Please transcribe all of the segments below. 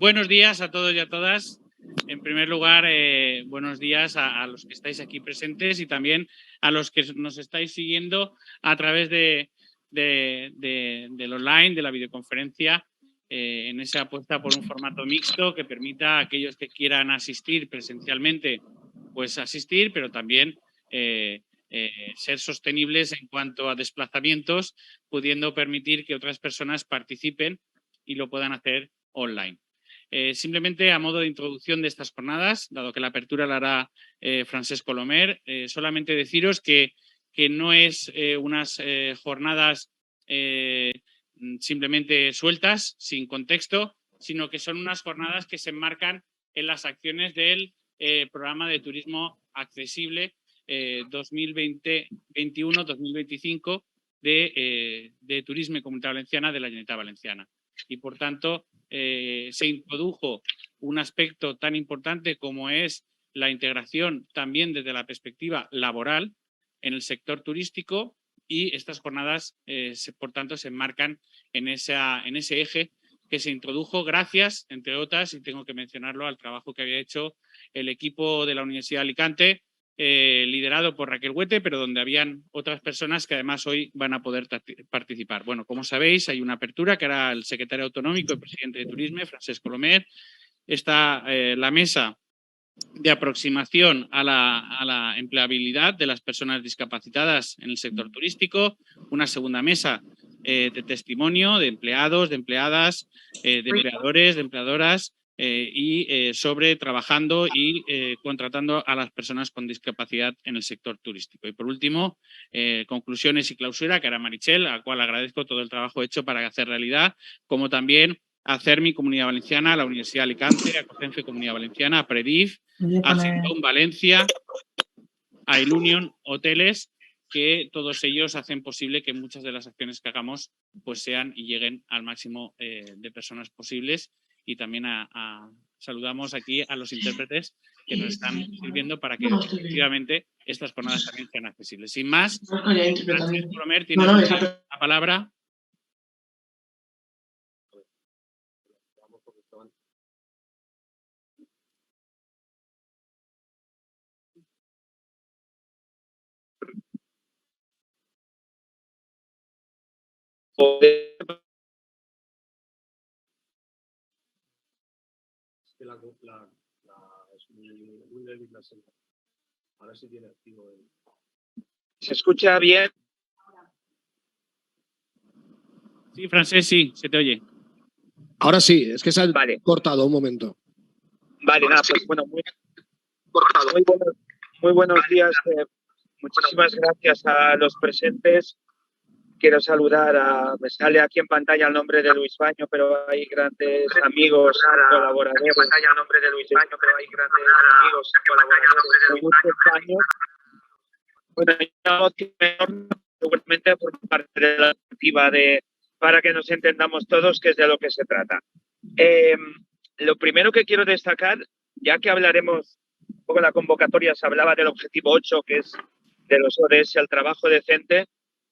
Buenos días a todos y a todas. En primer lugar, buenos días a los que estáis aquí presentes y también a los que nos estáis siguiendo a través del online, de la videoconferencia, en esa apuesta por un formato mixto que permita a aquellos que quieran asistir presencialmente, pues asistir, pero también ser sostenibles en cuanto a desplazamientos, pudiendo permitir que otras personas participen y lo puedan hacer online. Simplemente a modo de introducción de estas jornadas, dado que la apertura la hará Francesc Colomer, solamente deciros que no es unas jornadas simplemente sueltas, sin contexto, sino que son unas jornadas que se enmarcan en las acciones del programa de turismo accesible 2021-2025 de Turisme Comunitat Valenciana de la Generalitat Valenciana. Y, por tanto, se introdujo un aspecto tan importante como es la integración también desde la perspectiva laboral en el sector turístico, y estas jornadas, por tanto, se enmarcan en ese eje que se introdujo gracias, entre otras, y tengo que mencionarlo, al trabajo que había hecho el equipo de la Universidad de Alicante, liderado por Raquel Huete, pero donde habían otras personas que además hoy van a poder participar. Bueno, como sabéis, hay una apertura que hará el secretario autonómico y presidente de Turisme, Francesc Colomer. Está la mesa de aproximación a la empleabilidad de las personas discapacitadas en el sector turístico, una segunda mesa de testimonio de empleados, de empleadas, de empleadores, de empleadoras, y sobre trabajando y contratando a las personas con discapacidad en el sector turístico. Y por último, conclusiones y clausura, que hará Marichel, a la cual agradezco todo el trabajo hecho para hacer realidad, como también a CERMI Comunidad Valenciana, a la Universidad de Alicante, a COCENFE Comunidad Valenciana, a Predif, a Sindom Valencia, a Ilunion Hoteles, que todos ellos hacen posible que muchas de las acciones que hagamos pues sean y lleguen al máximo de personas posibles. Y también saludamos aquí a los intérpretes que nos están sirviendo para que efectivamente estas jornadas también sean accesibles. Sin más, Francesc Colomer, tienes la palabra. ¿Se escucha bien? Sí, Francesc, sí, se te oye. Ahora sí, es que se ha cortado un momento. Vale, nada, pues bueno, muy buenos días. Muchísimas gracias a los presentes. Quiero saludar me sale aquí en pantalla el nombre de Luis Baño, pero hay grandes amigos, colaboradores. Aquí en pantalla el nombre de Luis Baño, pero hay grandes amigos, colaboradores de muchos años. Bueno, seguramente por parte de la activa para que nos entendamos todos qué es de lo que se trata. Lo primero que quiero destacar, ya que hablaremos un poco de la convocatoria, se hablaba del objetivo 8, que es de los ODS, el trabajo decente.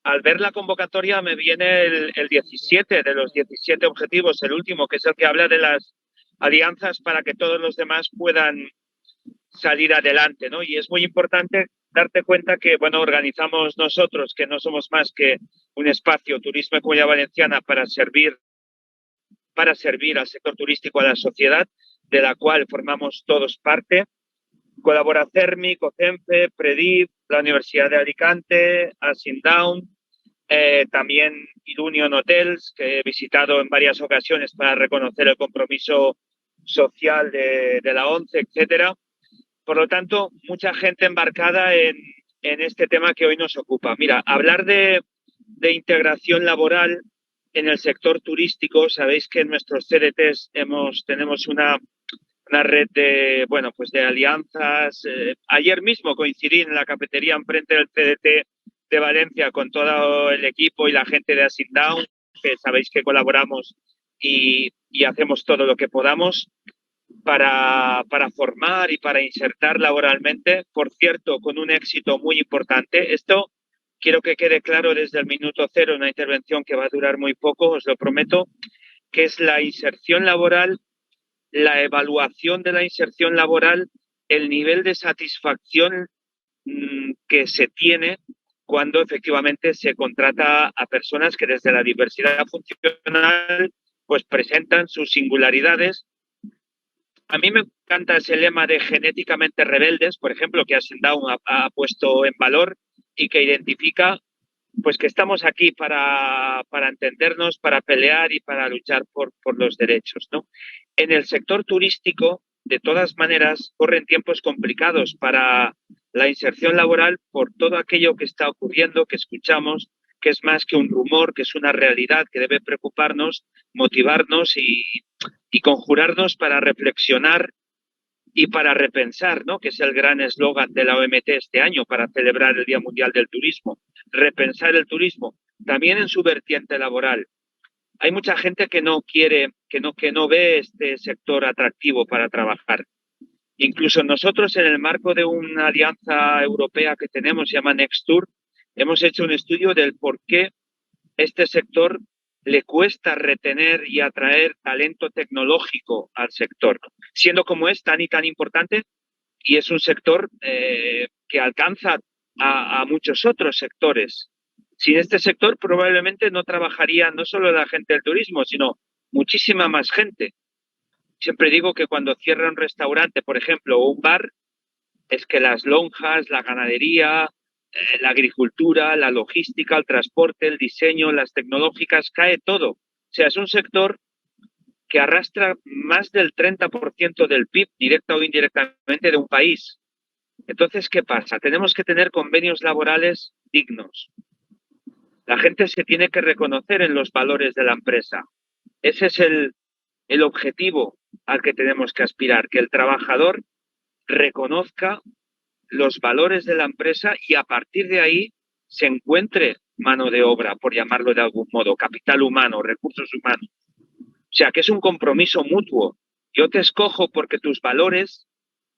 Al ver la convocatoria me viene el 17 de los 17 objetivos, el último, que es el que habla de las alianzas para que todos los demás puedan salir adelante, ¿no? Y es muy importante darte cuenta que, bueno, organizamos nosotros, que no somos más que un espacio Turisme Comunidad Valenciana para servir al sector turístico, a la sociedad, de la cual formamos todos parte. Colabora CERMI, COCENFE, Predif, la Universidad de Alicante, Asindown, también Ilunion Hotels, que he visitado en varias ocasiones para reconocer el compromiso social de la ONCE, etcétera. Por lo tanto, mucha gente embarcada en este tema que hoy nos ocupa. Mira, hablar de integración laboral en el sector turístico, sabéis que en nuestros CDTs tenemos una red de alianzas. Ayer mismo coincidí en la cafetería enfrente del CDT de Valencia con todo el equipo y la gente de Asindown, que sabéis que colaboramos y hacemos todo lo que podamos para formar y para insertar laboralmente, por cierto, con un éxito muy importante. Esto quiero que quede claro desde el minuto cero, una intervención que va a durar muy poco, os lo prometo, que es la inserción laboral la evaluación de la inserción laboral, el nivel de satisfacción que se tiene cuando efectivamente se contrata a personas que desde la diversidad funcional pues presentan sus singularidades. A mí me encanta ese lema de genéticamente rebeldes, por ejemplo, que Asendao ha puesto en valor y que identifica pues que estamos aquí para entendernos, para pelear y para luchar por los derechos, ¿no? En el sector turístico, de todas maneras, corren tiempos complicados para la inserción laboral por todo aquello que está ocurriendo, que escuchamos, que es más que un rumor, que es una realidad que debe preocuparnos, motivarnos y conjurarnos para reflexionar y para repensar, ¿no? Que es el gran eslogan de la OMT este año para celebrar el Día Mundial del Turismo. Repensar el turismo, también en su vertiente laboral. Hay mucha gente que no quiere, que no ve este sector atractivo para trabajar. Incluso nosotros, en el marco de una alianza europea que tenemos, se llama Nextur, hemos hecho un estudio del por qué este sector le cuesta retener y atraer talento tecnológico al sector, siendo como es tan y tan importante, y es un sector que alcanza a muchos otros sectores. Sin este sector probablemente no trabajaría no solo la gente del turismo, sino muchísima más gente. Siempre digo que cuando cierra un restaurante, por ejemplo, o un bar, es que las lonjas, la ganadería, la agricultura, la logística, el transporte, el diseño, las tecnológicas, cae todo. O sea, es un sector que arrastra más del 30% del PIB, directa o indirectamente, de un país. Entonces, ¿qué pasa? Tenemos que tener convenios laborales dignos. La gente se tiene que reconocer en los valores de la empresa. Ese es el objetivo al que tenemos que aspirar, que el trabajador reconozca los valores de la empresa y a partir de ahí se encuentre mano de obra, por llamarlo de algún modo, capital humano, recursos humanos. O sea, que es un compromiso mutuo. Yo te escojo porque tus valores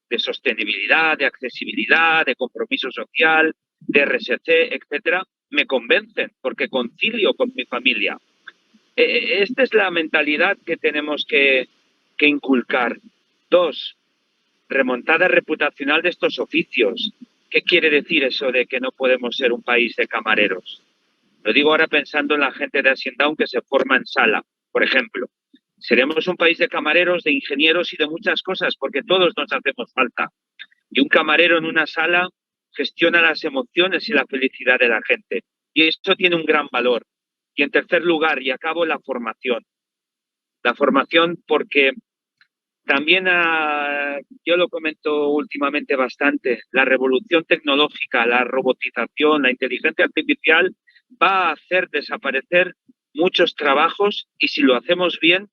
de sostenibilidad, de accesibilidad, de compromiso social, de RSC, etcétera, me convencen porque concilio con mi familia. Esta es la mentalidad que tenemos que inculcar. 2, remontada reputacional de estos oficios. ¿Qué quiere decir eso de que no podemos ser un país de camareros? Lo digo ahora pensando en la gente de Asendao que se forma en sala, por ejemplo. Seremos un país de camareros, de ingenieros y de muchas cosas, porque todos nos hacemos falta. Y un camarero en una sala gestiona las emociones y la felicidad de la gente. Y eso tiene un gran valor. Y en tercer lugar, y acabo, la formación. La formación porque también, yo lo comento últimamente bastante, la revolución tecnológica, la robotización, la inteligencia artificial va a hacer desaparecer muchos trabajos y si lo hacemos bien,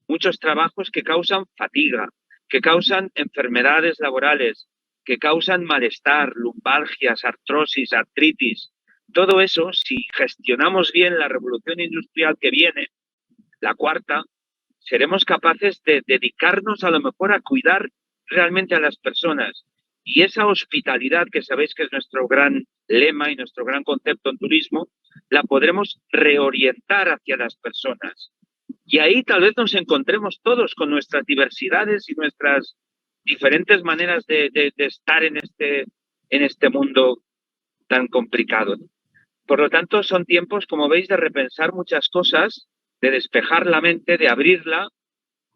muchos trabajos que causan fatiga, que causan enfermedades laborales, que causan malestar, lumbalgias, artrosis, artritis. Todo eso, si gestionamos bien la revolución industrial que viene, la cuarta, seremos capaces de dedicarnos a lo mejor a cuidar realmente a las personas. Y esa hospitalidad, que sabéis que es nuestro gran lema y nuestro gran concepto en turismo, la podremos reorientar hacia las personas. Y ahí tal vez nos encontremos todos con nuestras diversidades y nuestras diferentes maneras de estar en este mundo tan complicado. Por lo tanto, son tiempos, como veis, de repensar muchas cosas, de despejar la mente, de abrirla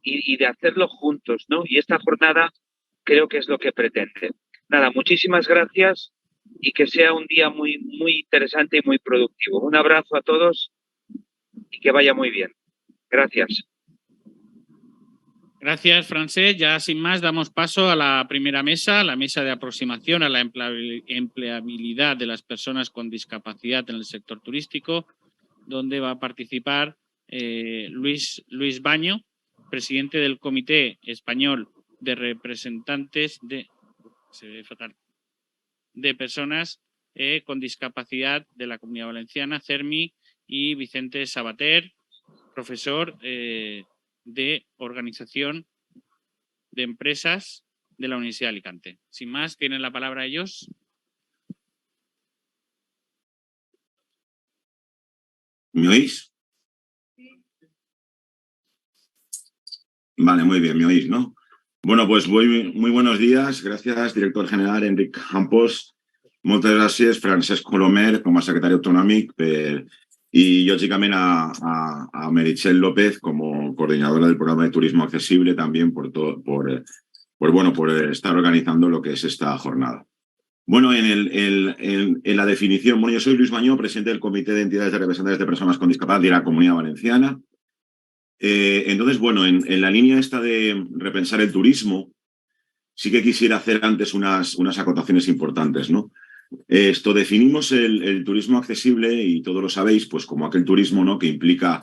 y de hacerlo juntos, ¿no? Y esta jornada creo que es lo que pretende. Nada, muchísimas gracias y que sea un día muy, muy interesante y muy productivo. Un abrazo a todos y que vaya muy bien. Gracias. Gracias, Francesc. Ya sin más damos paso a la primera mesa, la mesa de aproximación a la empleabilidad de las personas con discapacidad en el sector turístico, donde va a participar Luis Baño, presidente del Comité Español de Representantes de personas con discapacidad de la Comunidad Valenciana, CERMI, y Vicente Sabater, profesor de Organización de Empresas de la Universidad de Alicante. Sin más, tienen la palabra ellos. ¿Me oís? Vale, muy bien, me oís, ¿no? Bueno, pues muy buenos días. Gracias, director general Enric Campos. Moltes gràcies, Francesc Colomer, com a secretari autonòmic, y lógicamente a Meritxell López como coordinadora del programa de turismo accesible también por estar organizando lo que es esta jornada. Bueno, en la definición, bueno, yo soy Luis Mañó, presidente del Comité de Entidades de Representantes de Personas con Discapacidad de la Comunidad Valenciana. Entonces, bueno, en la línea esta de repensar el turismo, sí que quisiera hacer antes unas acotaciones importantes, ¿no? Definimos el turismo accesible, y todos lo sabéis, pues como aquel turismo, ¿no?, que implica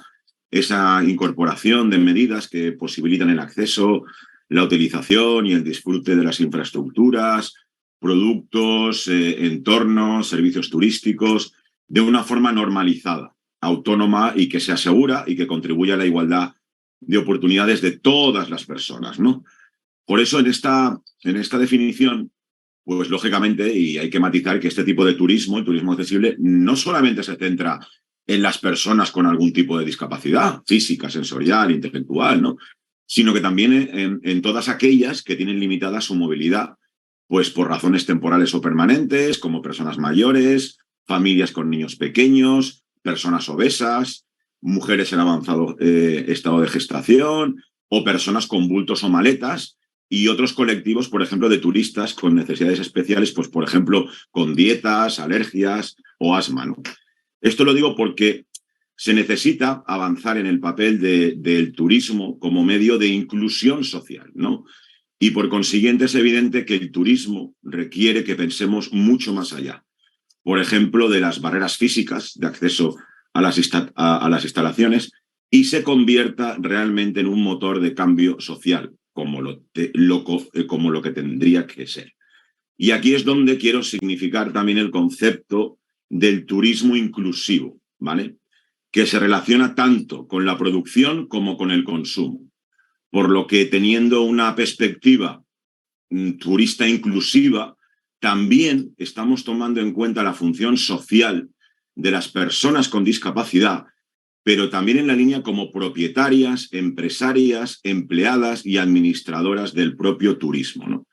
esa incorporación de medidas que posibilitan el acceso, la utilización y el disfrute de las infraestructuras, productos, entornos, servicios turísticos, de una forma normalizada, autónoma, y que se asegura y que contribuye a la igualdad de oportunidades de todas las personas, ¿no? Por eso en esta definición, pues lógicamente, y hay que matizar que este tipo de turismo, el turismo accesible, no solamente se centra en las personas con algún tipo de discapacidad física, sensorial, intelectual, ¿no?, sino que también en todas aquellas que tienen limitada su movilidad, pues por razones temporales o permanentes, como personas mayores, familias con niños pequeños, personas obesas, mujeres en avanzado estado de gestación, o personas con bultos o maletas, y otros colectivos, por ejemplo, de turistas con necesidades especiales, pues por ejemplo, con dietas, alergias o asma, ¿no? Esto lo digo porque se necesita avanzar en el papel del turismo como medio de inclusión social, ¿no? Y por consiguiente es evidente que el turismo requiere que pensemos mucho más allá. Por ejemplo, de las barreras físicas de acceso a las instalaciones, y se convierta realmente en un motor de cambio social, como lo que tendría que ser. Y aquí es donde quiero significar también el concepto del turismo inclusivo, ¿vale?, que se relaciona tanto con la producción como con el consumo. Por lo que, teniendo una perspectiva turista inclusiva, también estamos tomando en cuenta la función social de las personas con discapacidad, pero también en la línea como propietarias, empresarias, empleadas y administradoras del propio turismo, ¿no?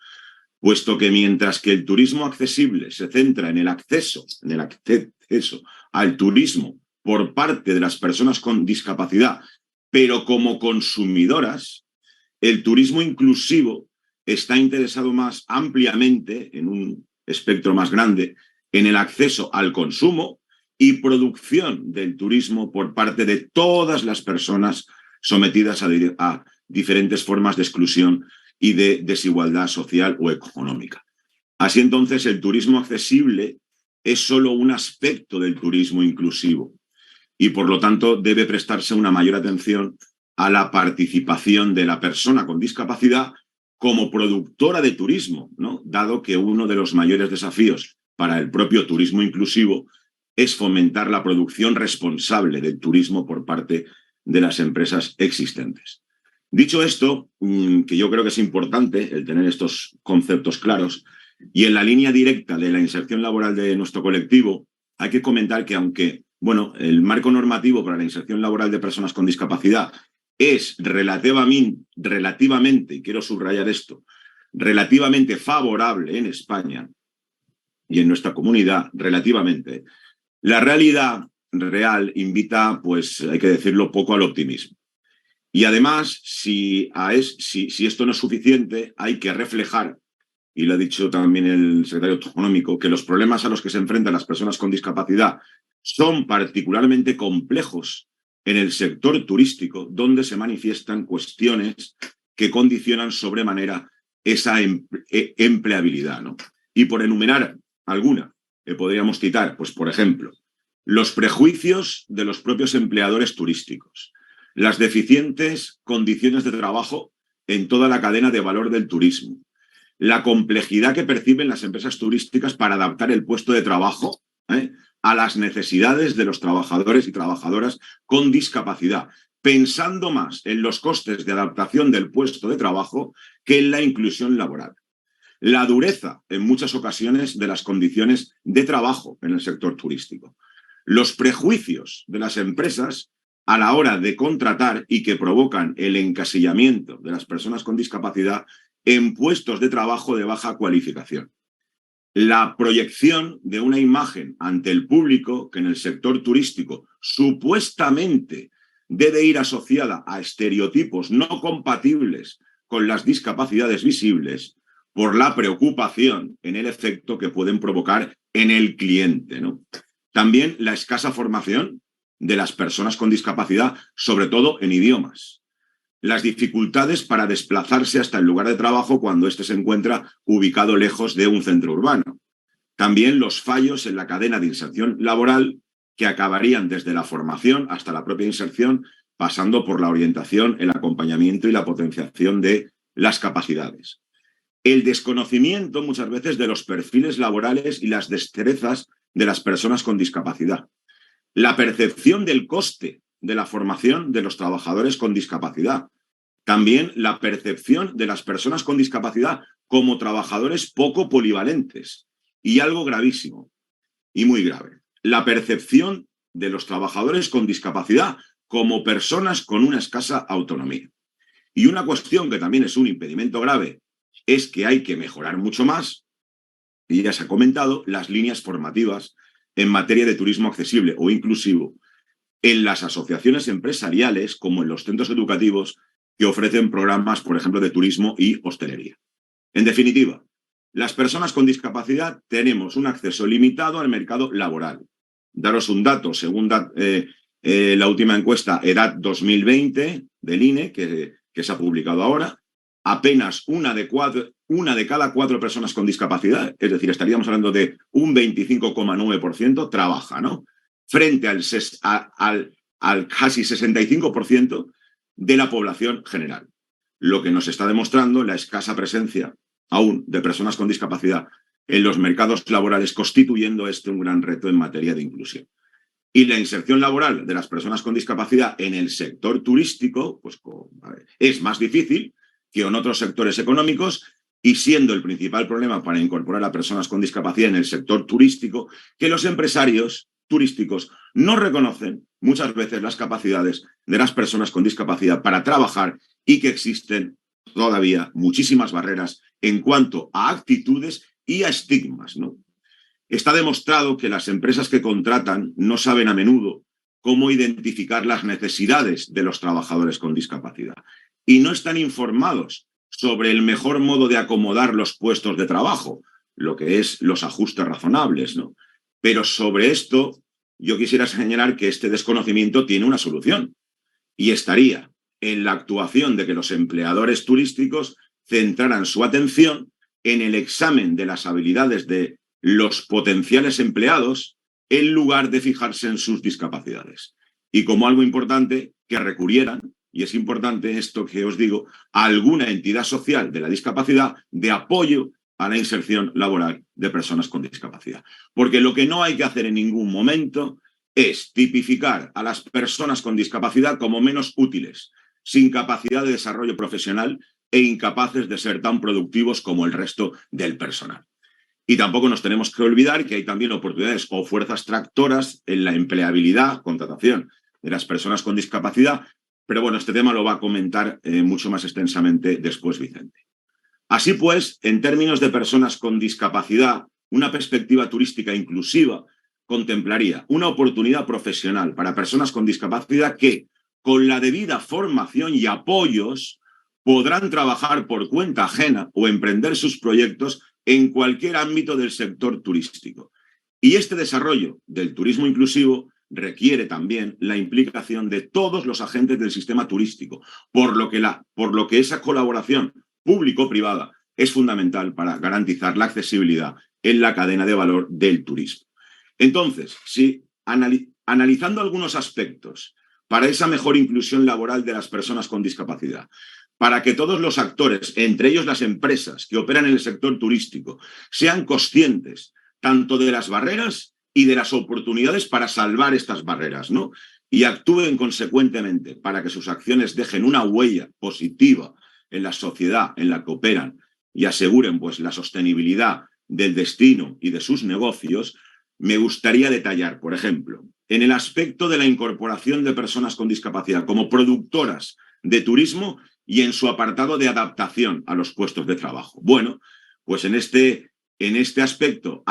Puesto que mientras que el turismo accesible se centra en el acceso al turismo por parte de las personas con discapacidad, pero como consumidoras, el turismo inclusivo está interesado más ampliamente, en un espectro más grande, en el acceso al consumo y producción del turismo por parte de todas las personas sometidas a diferentes formas de exclusión y de desigualdad social o económica. Así entonces, el turismo accesible es solo un aspecto del turismo inclusivo, y por lo tanto debe prestarse una mayor atención a la participación de la persona con discapacidad como productora de turismo, ¿no?, dado que uno de los mayores desafíos para el propio turismo inclusivo es fomentar la producción responsable del turismo por parte de las empresas existentes. Dicho esto, que yo creo que es importante el tener estos conceptos claros, y en la línea directa de la inserción laboral de nuestro colectivo, hay que comentar que aunque, bueno, el marco normativo para la inserción laboral de personas con discapacidad es relativamente, y quiero subrayar esto, relativamente favorable en España y en nuestra comunidad, relativamente, la realidad real invita, pues hay que decirlo, poco al optimismo. Y además, si esto no es suficiente, hay que reflejar, y lo ha dicho también el secretario autonómico, que los problemas a los que se enfrentan las personas con discapacidad son particularmente complejos en el sector turístico, donde se manifiestan cuestiones que condicionan sobremanera esa empleabilidad, ¿no? Y por enumerar alguna que podríamos citar, pues por ejemplo, los prejuicios de los propios empleadores turísticos, las deficientes condiciones de trabajo en toda la cadena de valor del turismo, la complejidad que perciben las empresas turísticas para adaptar el puesto de trabajo a las necesidades de los trabajadores y trabajadoras con discapacidad, pensando más en los costes de adaptación del puesto de trabajo que en la inclusión laboral. La dureza, en muchas ocasiones, de las condiciones de trabajo en el sector turístico. Los prejuicios de las empresas a la hora de contratar y que provocan el encasillamiento de las personas con discapacidad en puestos de trabajo de baja cualificación. La proyección de una imagen ante el público que en el sector turístico supuestamente debe ir asociada a estereotipos no compatibles con las discapacidades visibles por la preocupación en el efecto que pueden provocar en el cliente, ¿no? También la escasa formación de las personas con discapacidad, sobre todo en idiomas. Las dificultades para desplazarse hasta el lugar de trabajo cuando éste se encuentra ubicado lejos de un centro urbano. También los fallos en la cadena de inserción laboral que acabarían desde la formación hasta la propia inserción, pasando por la orientación, el acompañamiento y la potenciación de las capacidades. El desconocimiento muchas veces de los perfiles laborales y las destrezas de las personas con discapacidad. La percepción del coste de la formación de los trabajadores con discapacidad. También la percepción de las personas con discapacidad como trabajadores poco polivalentes. Y algo gravísimo y muy grave, la percepción de los trabajadores con discapacidad como personas con una escasa autonomía. Y una cuestión que también es un impedimento grave es que hay que mejorar mucho más, y ya se ha comentado, las líneas formativas en materia de turismo accesible o inclusivo en las asociaciones empresariales como en los centros educativos que ofrecen programas, por ejemplo, de turismo y hostelería. En definitiva, las personas con discapacidad tenemos un acceso limitado al mercado laboral. Daros un dato, según la última encuesta Edad 2020 del INE, que se ha publicado ahora, apenas una de cada 4 personas con discapacidad, es decir, estaríamos hablando de un 25,9%, trabaja, ¿no? Frente al casi 65% de la población general. Lo que nos está demostrando la escasa presencia aún de personas con discapacidad en los mercados laborales, constituyendo un gran reto en materia de inclusión. Y la inserción laboral de las personas con discapacidad en el sector turístico pues, es más difícil que en otros sectores económicos, y siendo el principal problema para incorporar a personas con discapacidad en el sector turístico que los empresarios turísticos no reconocen muchas veces las capacidades de las personas con discapacidad para trabajar y que existen todavía muchísimas barreras en cuanto a actitudes y a estigmas, ¿no? Está demostrado que las empresas que contratan no saben a menudo cómo identificar las necesidades de los trabajadores con discapacidad y no están informados sobre el mejor modo de acomodar los puestos de trabajo, lo que es los ajustes razonables, ¿no? Pero sobre esto yo quisiera señalar que este desconocimiento tiene una solución y estaría en la actuación de que los empleadores turísticos centraran su atención en el examen de las habilidades de los potenciales empleados en lugar de fijarse en sus discapacidades. Y como algo importante, que recurrieran, y es importante esto que os digo, a alguna entidad social de la discapacidad de apoyo a la inserción laboral de personas con discapacidad. Porque lo que no hay que hacer en ningún momento es tipificar a las personas con discapacidad como menos útiles, sin capacidad de desarrollo profesional e incapaces de ser tan productivos como el resto del personal. Y tampoco nos tenemos que olvidar que hay también oportunidades o fuerzas tractoras en la empleabilidad, contratación de las personas con discapacidad, pero bueno, este tema lo va a comentar mucho más extensamente después Vicente. Así pues, en términos de personas con discapacidad, una perspectiva turística inclusiva contemplaría una oportunidad profesional para personas con discapacidad que, con la debida formación y apoyos, podrán trabajar por cuenta ajena o emprender sus proyectos en cualquier ámbito del sector turístico. Y este desarrollo del turismo inclusivo requiere también la implicación de todos los agentes del sistema turístico, por lo que esa colaboración público-privada es fundamental para garantizar la accesibilidad en la cadena de valor del turismo. Entonces, si analizando algunos aspectos para esa mejor inclusión laboral de las personas con discapacidad, para que todos los actores, entre ellos las empresas que operan en el sector turístico, sean conscientes tanto de las barreras y de las oportunidades para salvar estas barreras, ¿no? Y actúen consecuentemente para que sus acciones dejen una huella positiva en la sociedad en la que operan y aseguren pues, la sostenibilidad del destino y de sus negocios, me gustaría detallar, por ejemplo, en el aspecto de la incorporación de personas con discapacidad como productoras de turismo y en su apartado de adaptación a los puestos de trabajo. Bueno, pues en este aspecto,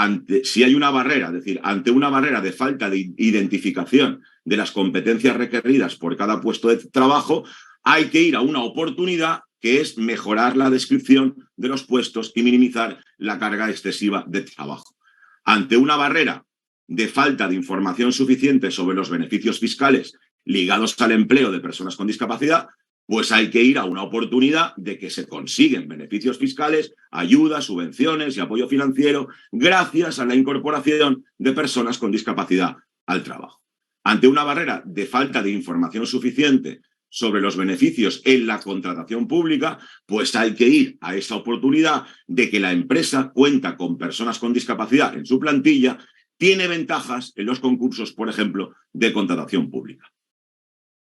si hay una barrera, es decir, ante una barrera de falta de identificación de las competencias requeridas por cada puesto de trabajo, hay que ir a una oportunidad que es mejorar la descripción de los puestos y minimizar la carga excesiva de trabajo. Ante una barrera de falta de información suficiente sobre los beneficios fiscales ligados al empleo de personas con discapacidad, pues hay que ir a una oportunidad de que se consiguen beneficios fiscales, ayudas, subvenciones y apoyo financiero gracias a la incorporación de personas con discapacidad al trabajo. Ante una barrera de falta de información suficiente sobre los beneficios en la contratación pública, pues hay que ir a esa oportunidad de que la empresa cuenta con personas con discapacidad en su plantilla, tiene ventajas en los concursos, por ejemplo, de contratación pública.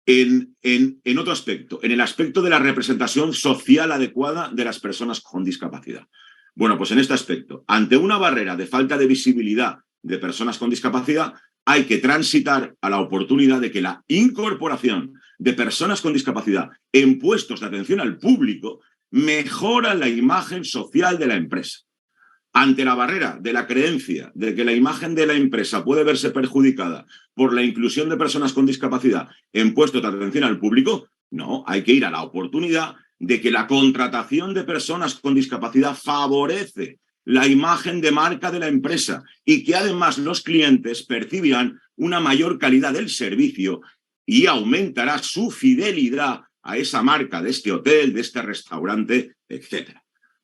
En otro aspecto, en el aspecto de la representación social adecuada de las personas con discapacidad. Bueno, pues en este aspecto, ante una barrera de falta de visibilidad de personas con discapacidad, hay que transitar a la oportunidad de que la incorporación de personas con discapacidad en puestos de atención al público mejora la imagen social de la empresa. Ante la barrera de la creencia de que la imagen de la empresa puede verse perjudicada por la inclusión de personas con discapacidad en puestos de atención al público, no, hay que ir a la oportunidad de que la contratación de personas con discapacidad favorece la imagen de marca de la empresa y que además los clientes percibirán una mayor calidad del servicio y aumentará su fidelidad a esa marca de este hotel, de este restaurante, etc.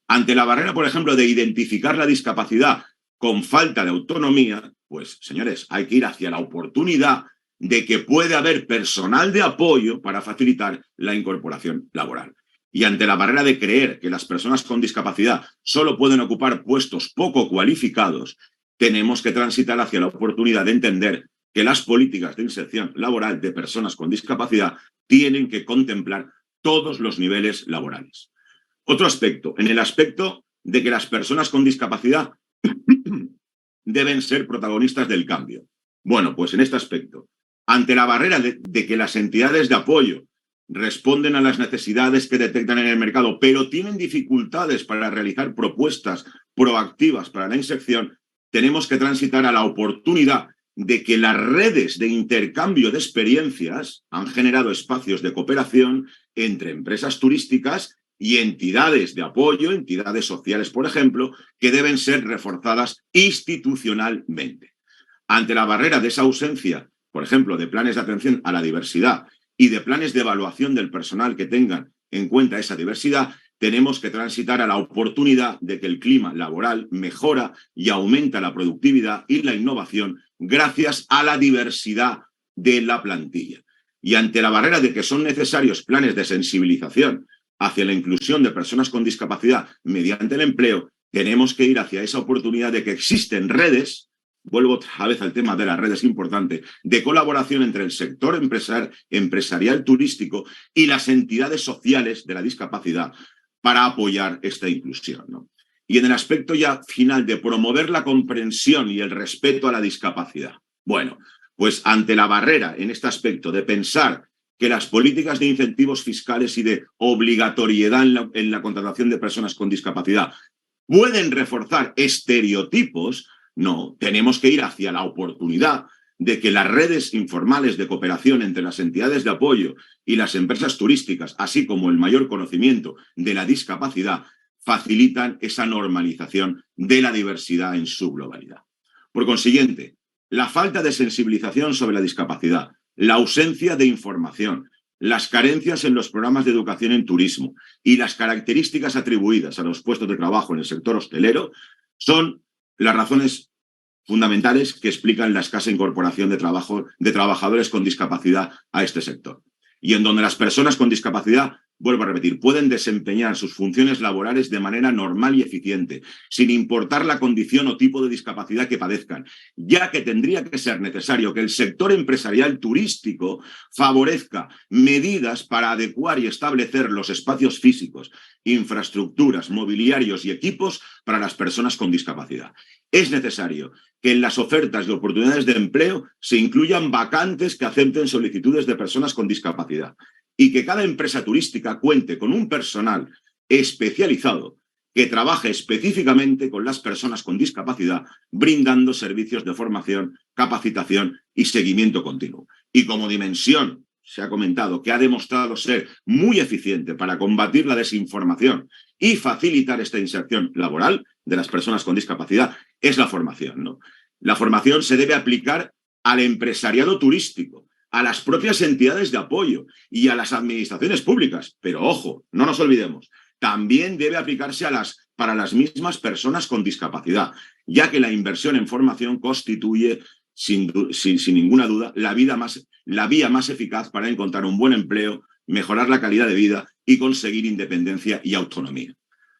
Ante la barrera, por ejemplo, de identificar la discapacidad con falta de autonomía, pues, señores, hay que ir hacia la oportunidad de que puede haber personal de apoyo para facilitar la incorporación laboral. Y ante la barrera de creer que las personas con discapacidad solo pueden ocupar puestos poco cualificados, tenemos que transitar hacia la oportunidad de entender que las políticas de inserción laboral de personas con discapacidad tienen que contemplar todos los niveles laborales. Otro aspecto, en el aspecto de que las personas con discapacidad deben ser protagonistas del cambio. Bueno, pues en este aspecto, ante la barrera de que las entidades de apoyo responden a las necesidades que detectan en el mercado, pero tienen dificultades para realizar propuestas proactivas para la inserción, tenemos que transitar a la oportunidad de que las redes de intercambio de experiencias han generado espacios de cooperación entre empresas turísticas y entidades de apoyo, entidades sociales, por ejemplo, que deben ser reforzadas institucionalmente. Ante la barrera de esa ausencia, por ejemplo, de planes de atención a la diversidad y de planes de evaluación del personal que tengan en cuenta esa diversidad, tenemos que transitar a la oportunidad de que el clima laboral mejora y aumenta la productividad y la innovación gracias a la diversidad de la plantilla. Y ante la barrera de que son necesarios planes de sensibilización hacia la inclusión de personas con discapacidad mediante el empleo, tenemos que ir hacia esa oportunidad de que existen redes, vuelvo otra vez al tema de las redes importante, de colaboración entre el sector empresarial turístico y las entidades sociales de la discapacidad para apoyar esta inclusión, ¿no? Y en el aspecto ya final de promover la comprensión y el respeto a la discapacidad. Bueno, pues ante la barrera en este aspecto de pensar que las políticas de incentivos fiscales y de obligatoriedad en la contratación de personas con discapacidad pueden reforzar estereotipos, no, tenemos que ir hacia la oportunidad de que las redes informales de cooperación entre las entidades de apoyo y las empresas turísticas, así como el mayor conocimiento de la discapacidad, facilitan esa normalización de la diversidad en su globalidad. Por consiguiente, la falta de sensibilización sobre la discapacidad, la ausencia de información, las carencias en los programas de educación en turismo y las características atribuidas a los puestos de trabajo en el sector hostelero son las razones fundamentales que explican la escasa incorporación de trabajadores con discapacidad a este sector. Y en donde las personas con discapacidad vuelvo a repetir, pueden desempeñar sus funciones laborales de manera normal y eficiente, sin importar la condición o tipo de discapacidad que padezcan, ya que tendría que ser necesario que el sector empresarial turístico favorezca medidas para adecuar y establecer los espacios físicos, infraestructuras, mobiliarios y equipos para las personas con discapacidad. Es necesario que en las ofertas de oportunidades de empleo se incluyan vacantes que acepten solicitudes de personas con discapacidad y que cada empresa turística cuente con un personal especializado que trabaje específicamente con las personas con discapacidad, brindando servicios de formación, capacitación y seguimiento continuo. Y como dimensión, se ha comentado, que ha demostrado ser muy eficiente para combatir la desinformación y facilitar esta inserción laboral de las personas con discapacidad, es la formación, ¿no? La formación se debe aplicar al empresariado turístico, a las propias entidades de apoyo y a las administraciones públicas. Pero ojo, no nos olvidemos, también debe aplicarse para las mismas personas con discapacidad, ya que la inversión en formación constituye, sin ninguna duda, la vía más eficaz para encontrar un buen empleo, mejorar la calidad de vida y conseguir independencia y autonomía.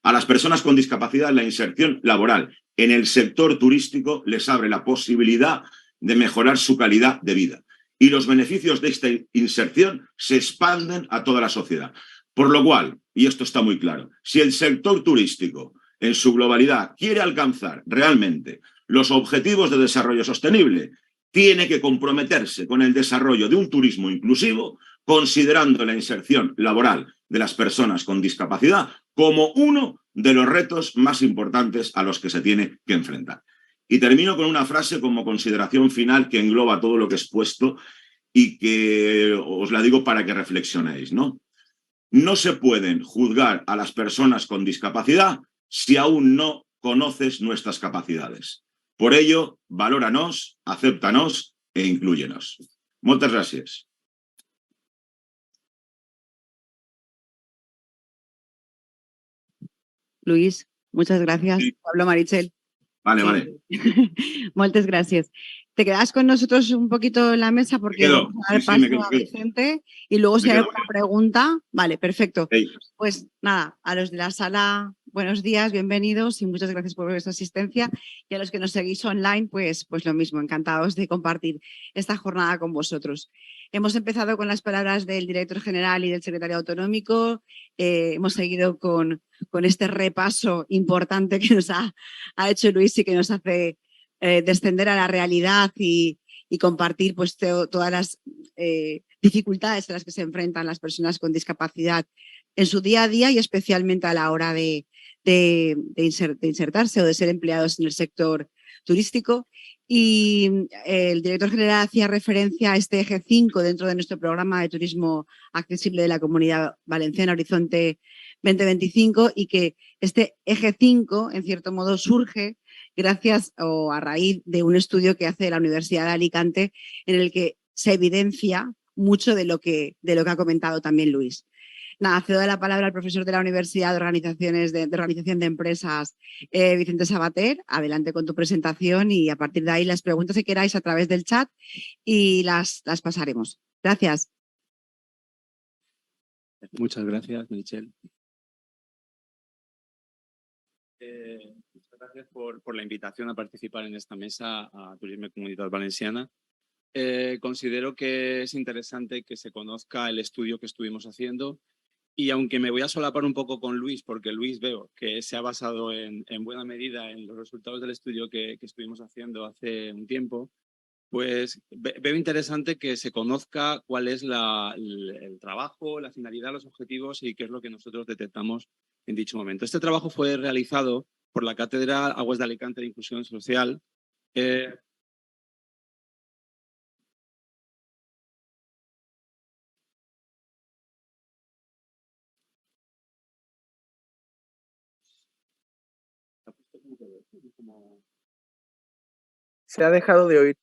A las personas con discapacidad, la inserción laboral en el sector turístico les abre la posibilidad de mejorar su calidad de vida. Y los beneficios de esta inserción se expanden a toda la sociedad. Por lo cual, y esto está muy claro, si el sector turístico en su globalidad quiere alcanzar realmente los objetivos de desarrollo sostenible, tiene que comprometerse con el desarrollo de un turismo inclusivo, considerando la inserción laboral de las personas con discapacidad como uno de los retos más importantes a los que se tiene que enfrentar. Y termino con una frase como consideración final que engloba todo lo que he expuesto y que os la digo para que reflexionéis, ¿no? No se pueden juzgar a las personas con discapacidad si aún no conoces nuestras capacidades. Por ello, valóranos, acéptanos e inclúyenos. Muchas gracias. Luis, muchas gracias. Sí. Pablo Marichel. Vale. Muchas gracias. Te quedas con nosotros un poquito en la mesa porque vamos a dar paso a Vicente y luego si hay alguna pregunta. Vale, perfecto. Sí. Pues nada, a los de la sala, buenos días, bienvenidos y muchas gracias por vuestra asistencia. Y a los que nos seguís online, pues lo mismo, encantados de compartir esta jornada con vosotros. Hemos empezado con las palabras del director general y del secretario autonómico. Hemos seguido con este repaso importante que nos ha hecho Luis y que nos hace descender a la realidad y compartir pues, todas las dificultades a las que se enfrentan las personas con discapacidad en su día a día y especialmente a la hora de insertarse o de ser empleados en el sector turístico. Y el director general hacía referencia a este eje 5 dentro de nuestro programa de turismo accesible de la Comunidad Valenciana Horizonte 2025 y que este eje 5 en cierto modo surge gracias o a raíz de un estudio que hace la Universidad de Alicante en el que se evidencia mucho de lo que ha comentado también Luis. Nada, cedo la palabra al profesor de la Universidad de Organización de Empresas, Vicente Sabater. Adelante con tu presentación y a partir de ahí las preguntas que queráis a través del chat y las pasaremos. Gracias. Muchas gracias, Michelle. Muchas gracias por la invitación a participar en esta mesa a Turisme Comunitat Valenciana. Considero que es interesante que se conozca el estudio que estuvimos haciendo y aunque me voy a solapar un poco con Luis, porque Luis veo que se ha basado en buena medida en los resultados del estudio que estuvimos haciendo hace un tiempo, pues veo interesante que se conozca cuál es el trabajo, la finalidad, los objetivos y qué es lo que nosotros detectamos en dicho momento. Este trabajo fue realizado por la Cátedra Aguas de Alicante de Inclusión Social. Se ha dejado de oír.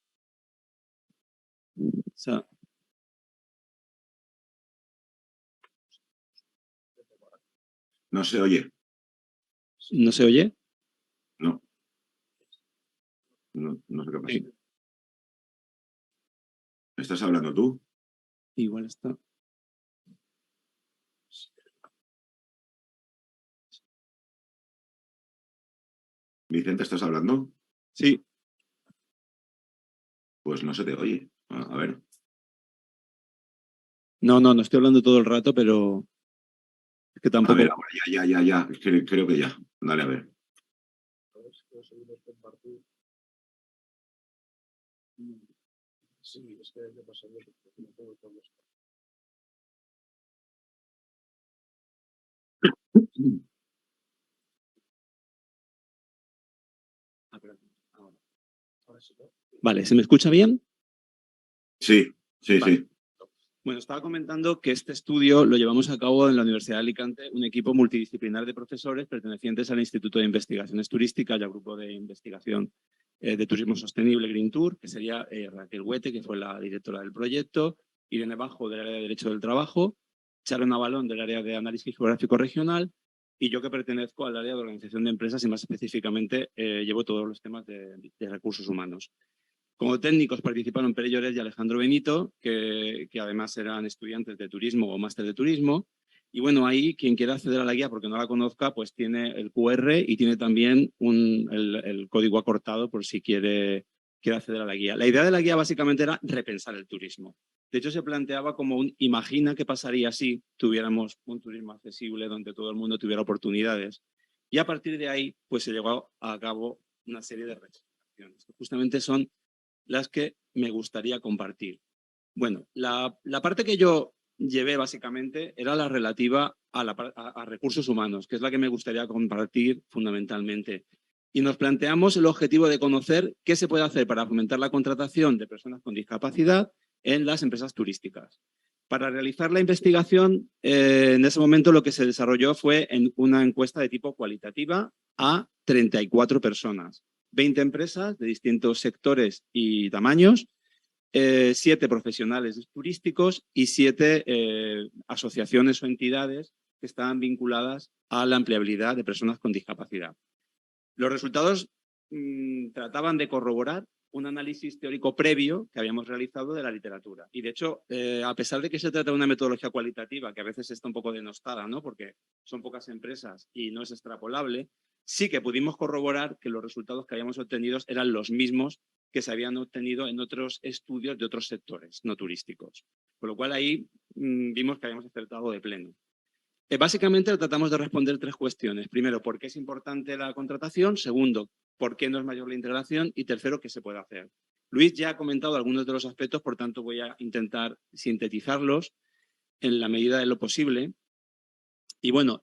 No se oye. ¿No se oye? No. No sé qué pasa. Sí. ¿Estás hablando tú? Igual está. Vicente, ¿estás hablando? Sí. Pues no se te oye. A ver. No estoy hablando todo el rato, pero es que tampoco... A ver, ahora ya. Creo que ya. Dale, a ver. Sí, es que me pasa que no tengo todo esto. Vale, ¿se me escucha bien? Sí. Vale. Sí. Bueno, estaba comentando que este estudio lo llevamos a cabo en la Universidad de Alicante, un equipo multidisciplinar de profesores pertenecientes al Instituto de Investigaciones Turísticas y al Grupo de Investigación de Turismo Sostenible Green Tour, que sería Raquel Huete, que fue la directora del proyecto, Irene Bajo, del área de Derecho del Trabajo, Sharon Avalón, del área de Análisis Geográfico Regional, y yo que pertenezco al área de Organización de Empresas y más específicamente llevo todos los temas de recursos humanos. Como técnicos participaron Pere Lloret y Alejandro Benito, que además eran estudiantes de turismo o máster de turismo. Y bueno, ahí quien quiera acceder a la guía porque no la conozca, pues tiene el QR y tiene también el código acortado por si quiere acceder a la guía. La idea de la guía básicamente era repensar el turismo. De hecho, se planteaba como imagina qué pasaría si tuviéramos un turismo accesible donde todo el mundo tuviera oportunidades. Y a partir de ahí, pues se llevó a cabo una serie de recomendaciones. Justamente son las que me gustaría compartir. Bueno, la parte que yo llevé básicamente era la relativa a recursos humanos, que es la que me gustaría compartir fundamentalmente. Y nos planteamos el objetivo de conocer qué se puede hacer para fomentar la contratación de personas con discapacidad en las empresas turísticas. Para realizar la investigación, en ese momento lo que se desarrolló fue en una encuesta de tipo cualitativa a 34 personas. 20 empresas de distintos sectores y tamaños, 7 profesionales turísticos y 7 asociaciones o entidades que estaban vinculadas a la empleabilidad de personas con discapacidad. Los resultados trataban de corroborar un análisis teórico previo que habíamos realizado de la literatura. Y de hecho, a pesar de que se trata de una metodología cualitativa que a veces está un poco denostada, ¿no? Porque son pocas empresas y no es extrapolable, sí que pudimos corroborar que los resultados que habíamos obtenido eran los mismos que se habían obtenido en otros estudios de otros sectores no turísticos. Con lo cual ahí vimos que habíamos acertado de pleno. Básicamente tratamos de responder 3 cuestiones. Primero, ¿por qué es importante la contratación? Segundo, ¿por qué no es mayor la integración? Y tercero, ¿qué se puede hacer? Luis ya ha comentado algunos de los aspectos, por tanto voy a intentar sintetizarlos en la medida de lo posible. Y bueno,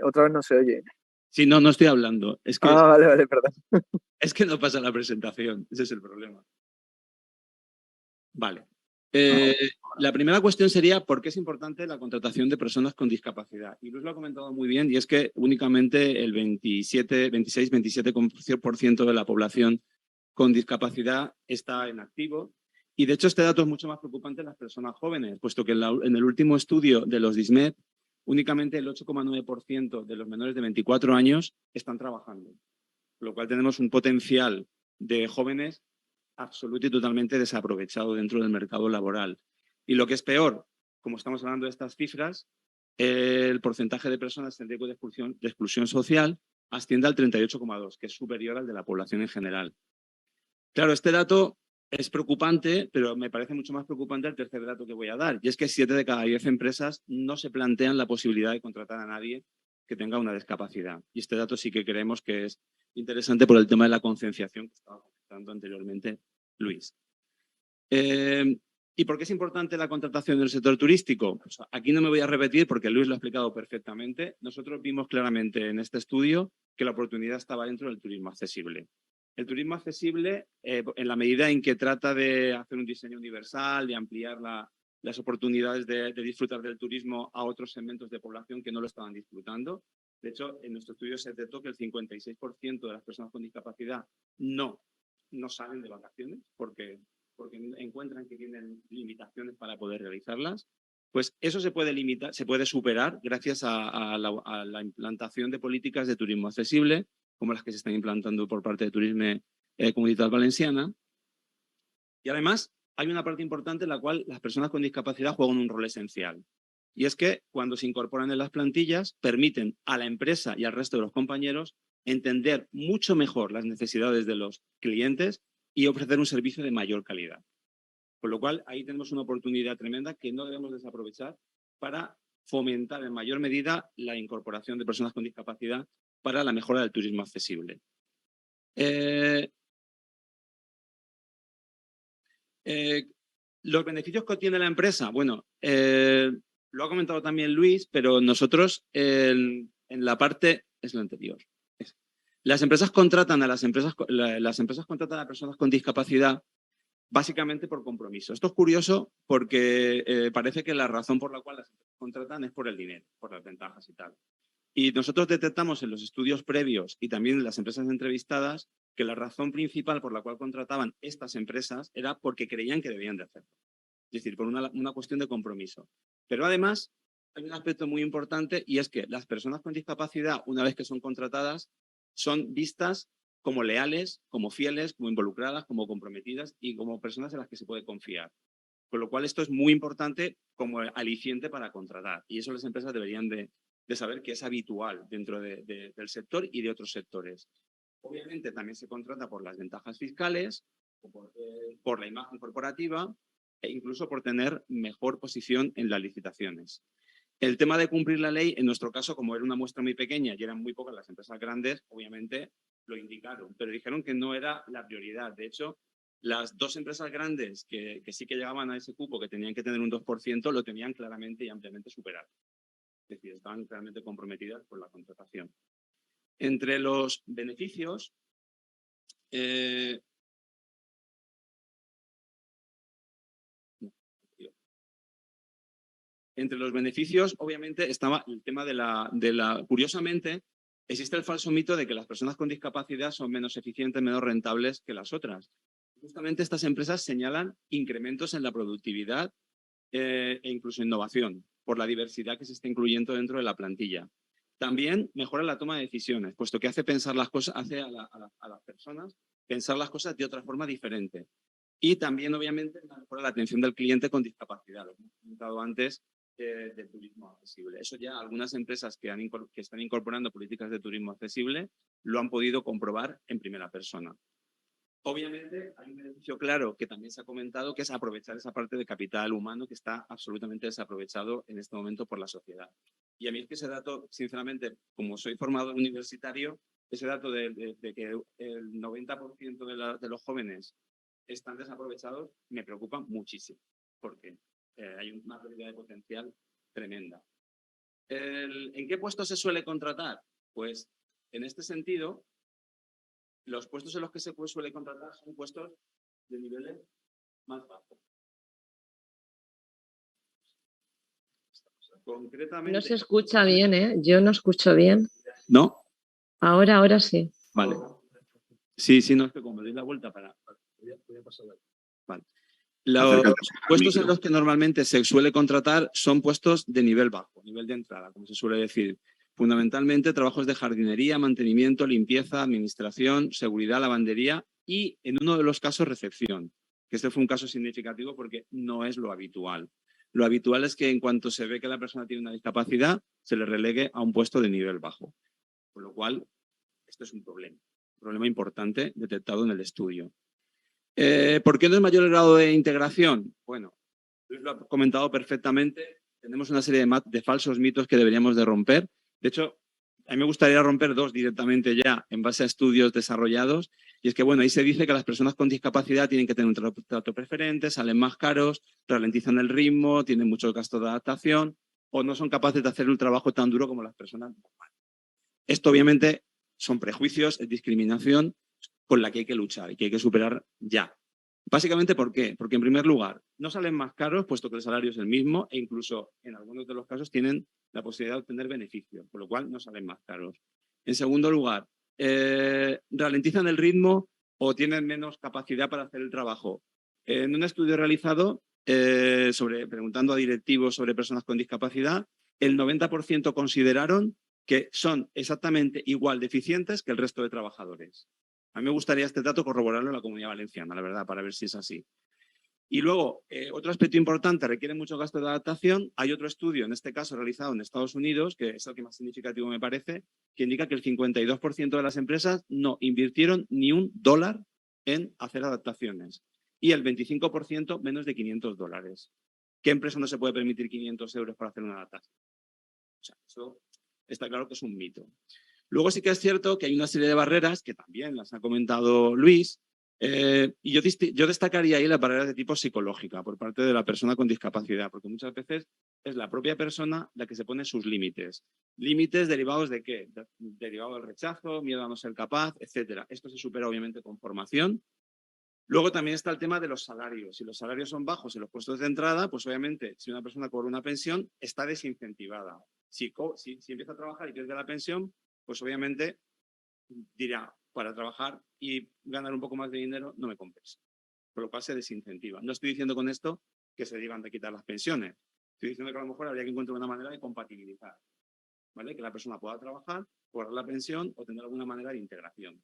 otra vez no se oye. Sí, no estoy hablando. Es que, vale, perdón. Es que no pasa la presentación, ese es el problema. Vale. La primera cuestión sería ¿por qué es importante la contratación de personas con discapacidad? Y Luis lo ha comentado muy bien y es que únicamente el 27% de la población con discapacidad está en activo. Y de hecho este dato es mucho más preocupante en las personas jóvenes, puesto que en el último estudio de los DISMED únicamente el 8,9% de los menores de 24 años están trabajando. Con lo cual tenemos un potencial de jóvenes absoluto y totalmente desaprovechado dentro del mercado laboral. Y lo que es peor, como estamos hablando de estas cifras, el porcentaje de personas en riesgo de exclusión social asciende al 38,2%, que es superior al de la población en general. Claro, este dato es preocupante, pero me parece mucho más preocupante el tercer dato que voy a dar, y es que 7 de cada 10 empresas no se plantean la posibilidad de contratar a nadie que tenga una discapacidad. Y este dato sí que creemos que es interesante por el tema de la concienciación que estaba comentando anteriormente Luis. ¿Y por qué es importante la contratación del sector turístico? Pues aquí no me voy a repetir porque Luis lo ha explicado perfectamente. Nosotros vimos claramente en este estudio que la oportunidad estaba dentro del turismo accesible. El turismo accesible, en la medida en que trata de hacer un diseño universal, de ampliar las oportunidades de disfrutar del turismo a otros segmentos de población que no lo estaban disfrutando. De hecho, en nuestro estudio se detectó que el 56% de las personas con discapacidad no salen de vacaciones porque encuentran que tienen limitaciones para poder realizarlas. Pues eso se puede limitar, se puede superar gracias a la implantación de políticas de turismo accesible, como las que se están implantando por parte de Turisme Comunitat Valenciana. Y además hay una parte importante en la cual las personas con discapacidad juegan un rol esencial. Y es que cuando se incorporan en las plantillas, permiten a la empresa y al resto de los compañeros entender mucho mejor las necesidades de los clientes y ofrecer un servicio de mayor calidad. Con lo cual, ahí tenemos una oportunidad tremenda que no debemos desaprovechar para fomentar en mayor medida la incorporación de personas con discapacidad para la mejora del turismo accesible. Los beneficios que obtiene la empresa, bueno, lo ha comentado también Luis, pero nosotros en la parte, es lo anterior. Las empresas contratan a contratan a personas con discapacidad básicamente por compromiso. Esto es curioso porque parece que la razón por la cual las empresas contratan es por el dinero, por las ventajas y tal. Y nosotros detectamos en los estudios previos y también en las empresas entrevistadas que la razón principal por la cual contrataban estas empresas era porque creían que debían de hacerlo. Es decir, por una cuestión de compromiso. Pero además hay un aspecto muy importante y es que las personas con discapacidad, una vez que son contratadas, son vistas como leales, como fieles, como involucradas, como comprometidas y como personas en las que se puede confiar. Con lo cual esto es muy importante como aliciente para contratar y eso las empresas deberían de saber que es habitual dentro del sector y de otros sectores. Obviamente también se contrata por las ventajas fiscales, por la imagen corporativa e incluso por tener mejor posición en las licitaciones. El tema de cumplir la ley, en nuestro caso, como era una muestra muy pequeña y eran muy pocas las empresas grandes, obviamente lo indicaron, pero dijeron que no era la prioridad. De hecho, las dos empresas grandes que sí que llegaban a ese cupo, que tenían que tener un 2%, lo tenían claramente y ampliamente superado. Es decir, estaban claramente comprometidas por la contratación. Entre los beneficios, obviamente, estaba el tema de la... Curiosamente, existe el falso mito de que las personas con discapacidad son menos eficientes, menos rentables que las otras. Justamente estas empresas señalan incrementos en la productividad e incluso innovación por la diversidad que se está incluyendo dentro de la plantilla. También mejora la toma de decisiones, puesto que hace pensar las cosas, hace a las personas pensar las cosas de otra forma diferente. Y también, obviamente, mejora la atención del cliente con discapacidad, lo que hemos comentado antes del turismo accesible. Eso ya algunas empresas que están incorporando políticas de turismo accesible lo han podido comprobar en primera persona. Obviamente hay un beneficio claro que también se ha comentado, que es aprovechar esa parte de capital humano que está absolutamente desaprovechado en este momento por la sociedad. Y a mí es que ese dato, sinceramente, como soy formado universitario, ese dato de que el 90% de los jóvenes están desaprovechados me preocupa muchísimo, porque hay una pérdida de potencial tremenda. ¿En qué puestos se suele contratar? Pues en este sentido, los puestos en los que se suele contratar son puestos de niveles más bajos. Concretamente, no se escucha bien, ¿eh? Yo no escucho bien. ¿No? Ahora sí. Vale. Sí, no, es que como doy la vuelta para... Vale. Los puestos en los que normalmente se suele contratar son puestos de nivel bajo, nivel de entrada, como se suele decir. Fundamentalmente trabajos de jardinería, mantenimiento, limpieza, administración, seguridad, lavandería y, en uno de los casos, recepción. Que este fue un caso significativo porque no es lo habitual. Lo habitual es que en cuanto se ve que la persona tiene una discapacidad, se le relegue a un puesto de nivel bajo. Con lo cual, esto es un problema importante detectado en el estudio. ¿Por qué no es mayor el grado de integración? Bueno, Luis lo ha comentado perfectamente. Tenemos una serie de falsos mitos que deberíamos de romper. De hecho, a mí me gustaría romper dos directamente ya en base a estudios desarrollados. Y es que, bueno, ahí se dice que las personas con discapacidad tienen que tener un trato preferente, salen más caros, ralentizan el ritmo, tienen muchos gastos de adaptación o no son capaces de hacer un trabajo tan duro como las personas normales. Esto, obviamente, son prejuicios, es discriminación con la que hay que luchar y que hay que superar ya. Básicamente, ¿por qué? Porque, en primer lugar, no salen más caros, puesto que el salario es el mismo e incluso en algunos de los casos tienen la posibilidad de obtener beneficios, por lo cual no salen más caros. En segundo lugar, ralentizan el ritmo o tienen menos capacidad para hacer el trabajo. En un estudio realizado preguntando a directivos sobre personas con discapacidad, el 90% consideraron que son exactamente igual de eficientes que el resto de trabajadores. A mí me gustaría este dato corroborarlo en la Comunidad Valenciana, la verdad, para ver si es así. Y luego, otro aspecto importante, requiere mucho gasto de adaptación. Hay otro estudio, en este caso realizado en Estados Unidos, que es el que más significativo me parece, que indica que el 52% de las empresas no invirtieron ni $1 en hacer adaptaciones y el 25% menos de $500. ¿Qué empresa no se puede permitir 500 euros para hacer una adaptación? O sea, eso está claro que es un mito. Luego sí que es cierto que hay una serie de barreras que también las ha comentado Luis, y yo destacaría ahí la barrera de tipo psicológica por parte de la persona con discapacidad, porque muchas veces es la propia persona la que se pone sus límites. ¿Límites derivados de qué? Derivado del rechazo, miedo a no ser capaz, etc. Esto se supera obviamente con formación. Luego también está el tema de los salarios. Si los salarios son bajos en los puestos de entrada, pues obviamente si una persona cobra una pensión está desincentivada. Si empieza a trabajar y pierde la pensión, pues obviamente dirá, para trabajar y ganar un poco más de dinero no me compensa. Por lo cual se desincentiva. No estoy diciendo con esto que se deban de quitar las pensiones. Estoy diciendo que a lo mejor habría que encontrar una manera de compatibilizar, ¿vale? Que la persona pueda trabajar, cobrar la pensión o tener alguna manera de integración.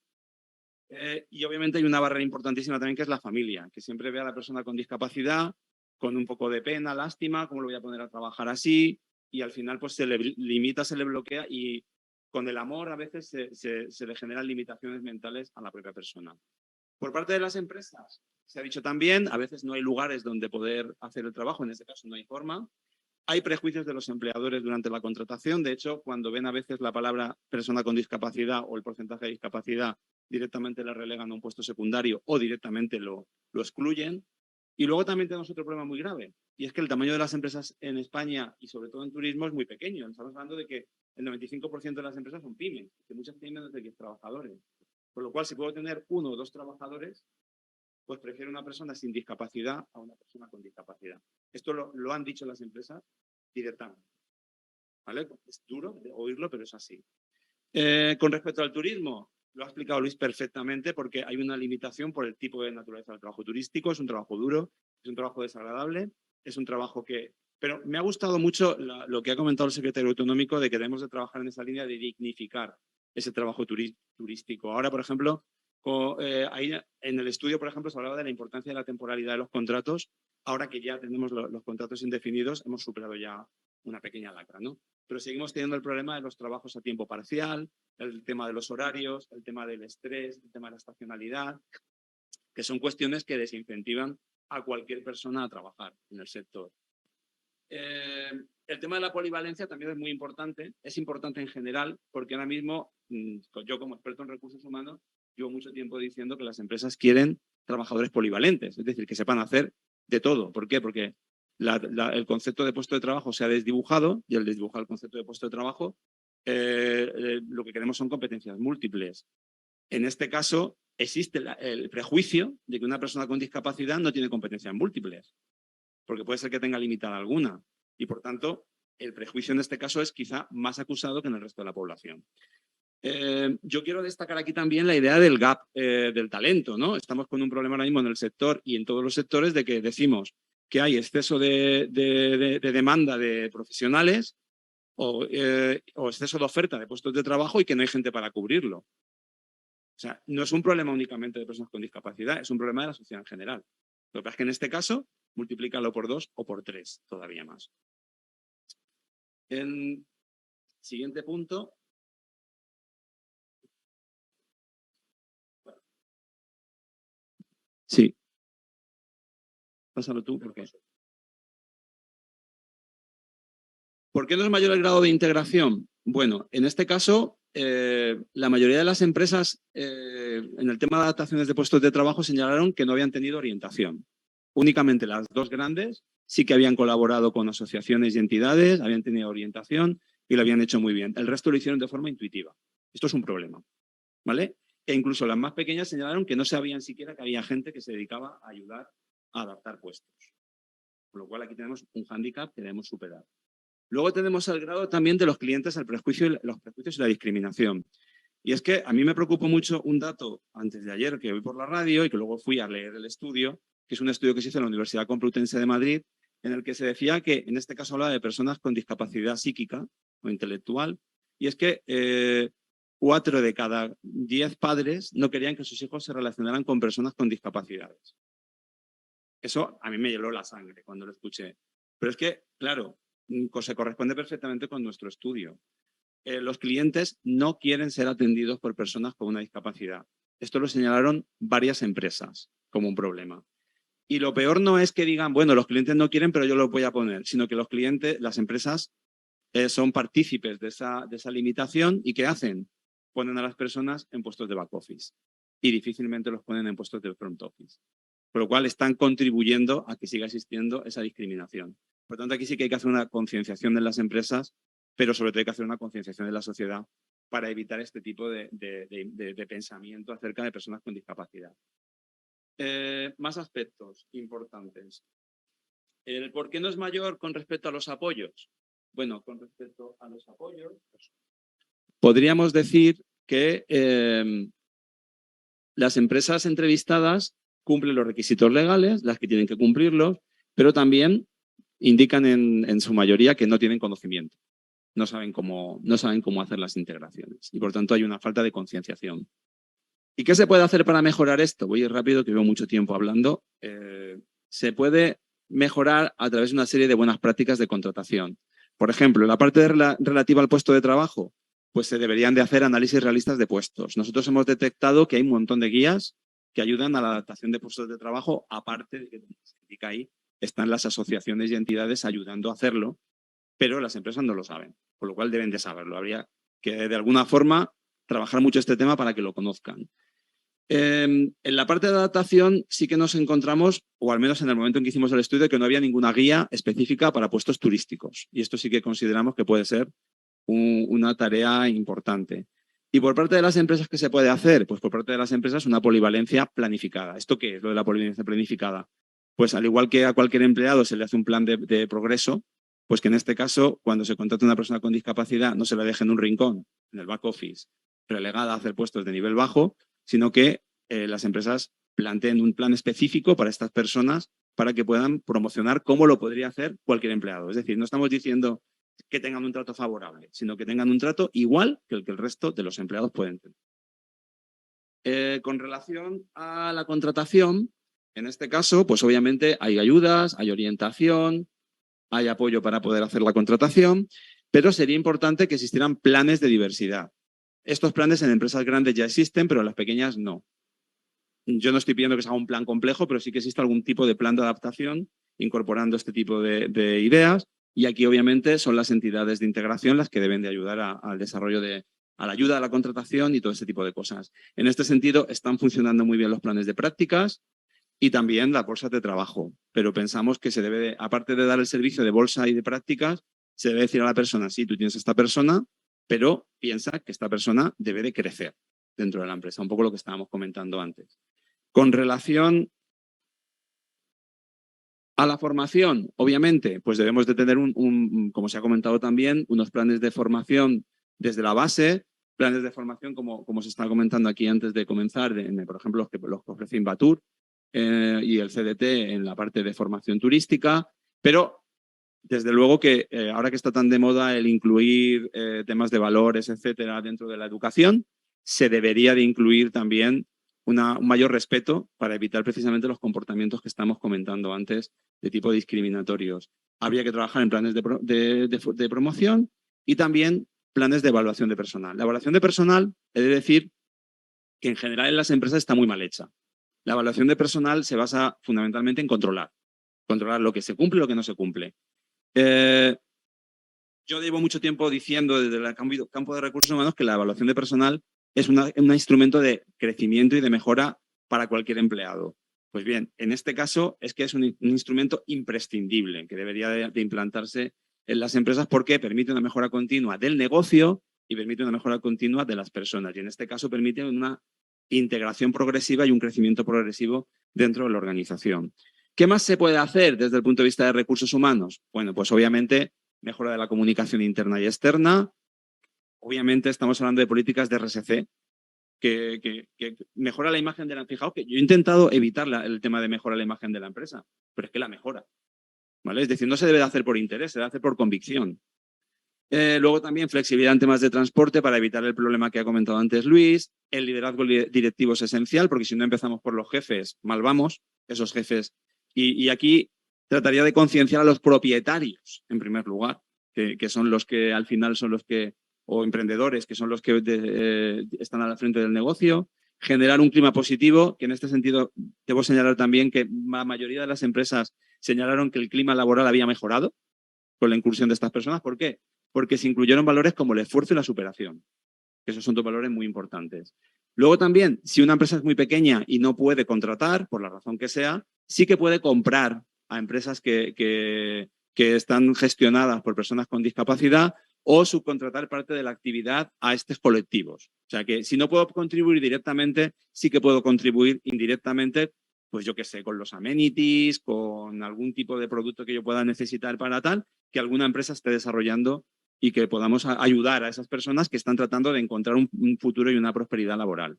Y obviamente hay una barrera importantísima también que es la familia, que siempre ve a la persona con discapacidad con un poco de pena, lástima, cómo lo voy a poner a trabajar así, y al final pues se le limita, se le bloquea y con el amor a veces se le generan limitaciones mentales a la propia persona. Por parte de las empresas, se ha dicho también, a veces no hay lugares donde poder hacer el trabajo, en este caso no hay forma. Hay prejuicios de los empleadores durante la contratación. De hecho, cuando ven a veces la palabra persona con discapacidad o el porcentaje de discapacidad, directamente la relegan a un puesto secundario o directamente lo excluyen. Y luego también tenemos otro problema muy grave, y es que el tamaño de las empresas en España y sobre todo en turismo es muy pequeño. Estamos hablando de que el 95% de las empresas son pymes, que muchas tienen menos de 10 trabajadores. Por lo cual, si puedo tener 1 o 2 trabajadores, pues prefiero una persona sin discapacidad a una persona con discapacidad. Esto lo han dicho las empresas directamente. ¿Vale? Es duro oírlo, pero es así. Con respecto al turismo, lo ha explicado Luis perfectamente, porque hay una limitación por el tipo de naturaleza del trabajo turístico. Es un trabajo duro, es un trabajo desagradable, es un trabajo que... Pero me ha gustado mucho lo que ha comentado el secretario autonómico de que debemos de trabajar en esa línea de dignificar ese trabajo turístico. Ahora, por ejemplo, ahí en el estudio, por ejemplo, se hablaba de la importancia de la temporalidad de los contratos. Ahora que ya tenemos los contratos indefinidos, hemos superado ya una pequeña lacra, ¿no? Pero seguimos teniendo el problema de los trabajos a tiempo parcial, el tema de los horarios, el tema del estrés, el tema de la estacionalidad, que son cuestiones que desincentivan a cualquier persona a trabajar en el sector. El tema de la polivalencia también es muy importante, es importante en general, porque ahora mismo, yo como experto en recursos humanos, llevo mucho tiempo diciendo que las empresas quieren trabajadores polivalentes, es decir, que sepan hacer de todo. ¿Por qué? Porque el concepto de puesto de trabajo se ha desdibujado, y al desdibujar el concepto de puesto de trabajo, lo que queremos son competencias múltiples. En este caso, existe el prejuicio de que una persona con discapacidad no tiene competencias múltiples, porque puede ser que tenga limitada alguna, y por tanto, el prejuicio en este caso es quizá más acusado que en el resto de la población. Yo quiero destacar aquí también la idea del gap del talento, ¿no? Estamos con un problema ahora mismo en el sector y en todos los sectores de que decimos que hay exceso de demanda de profesionales o exceso de oferta de puestos de trabajo y que no hay gente para cubrirlo. O sea, no es un problema únicamente de personas con discapacidad, es un problema de la sociedad en general. Lo que pasa es que en este caso, multiplícalo por 2 o por 3, todavía más. El siguiente punto. Sí. Pásalo tú, ¿por qué? ¿Por qué no es mayor el grado de integración? Bueno, en este caso, la mayoría de las empresas en el tema de adaptaciones de puestos de trabajo señalaron que no habían tenido orientación. Únicamente las 2 grandes sí que habían colaborado con asociaciones y entidades, habían tenido orientación y lo habían hecho muy bien. El resto lo hicieron de forma intuitiva. Esto es un problema, ¿vale? E incluso las más pequeñas señalaron que no sabían siquiera que había gente que se dedicaba a ayudar a adaptar puestos. Con lo cual aquí tenemos un hándicap que debemos superar. Luego tenemos el grado también de los clientes, los prejuicios y la discriminación. Y es que a mí me preocupó mucho un dato antes de ayer que oí por la radio y que luego fui a leer el estudio, que es un estudio que se hizo en la Universidad Complutense de Madrid, en el que se decía que, en este caso hablaba de personas con discapacidad psíquica o intelectual, y es que 4 de cada 10 padres no querían que sus hijos se relacionaran con personas con discapacidades. Eso a mí me heló la sangre cuando lo escuché. Pero es que, claro, se corresponde perfectamente con nuestro estudio. Los clientes no quieren ser atendidos por personas con una discapacidad. Esto lo señalaron varias empresas como un problema. Y lo peor no es que digan, bueno, los clientes no quieren, pero yo lo voy a poner, sino que los clientes, las empresas son partícipes de esa limitación y ¿qué hacen? Ponen a las personas en puestos de back office y difícilmente los ponen en puestos de front office. Por lo cual están contribuyendo a que siga existiendo esa discriminación. Por lo tanto, aquí sí que hay que hacer una concienciación de las empresas, pero sobre todo hay que hacer una concienciación de la sociedad para evitar este tipo de pensamiento acerca de personas con discapacidad. Más aspectos importantes. ¿El por qué no es mayor con respecto a los apoyos? Bueno, con respecto a los apoyos, podríamos decir que las empresas entrevistadas cumplen los requisitos legales, las que tienen que cumplirlos, pero también indican en su mayoría que no tienen conocimiento. No saben cómo hacer las integraciones y, por tanto, hay una falta de concienciación. ¿Y qué se puede hacer para mejorar esto? Voy a ir rápido, que llevo mucho tiempo hablando. Se puede mejorar a través de una serie de buenas prácticas de contratación. Por ejemplo, en la parte relativa al puesto de trabajo, pues se deberían de hacer análisis realistas de puestos. Nosotros hemos detectado que hay un montón de guías que ayudan a la adaptación de puestos de trabajo, aparte de que se indica ahí, están las asociaciones y entidades ayudando a hacerlo, pero las empresas no lo saben, por lo cual deben de saberlo. Habría que, de alguna forma, trabajar mucho este tema para que lo conozcan. En la parte de adaptación sí que nos encontramos, o al menos en el momento en que hicimos el estudio, que no había ninguna guía específica para puestos turísticos. Y esto sí que consideramos que puede ser una tarea importante. ¿Y por parte de las empresas qué se puede hacer? Pues por parte de las empresas una polivalencia planificada. ¿Esto qué es lo de la polivalencia planificada? Pues al igual que a cualquier empleado se le hace un plan de progreso, pues que en este caso, cuando se contrata a una persona con discapacidad, no se la deje en un rincón, en el back office, relegada a hacer puestos de nivel bajo, sino que las empresas planteen un plan específico para estas personas para que puedan promocionar cómo lo podría hacer cualquier empleado. Es decir, no estamos diciendo que tengan un trato favorable, sino que tengan un trato igual que el resto de los empleados pueden tener. Con relación a la contratación, en este caso, pues obviamente hay ayudas, hay orientación, hay apoyo para poder hacer la contratación, pero sería importante que existieran planes de diversidad. Estos planes en empresas grandes ya existen, pero en las pequeñas no. Yo no estoy pidiendo que se haga un plan complejo, pero sí que existe algún tipo de plan de adaptación incorporando este tipo de ideas. Y aquí, obviamente, son las entidades de integración las que deben de ayudar al desarrollo a la ayuda a la contratación y todo este tipo de cosas. En este sentido, están funcionando muy bien los planes de prácticas y también las bolsas de trabajo. Pero pensamos que se debe, aparte de dar el servicio de bolsa y de prácticas, se debe decir a la persona, sí, tú tienes esta persona, pero piensa que esta persona debe de crecer dentro de la empresa. Un poco lo que estábamos comentando antes. Con relación a la formación, obviamente, pues debemos de tener, como se ha comentado también, unos planes de formación desde la base, planes de formación como se está comentando aquí antes de comenzar, por ejemplo, los que ofrece Invatur y el CDT en la parte de formación turística, pero desde luego que ahora que está tan de moda el incluir temas de valores, etcétera, dentro de la educación, se debería de incluir también un mayor respeto para evitar precisamente los comportamientos que estamos comentando antes de tipo discriminatorios. Habría que trabajar en planes de promoción y también planes de evaluación de personal. La evaluación de personal, he de decir que en general en las empresas está muy mal hecha. La evaluación de personal se basa fundamentalmente en controlar lo que se cumple y lo que no se cumple. Yo llevo mucho tiempo diciendo desde el campo de recursos humanos que la evaluación de personal es un instrumento de crecimiento y de mejora para cualquier empleado. Pues bien, en este caso es que es un instrumento imprescindible que debería de implantarse en las empresas porque permite una mejora continua del negocio y permite una mejora continua de las personas. Y en este caso permite una integración progresiva y un crecimiento progresivo dentro de la organización. ¿Qué más se puede hacer desde el punto de vista de recursos humanos? Bueno, pues obviamente mejora de la comunicación interna y externa. Obviamente estamos hablando de políticas de RSC que mejora la imagen de la empresa. Fijaos que yo he intentado evitar el tema de mejorar la imagen de la empresa, pero es que la mejora. ¿Vale? Es decir, no se debe de hacer por interés, se debe hacer por convicción. Luego también flexibilidad en temas de transporte para evitar el problema que ha comentado antes Luis. El liderazgo directivo es esencial porque si no empezamos por los jefes, mal vamos, esos jefes. Y aquí trataría de concienciar a los propietarios, en primer lugar, que son los que al final son los que, o emprendedores, que son los que están a la frente del negocio. Generar un clima positivo, que en este sentido debo señalar también que la mayoría de las empresas señalaron que el clima laboral había mejorado con la incursión de estas personas. ¿Por qué? Porque se incluyeron valores como el esfuerzo y la superación, que esos son dos valores muy importantes. Luego también, si una empresa es muy pequeña y no puede contratar, por la razón que sea, sí que puede comprar a empresas que están gestionadas por personas con discapacidad o subcontratar parte de la actividad a estos colectivos. O sea que si no puedo contribuir directamente, sí que puedo contribuir indirectamente, pues yo qué sé, con los amenities, con algún tipo de producto que yo pueda necesitar para tal, que alguna empresa esté desarrollando y que podamos ayudar a esas personas que están tratando de encontrar un futuro y una prosperidad laboral.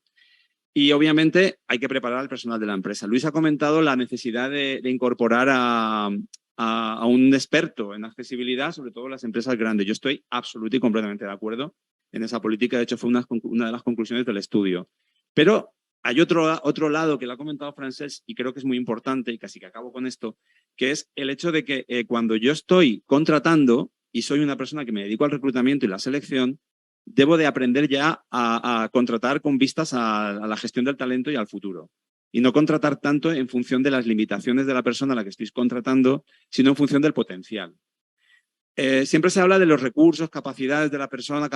Y obviamente hay que preparar al personal de la empresa. Luis ha comentado la necesidad de incorporar a un experto en accesibilidad, sobre todo en las empresas grandes. Yo estoy absolutamente y completamente de acuerdo en esa política. De hecho, fue una de las conclusiones del estudio. Pero hay otro lado que lo ha comentado Francesc y creo que es muy importante, y casi que acabo con esto, que es el hecho de que cuando yo estoy contratando y soy una persona que me dedico al reclutamiento y la selección, debo de aprender ya a contratar con vistas a la gestión del talento y al futuro. Y no contratar tanto en función de las limitaciones de la persona a la que estoy contratando, sino en función del potencial. Siempre se habla de los recursos, capacidades de la persona.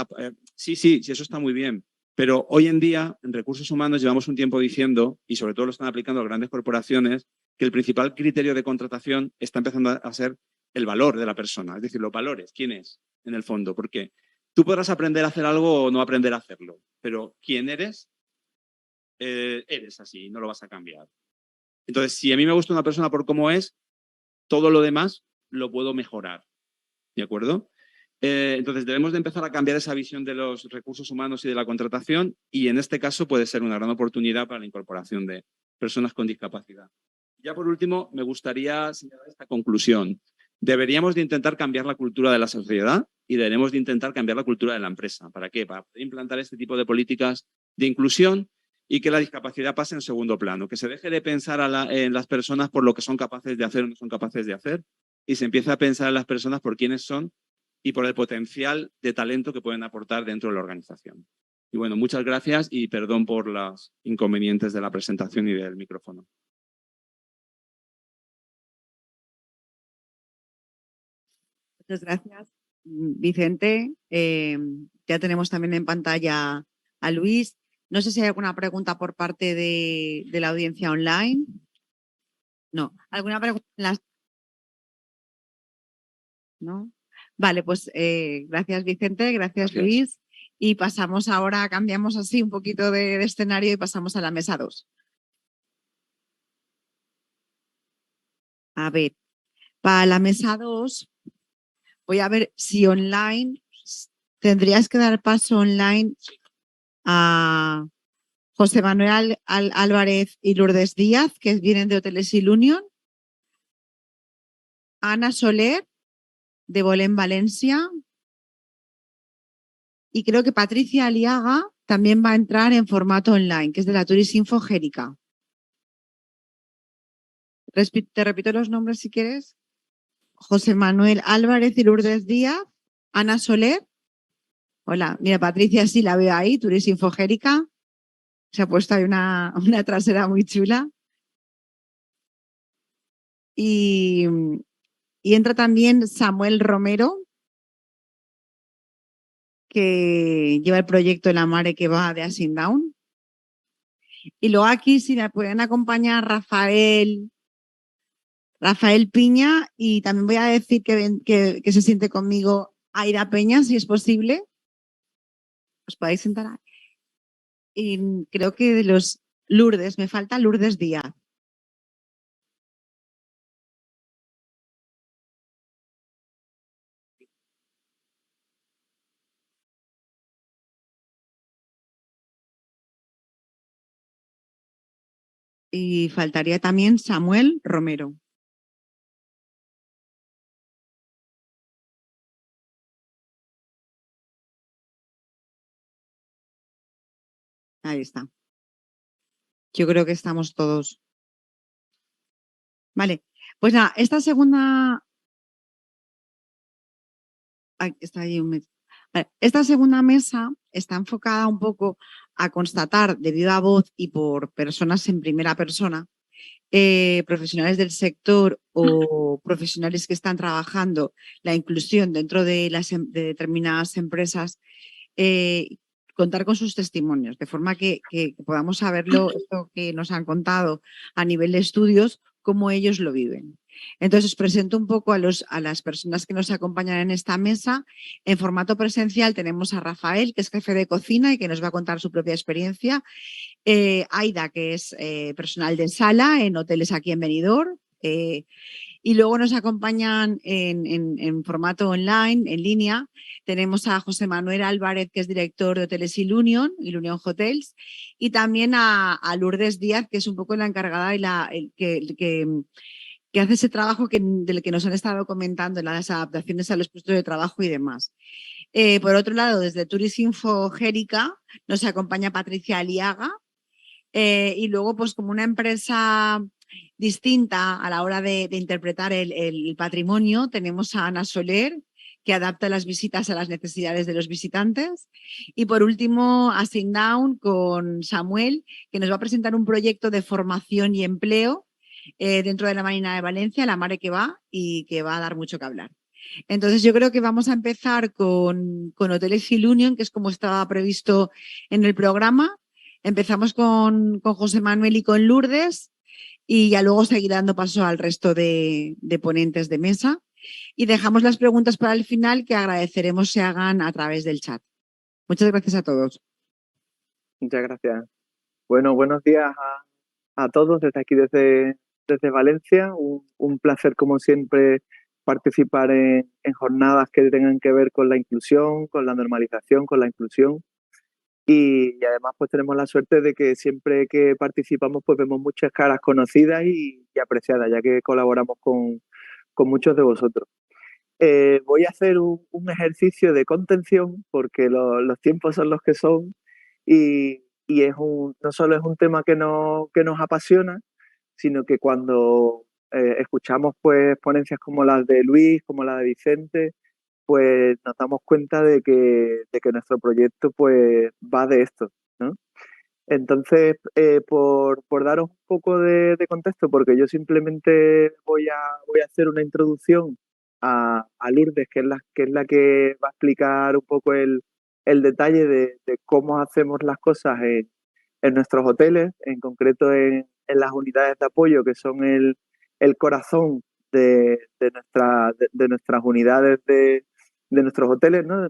Sí, eso está muy bien. Pero hoy en día, en recursos humanos, llevamos un tiempo diciendo, y sobre todo lo están aplicando las grandes corporaciones, que el principal criterio de contratación está empezando a ser el valor de la persona. Es decir, los valores. ¿Quién es, en el fondo? Porque tú podrás aprender a hacer algo o no aprender a hacerlo, pero quién eres, eres así, no lo vas a cambiar. Entonces, si a mí me gusta una persona por cómo es, todo lo demás lo puedo mejorar. ¿De acuerdo? Entonces, debemos de empezar a cambiar esa visión de los recursos humanos y de la contratación y en este caso puede ser una gran oportunidad para la incorporación de personas con discapacidad. Ya por último, me gustaría señalar esta conclusión. Deberíamos de intentar cambiar la cultura de la sociedad y deberemos de intentar cambiar la cultura de la empresa. ¿Para qué? Para poder implantar este tipo de políticas de inclusión y que la discapacidad pase en segundo plano, que se deje de pensar en las personas por lo que son capaces de hacer o no son capaces de hacer y se empiece a pensar en las personas por quiénes son y por el potencial de talento que pueden aportar dentro de la organización. Y bueno, muchas gracias y perdón por los inconvenientes de la presentación y del micrófono. Muchas gracias, Vicente. Ya tenemos también en pantalla a Luis. No sé si hay alguna pregunta por parte de la audiencia online. No. ¿Alguna pregunta? ¿No? Vale, pues gracias Vicente, gracias Luis. Y pasamos ahora, cambiamos así un poquito de escenario y pasamos a la mesa 2. A ver, para la mesa 2 voy a ver si online tendrías que dar paso online a José Manuel Álvarez y Lourdes Díaz, que vienen de Hoteles Ilunion, Ana Soler, de Bolén, Valencia, y creo que Patricia Aliaga también va a entrar en formato online, que es de la Turisinfo Gérica. Te repito los nombres si quieres. José Manuel Álvarez y Lourdes Díaz, Ana Soler. Hola, mira, Patricia sí la veo ahí, Turisinfo Gérica. Se ha puesto ahí una trasera muy chula. Y entra también Samuel Romero, que lleva el proyecto La Mare que va de Asing Down. Y luego aquí si me pueden acompañar Rafael Piña, y también voy a decir que se siente conmigo Aira Peña, si es posible. Os podéis sentar ahí. Y creo que de los Lourdes, me falta Lourdes Díaz. y faltaría también Samuel Romero. Ahí está. Yo creo que estamos todos. Vale, pues nada, esta segunda... está ahí esta segunda mesa está enfocada un poco a constatar de viva voz y por personas en primera persona, profesionales del sector o profesionales que están trabajando la inclusión dentro de determinadas empresas, contar con sus testimonios, de forma que podamos saberlo, esto que nos han contado a nivel de estudios, cómo ellos lo viven. Entonces, os presento un poco a las personas que nos acompañan en esta mesa. En formato presencial tenemos a Rafael, que es jefe de cocina y que nos va a contar su propia experiencia. Aida, que es personal de sala en hoteles aquí en Benidorm. Y luego nos acompañan en formato online, en línea. Tenemos a José Manuel Álvarez, que es director de Hoteles Ilunion Hotels, y también a Lourdes Díaz, que es un poco la encargada y que hace ese trabajo del que nos han estado comentando, las adaptaciones a los puestos de trabajo y demás. Por otro lado, desde Turisinfo Gérica nos acompaña Patricia Aliaga, y luego, pues como una empresa distinta a la hora de interpretar el patrimonio, tenemos a Ana Soler, que adapta las visitas a las necesidades de los visitantes. Y por último, a Sit Down con Samuel, que nos va a presentar un proyecto de formación y empleo dentro de la Marina de Valencia, la Mare que va, y que va a dar mucho que hablar. Entonces, yo creo que vamos a empezar con Hoteles Ilunion, que es como estaba previsto en el programa. Empezamos con José Manuel y con Lourdes y ya luego seguirá dando paso al resto de ponentes de mesa. Y dejamos las preguntas para el final, que agradeceremos se hagan a través del chat. Muchas gracias a todos. Muchas gracias. Bueno, buenos días a todos desde aquí, desde Valencia. Un placer, como siempre, participar en jornadas que tengan que ver con la inclusión, con la normalización, con la inclusión. Y además pues tenemos la suerte de que siempre que participamos pues vemos muchas caras conocidas y apreciadas, ya que colaboramos con muchos de vosotros. Voy a hacer un ejercicio de contención porque los tiempos son los que son y no solo es un tema que nos apasiona, sino que cuando escuchamos pues ponencias como las de Luis, como la de Vicente, pues nos damos cuenta de que nuestro proyecto pues va de esto, ¿no? Entonces, por daros un poco de contexto, porque yo simplemente voy a hacer una introducción a Lourdes, que es la que va a explicar un poco el detalle de cómo hacemos las cosas en nuestros hoteles, en concreto en las unidades de apoyo, que son el corazón de nuestras unidades de nuestros hoteles, ¿no?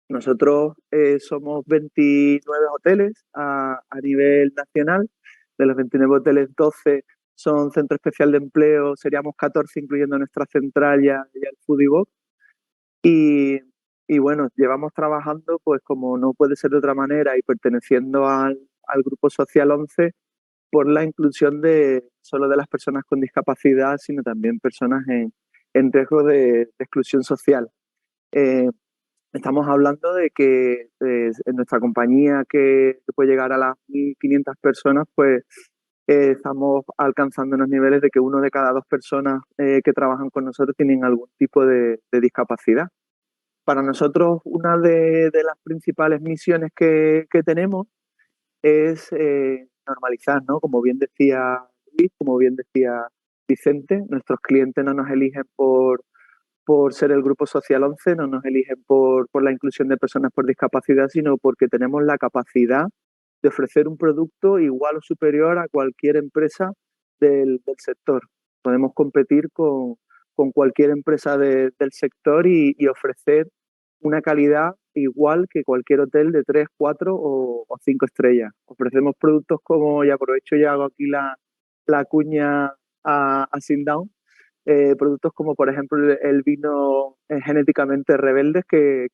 Nosotros somos 29 hoteles a nivel nacional. De los 29 hoteles, 12 son centro especial de empleo, seríamos 14 incluyendo nuestra central y el Foodie Box. Y bueno, llevamos trabajando, pues como no puede ser de otra manera, y perteneciendo al Grupo Social 11, por la inclusión solo de las personas con discapacidad, sino también personas en riesgo de exclusión social. Estamos hablando de que en nuestra compañía, que puede llegar a las 1.500 personas, pues estamos alcanzando unos niveles de que 1 de cada 2 personas que trabajan con nosotros tienen algún tipo de discapacidad. Para nosotros, una de las principales misiones que tenemos es normalizar, ¿no? Como bien decía Luis, como bien decía Vicente, nuestros clientes no nos eligen por ser el Grupo Social 11, no nos eligen por la inclusión de personas por discapacidad, sino porque tenemos la capacidad de ofrecer un producto igual o superior a cualquier empresa del sector. Podemos competir con cualquier empresa del sector y ofrecer una calidad igual que cualquier hotel de 3, 4 o 5 estrellas. Ofrecemos productos como, y aprovecho y hago aquí la cuña a Sit Down, productos como por ejemplo el vino genéticamente rebeldes que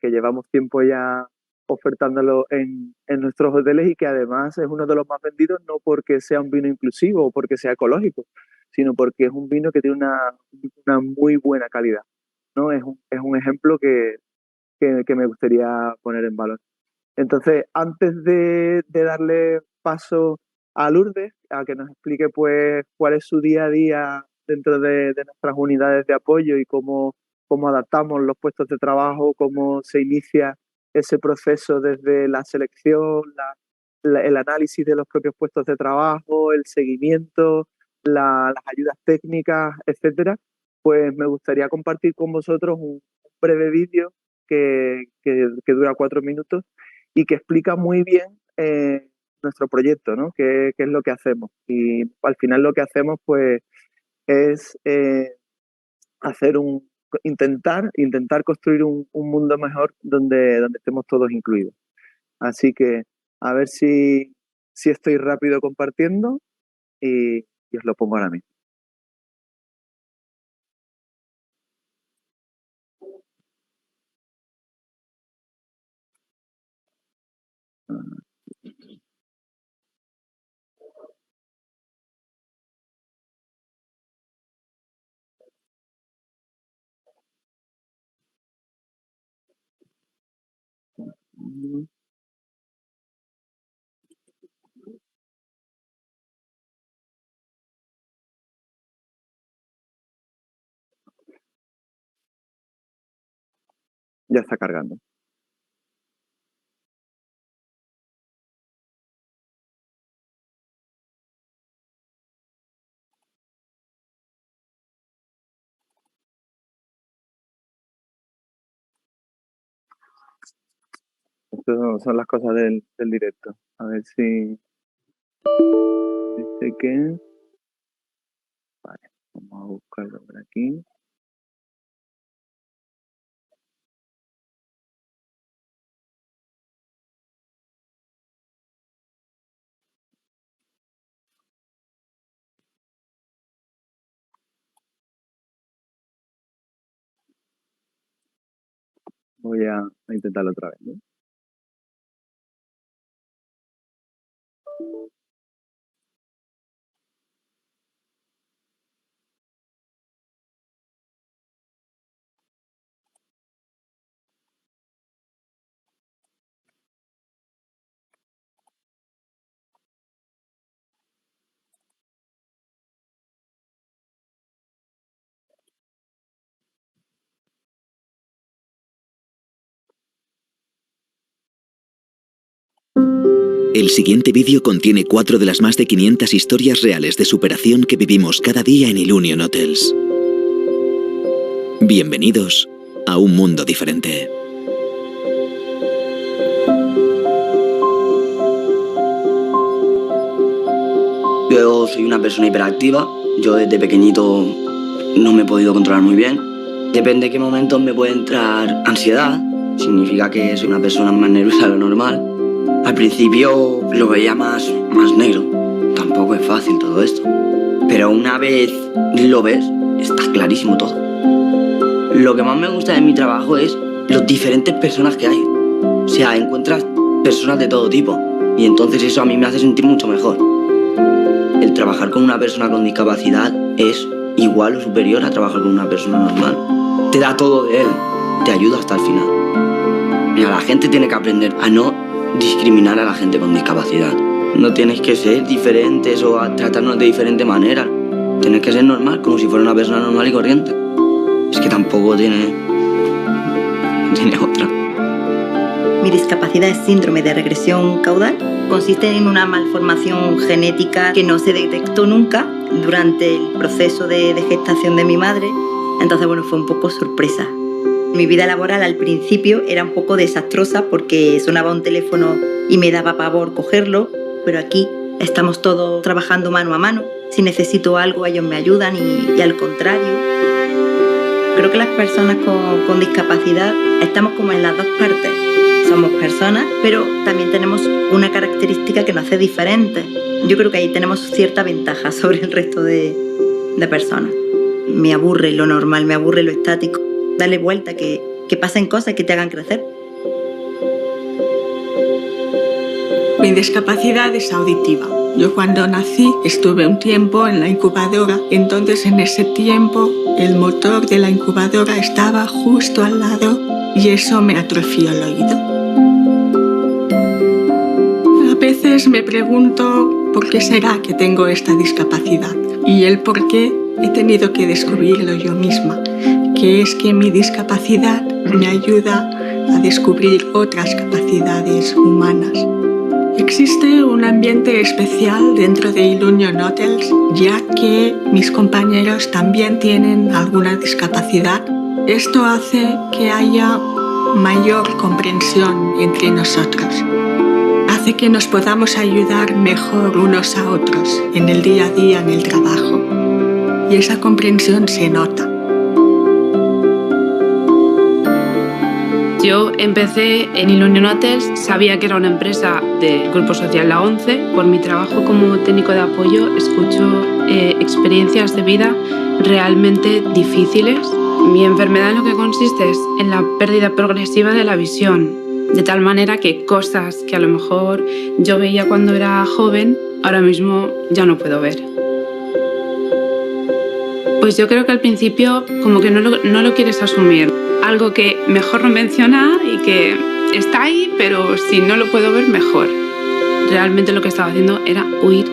llevamos tiempo ya ofertándolo en nuestros hoteles y que además es uno de los más vendidos no porque sea un vino inclusivo o porque sea ecológico, sino porque es un vino que tiene una muy buena calidad, ¿no? Es un ejemplo que me gustaría poner en valor. Entonces, antes de darle paso a Lourdes, a que nos explique pues cuál es su día a día dentro de nuestras unidades de apoyo y cómo adaptamos los puestos de trabajo, cómo se inicia ese proceso desde la selección, el análisis de los propios puestos de trabajo, el seguimiento, las ayudas técnicas, etcétera, pues me gustaría compartir con vosotros un breve vídeo que dura 4 minutos y que explica muy bien nuestro proyecto, ¿no? Qué es lo que hacemos. Y al final lo que hacemos pues es intentar construir un mundo mejor donde estemos todos incluidos. Así que a ver si estoy rápido compartiendo y os lo pongo ahora mismo. Ya está cargando. Estas son las cosas del directo. A ver si... Dice que... Vale, vamos a buscarlo por aquí. Voy a intentarlo otra vez, ¿no? El siguiente vídeo contiene 4 de las más de 500 historias reales de superación que vivimos cada día en Ilunion Hotels. Bienvenidos a un mundo diferente. Yo soy una persona hiperactiva. Yo desde pequeñito no me he podido controlar muy bien. Depende de qué momentos me puede entrar ansiedad. Significa que soy una persona más nerviosa de lo normal. Al principio lo veía más negro. Tampoco es fácil todo esto. Pero una vez lo ves, está clarísimo todo. Lo que más me gusta de mi trabajo es los diferentes personas que hay. O sea, encuentras personas de todo tipo. Y entonces eso a mí me hace sentir mucho mejor. El trabajar con una persona con discapacidad es igual o superior a trabajar con una persona normal. Te da todo de él, te ayuda hasta el final. Mira, la gente tiene que aprender a no discriminar a la gente con discapacidad. No tienes que ser diferentes o a tratarnos de diferente manera. Tienes que ser normal, como si fuera una persona normal y corriente. Es que tampoco tiene otra. Mi discapacidad es síndrome de regresión caudal. Consiste en una malformación genética que no se detectó nunca durante el proceso de gestación de mi madre. Entonces, bueno, fue un poco sorpresa. Mi vida laboral al principio era un poco desastrosa porque sonaba un teléfono y me daba pavor cogerlo, pero aquí estamos todos trabajando mano a mano. Si necesito algo, ellos me ayudan y al contrario. Creo que las personas con discapacidad estamos como en las dos partes. Somos personas, pero también tenemos una característica que nos hace diferentes. Yo creo que ahí tenemos cierta ventaja sobre el resto de personas. Me aburre lo normal, me aburre lo estático. Dale vuelta, que pasen cosas que te hagan crecer. Mi discapacidad es auditiva. Yo cuando nací estuve un tiempo en la incubadora, entonces en ese tiempo el motor de la incubadora estaba justo al lado y eso me atrofió el oído. A veces me pregunto por qué será que tengo esta discapacidad y el por qué he tenido que descubrirlo yo misma, que es que mi discapacidad me ayuda a descubrir otras capacidades humanas. Existe un ambiente especial dentro de Ilunion Hotels, ya que mis compañeros también tienen alguna discapacidad. Esto hace que haya mayor comprensión entre nosotros. Hace que nos podamos ayudar mejor unos a otros en el día a día, en el trabajo. Y esa comprensión se nota. Yo empecé en Ilunion Hotels, sabía que era una empresa del Grupo Social La ONCE. Por mi trabajo como técnico de apoyo escucho experiencias de vida realmente difíciles. Mi enfermedad en lo que consiste es en la pérdida progresiva de la visión, de tal manera que cosas que a lo mejor yo veía cuando era joven, ahora mismo ya no puedo ver. Pues yo creo que al principio como que no lo quieres asumir. Algo que mejor no mencionar y que está ahí, pero si no lo puedo ver, mejor. Realmente lo que estaba haciendo era huir.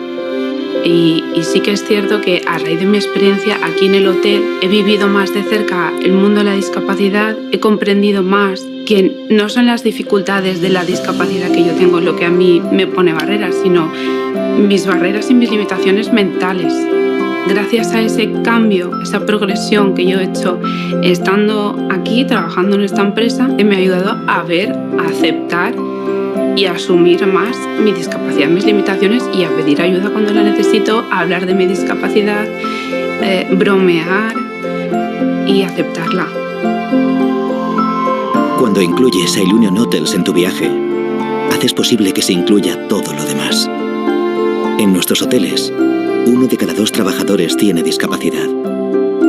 Y sí que es cierto que a raíz de mi experiencia aquí en el hotel he vivido más de cerca el mundo de la discapacidad, he comprendido más que no son las dificultades de la discapacidad que yo tengo lo que a mí me pone barreras, sino mis barreras y mis limitaciones mentales. Gracias a ese cambio, esa progresión que yo he hecho estando aquí, trabajando en esta empresa, me ha ayudado a ver, a aceptar y a asumir más mi discapacidad, mis limitaciones y a pedir ayuda cuando la necesito, a hablar de mi discapacidad, bromear y aceptarla. Cuando incluyes a Ilunion Hotels en tu viaje, haces posible que se incluya todo lo demás. En nuestros hoteles, 1 de cada 2 trabajadores tiene discapacidad.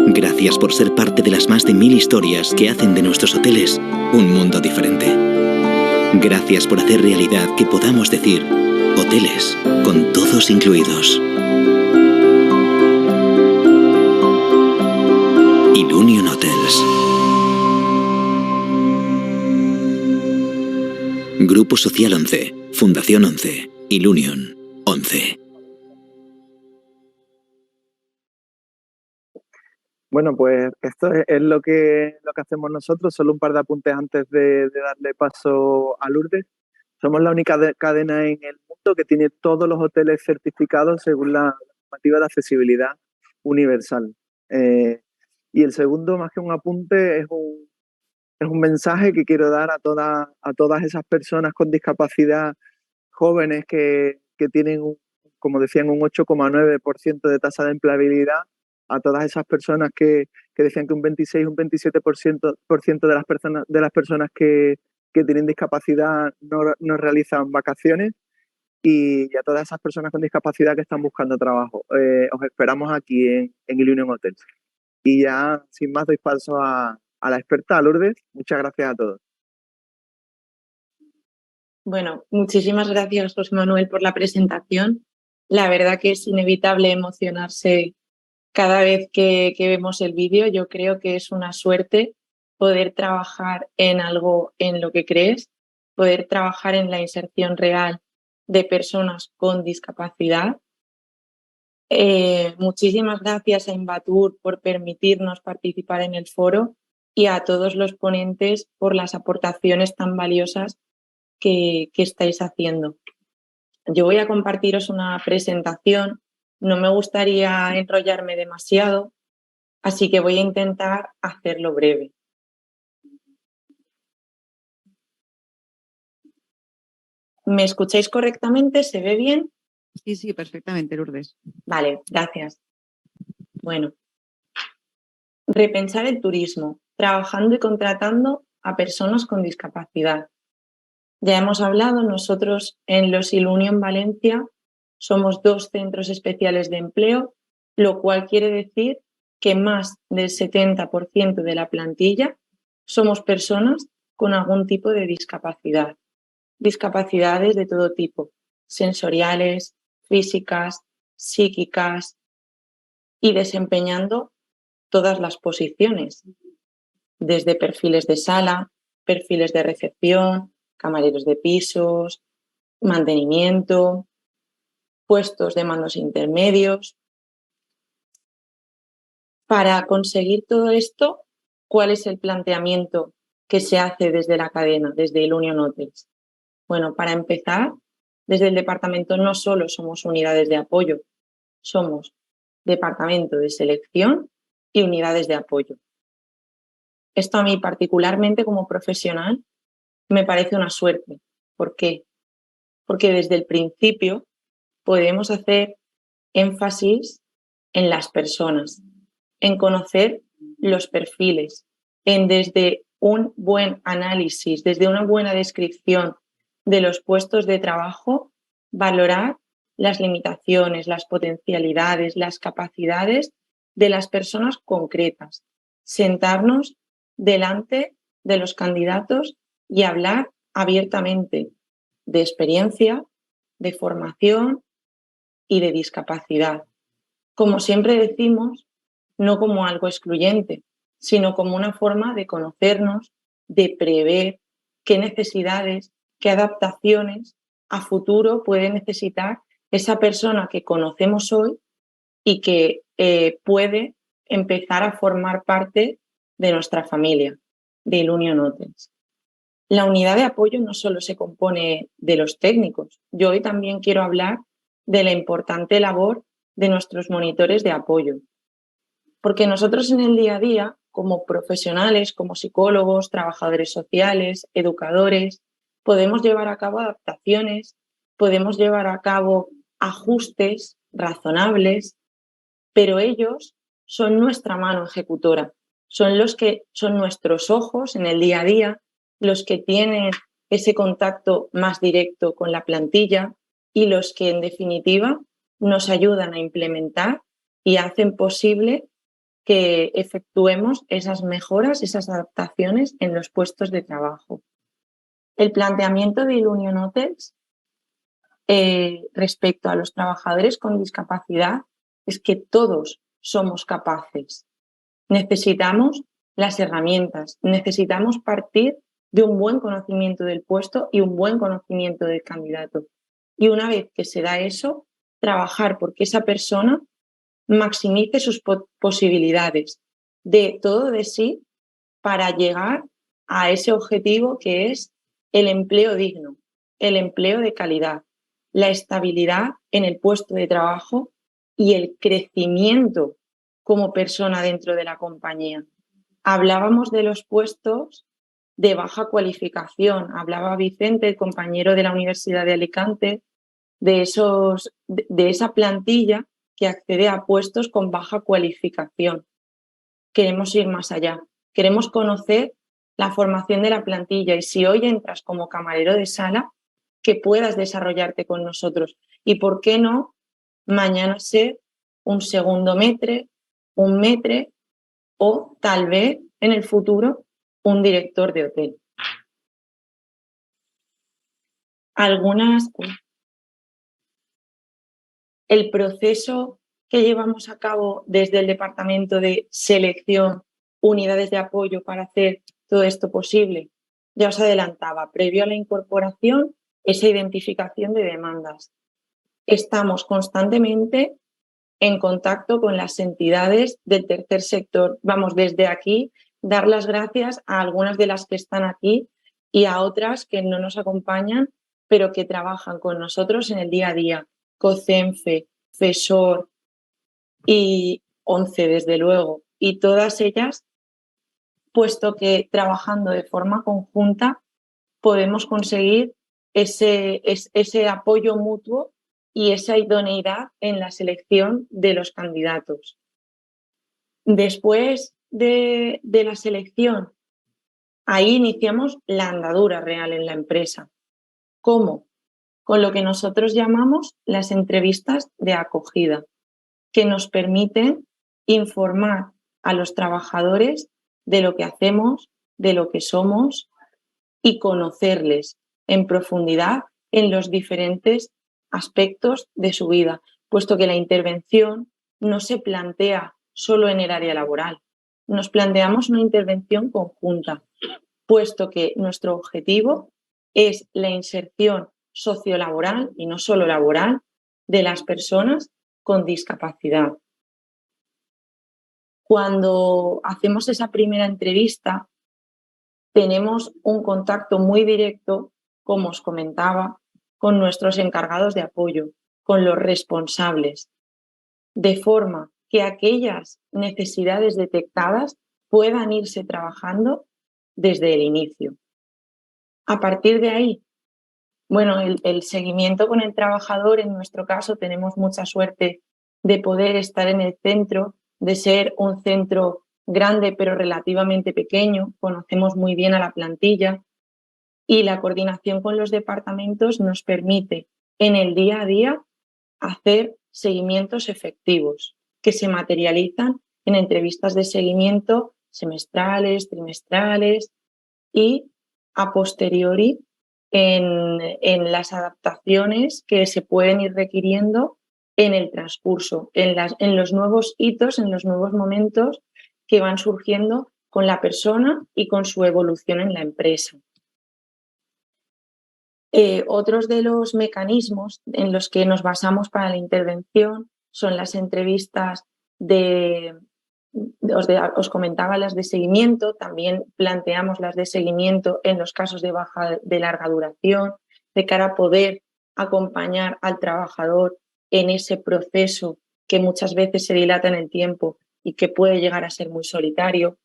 Gracias por ser parte de las más de 1000 historias que hacen de nuestros hoteles un mundo diferente. Gracias por hacer realidad que podamos decir hoteles con todos incluidos. Ilunion Hotels. Grupo Social 11, Fundación 11, Ilunion 11. Bueno, pues esto es lo que hacemos nosotros. Solo un par de apuntes antes de darle paso a Lourdes. Somos la única cadena en el mundo que tiene todos los hoteles certificados según la normativa de accesibilidad universal. Y el segundo, más que un apunte, es un mensaje que quiero dar a todas esas personas con discapacidad jóvenes que tienen, como decían, un 8,9% de tasa de empleabilidad. A todas esas personas que decían que un 26, un 27% de las personas que tienen discapacidad no realizan vacaciones y a todas esas personas con discapacidad que están buscando trabajo. Os esperamos aquí en Ilunion Hotels. Y ya, sin más, doy paso a la experta, a Lourdes. Muchas gracias a todos. Bueno, muchísimas gracias, José Manuel, por la presentación. La verdad que es inevitable emocionarse cada vez que vemos el vídeo. Yo creo que es una suerte poder trabajar en algo en lo que crees, poder trabajar en la inserción real de personas con discapacidad. Muchísimas gracias a Invatur por permitirnos participar en el foro y a todos los ponentes por las aportaciones tan valiosas que estáis haciendo. Yo voy a compartiros una presentación. No me gustaría enrollarme demasiado, así que voy a intentar hacerlo breve. ¿Me escucháis correctamente? ¿Se ve bien? Sí, perfectamente, Lourdes. Vale, gracias. Bueno, repensar el turismo, trabajando y contratando a personas con discapacidad. Ya hemos hablado, nosotros en los Ilunion Valencia somos 2 centros especiales de empleo, lo cual quiere decir que más del 70% de la plantilla somos personas con algún tipo de discapacidad. Discapacidades de todo tipo, sensoriales, físicas, psíquicas y desempeñando todas las posiciones, desde perfiles de sala, perfiles de recepción, camareros de pisos, mantenimiento, puestos de mandos intermedios. Para conseguir todo esto, ¿cuál es el planteamiento que se hace desde la cadena, desde Ilunion Hotels? Bueno, para empezar, desde el departamento no solo somos unidades de apoyo, somos departamento de selección y unidades de apoyo. Esto a mí particularmente como profesional me parece una suerte. ¿Por qué? Porque desde el principio podemos hacer énfasis en las personas, en conocer los perfiles, en desde un buen análisis, desde una buena descripción de los puestos de trabajo, valorar las limitaciones, las potencialidades, las capacidades de las personas concretas, sentarnos delante de los candidatos y hablar abiertamente de experiencia, de formación y de discapacidad. Como siempre decimos, no como algo excluyente, sino como una forma de conocernos, de prever qué necesidades, qué adaptaciones a futuro puede necesitar esa persona que conocemos hoy y que puede empezar a formar parte de nuestra familia, de Ilunion Hotels. La unidad de apoyo no solo se compone de los técnicos. Yo hoy también quiero hablar de la importante labor de nuestros monitores de apoyo. Porque nosotros en el día a día, como profesionales, como psicólogos, trabajadores sociales, educadores, podemos llevar a cabo adaptaciones, podemos llevar a cabo ajustes razonables, pero ellos son nuestra mano ejecutora, son nuestros ojos en el día a día, los que tienen ese contacto más directo con la plantilla y los que en definitiva nos ayudan a implementar y hacen posible que efectuemos esas mejoras, esas adaptaciones en los puestos de trabajo. El planteamiento de Ilunion Hotels respecto a los trabajadores con discapacidad es que todos somos capaces. Necesitamos las herramientas, necesitamos partir de un buen conocimiento del puesto y un buen conocimiento del candidato. Y una vez que se da eso, trabajar porque esa persona maximice sus posibilidades, de todo de sí para llegar a ese objetivo que es el empleo digno, el empleo de calidad, la estabilidad en el puesto de trabajo y el crecimiento como persona dentro de la compañía. Hablábamos de los puestos de baja cualificación, hablaba Vicente, el compañero de la Universidad de Alicante, de esa plantilla que accede a puestos con baja cualificación. Queremos ir más allá, queremos conocer la formación de la plantilla y si hoy entras como camarero de sala, que puedas desarrollarte con nosotros y por qué no mañana ser un segundo maître, un maître o tal vez en el futuro un director de hotel. El proceso que llevamos a cabo desde el departamento de selección, unidades de apoyo para hacer todo esto posible, ya os adelantaba, previo a la incorporación, esa identificación de demandas. Estamos constantemente en contacto con las entidades del tercer sector. Vamos, desde aquí, dar las gracias a algunas de las que están aquí y a otras que no nos acompañan, pero que trabajan con nosotros en el día a día. COCENFE, FESOR y ONCE, desde luego, y todas ellas, puesto que trabajando de forma conjunta podemos conseguir ese apoyo mutuo y esa idoneidad en la selección de los candidatos. Después de la selección, ahí iniciamos la andadura real en la empresa. ¿Cómo? Con lo que nosotros llamamos las entrevistas de acogida, que nos permiten informar a los trabajadores de lo que hacemos, de lo que somos y conocerles en profundidad en los diferentes aspectos de su vida, puesto que la intervención no se plantea solo en el área laboral. Nos planteamos una intervención conjunta, puesto que nuestro objetivo es la inserción sociolaboral y no solo laboral de las personas con discapacidad. Cuando hacemos esa primera entrevista, tenemos un contacto muy directo, como os comentaba, con nuestros encargados de apoyo, con los responsables, de forma que aquellas necesidades detectadas puedan irse trabajando desde el inicio. A partir de ahí, bueno, el seguimiento con el trabajador, en nuestro caso, tenemos mucha suerte de poder estar en el centro, de ser un centro grande pero relativamente pequeño, conocemos muy bien a la plantilla y la coordinación con los departamentos nos permite en el día a día hacer seguimientos efectivos que se materializan en entrevistas de seguimiento semestrales, trimestrales y a posteriori en las adaptaciones que se pueden ir requiriendo en el transcurso, en los nuevos hitos, en los nuevos momentos que van surgiendo con la persona y con su evolución en la empresa. Otros de los mecanismos en los que nos basamos para la intervención son las entrevistas os comentaba las de seguimiento, también planteamos las de seguimiento en los casos de baja de larga duración, de cara a poder acompañar al trabajador en ese proceso que muchas veces se dilata en el tiempo y que puede llegar a ser muy solitario.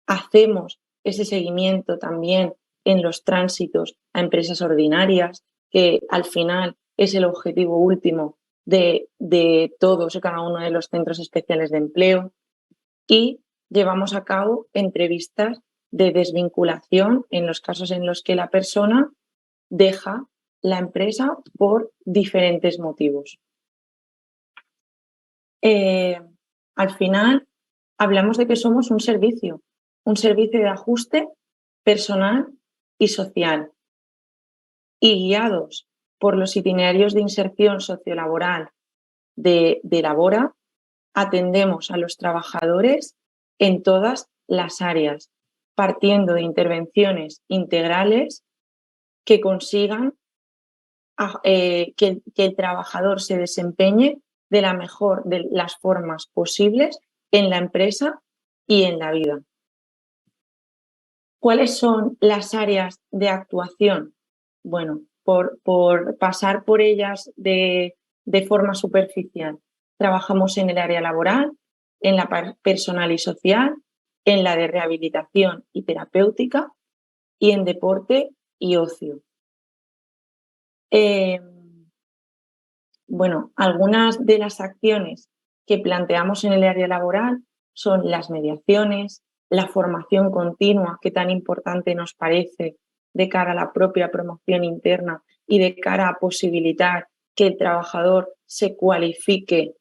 Hacemos ese seguimiento también en los tránsitos a empresas ordinarias, que al final es el objetivo último de todos y cada uno de los centros especiales de empleo. Y llevamos a cabo entrevistas de desvinculación en los casos en los que la persona deja la empresa por diferentes motivos. Al final, hablamos de que somos un servicio de ajuste personal y social, y guiados por los itinerarios de inserción sociolaboral de Labora, atendemos a los trabajadores en todas las áreas, partiendo de intervenciones integrales que consigan que el trabajador se desempeñe de la mejor de las formas posibles en la empresa y en la vida. ¿Cuáles son las áreas de actuación? Bueno, por pasar por ellas de forma superficial. Trabajamos en el área laboral, en la personal y social, en la de rehabilitación y terapéutica y en deporte y ocio. Bueno, algunas de las acciones que planteamos en el área laboral son las mediaciones, la formación continua, que tan importante nos parece de cara a la propia promoción interna y de cara a posibilitar que el trabajador se cualifique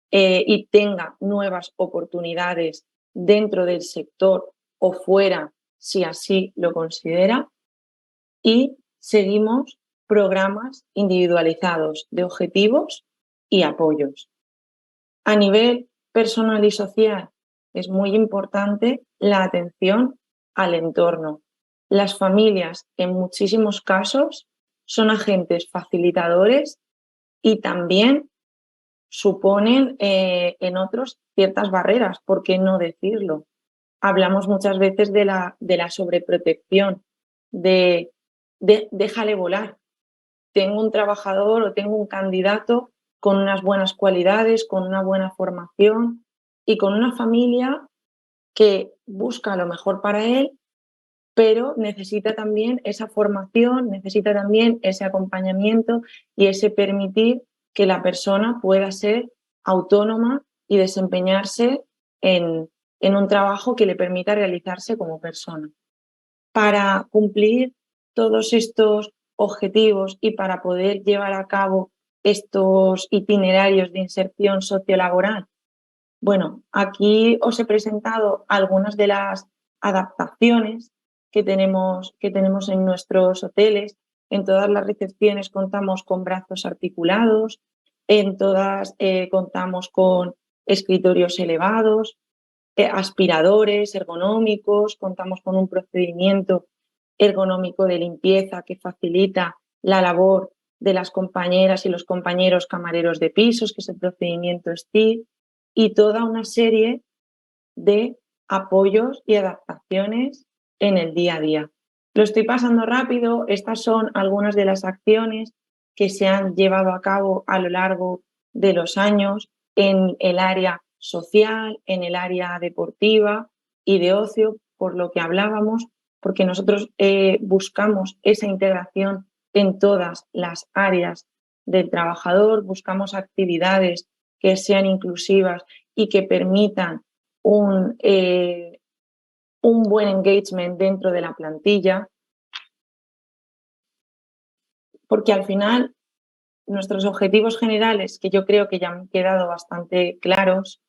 y tenga nuevas oportunidades dentro del sector o fuera, si así lo considera. Y seguimos programas individualizados de objetivos y apoyos. A nivel personal y social es muy importante la atención al entorno. Las familias, en muchísimos casos, son agentes facilitadores y también suponen en otros ciertas barreras, ¿por qué no decirlo? Hablamos muchas veces de la sobreprotección, de déjale volar. Tengo un trabajador o tengo un candidato con unas buenas cualidades, con una buena formación y con una familia que busca lo mejor para él, pero necesita también esa formación, necesita también ese acompañamiento y ese permitir que la persona pueda ser autónoma y desempeñarse en un trabajo que le permita realizarse como persona. Para cumplir todos estos objetivos y para poder llevar a cabo estos itinerarios de inserción sociolaboral, bueno, aquí os he presentado algunas de las adaptaciones que tenemos en nuestros hoteles En todas las recepciones contamos con brazos articulados, en todas contamos con escritorios elevados, aspiradores ergonómicos, contamos con un procedimiento ergonómico de limpieza que facilita la labor de las compañeras y los compañeros camareros de pisos, que es el procedimiento STIR, y toda una serie de apoyos y adaptaciones en el día a día. Lo estoy pasando rápido, estas son algunas de las acciones que se han llevado a cabo a lo largo de los años en el área social, en el área deportiva y de ocio, por lo que hablábamos, porque nosotros buscamos esa integración en todas las áreas del trabajador, buscamos actividades que sean inclusivas y que permitan un buen engagement dentro de la plantilla, porque al final nuestros objetivos generales, que yo creo que ya han quedado bastante claros,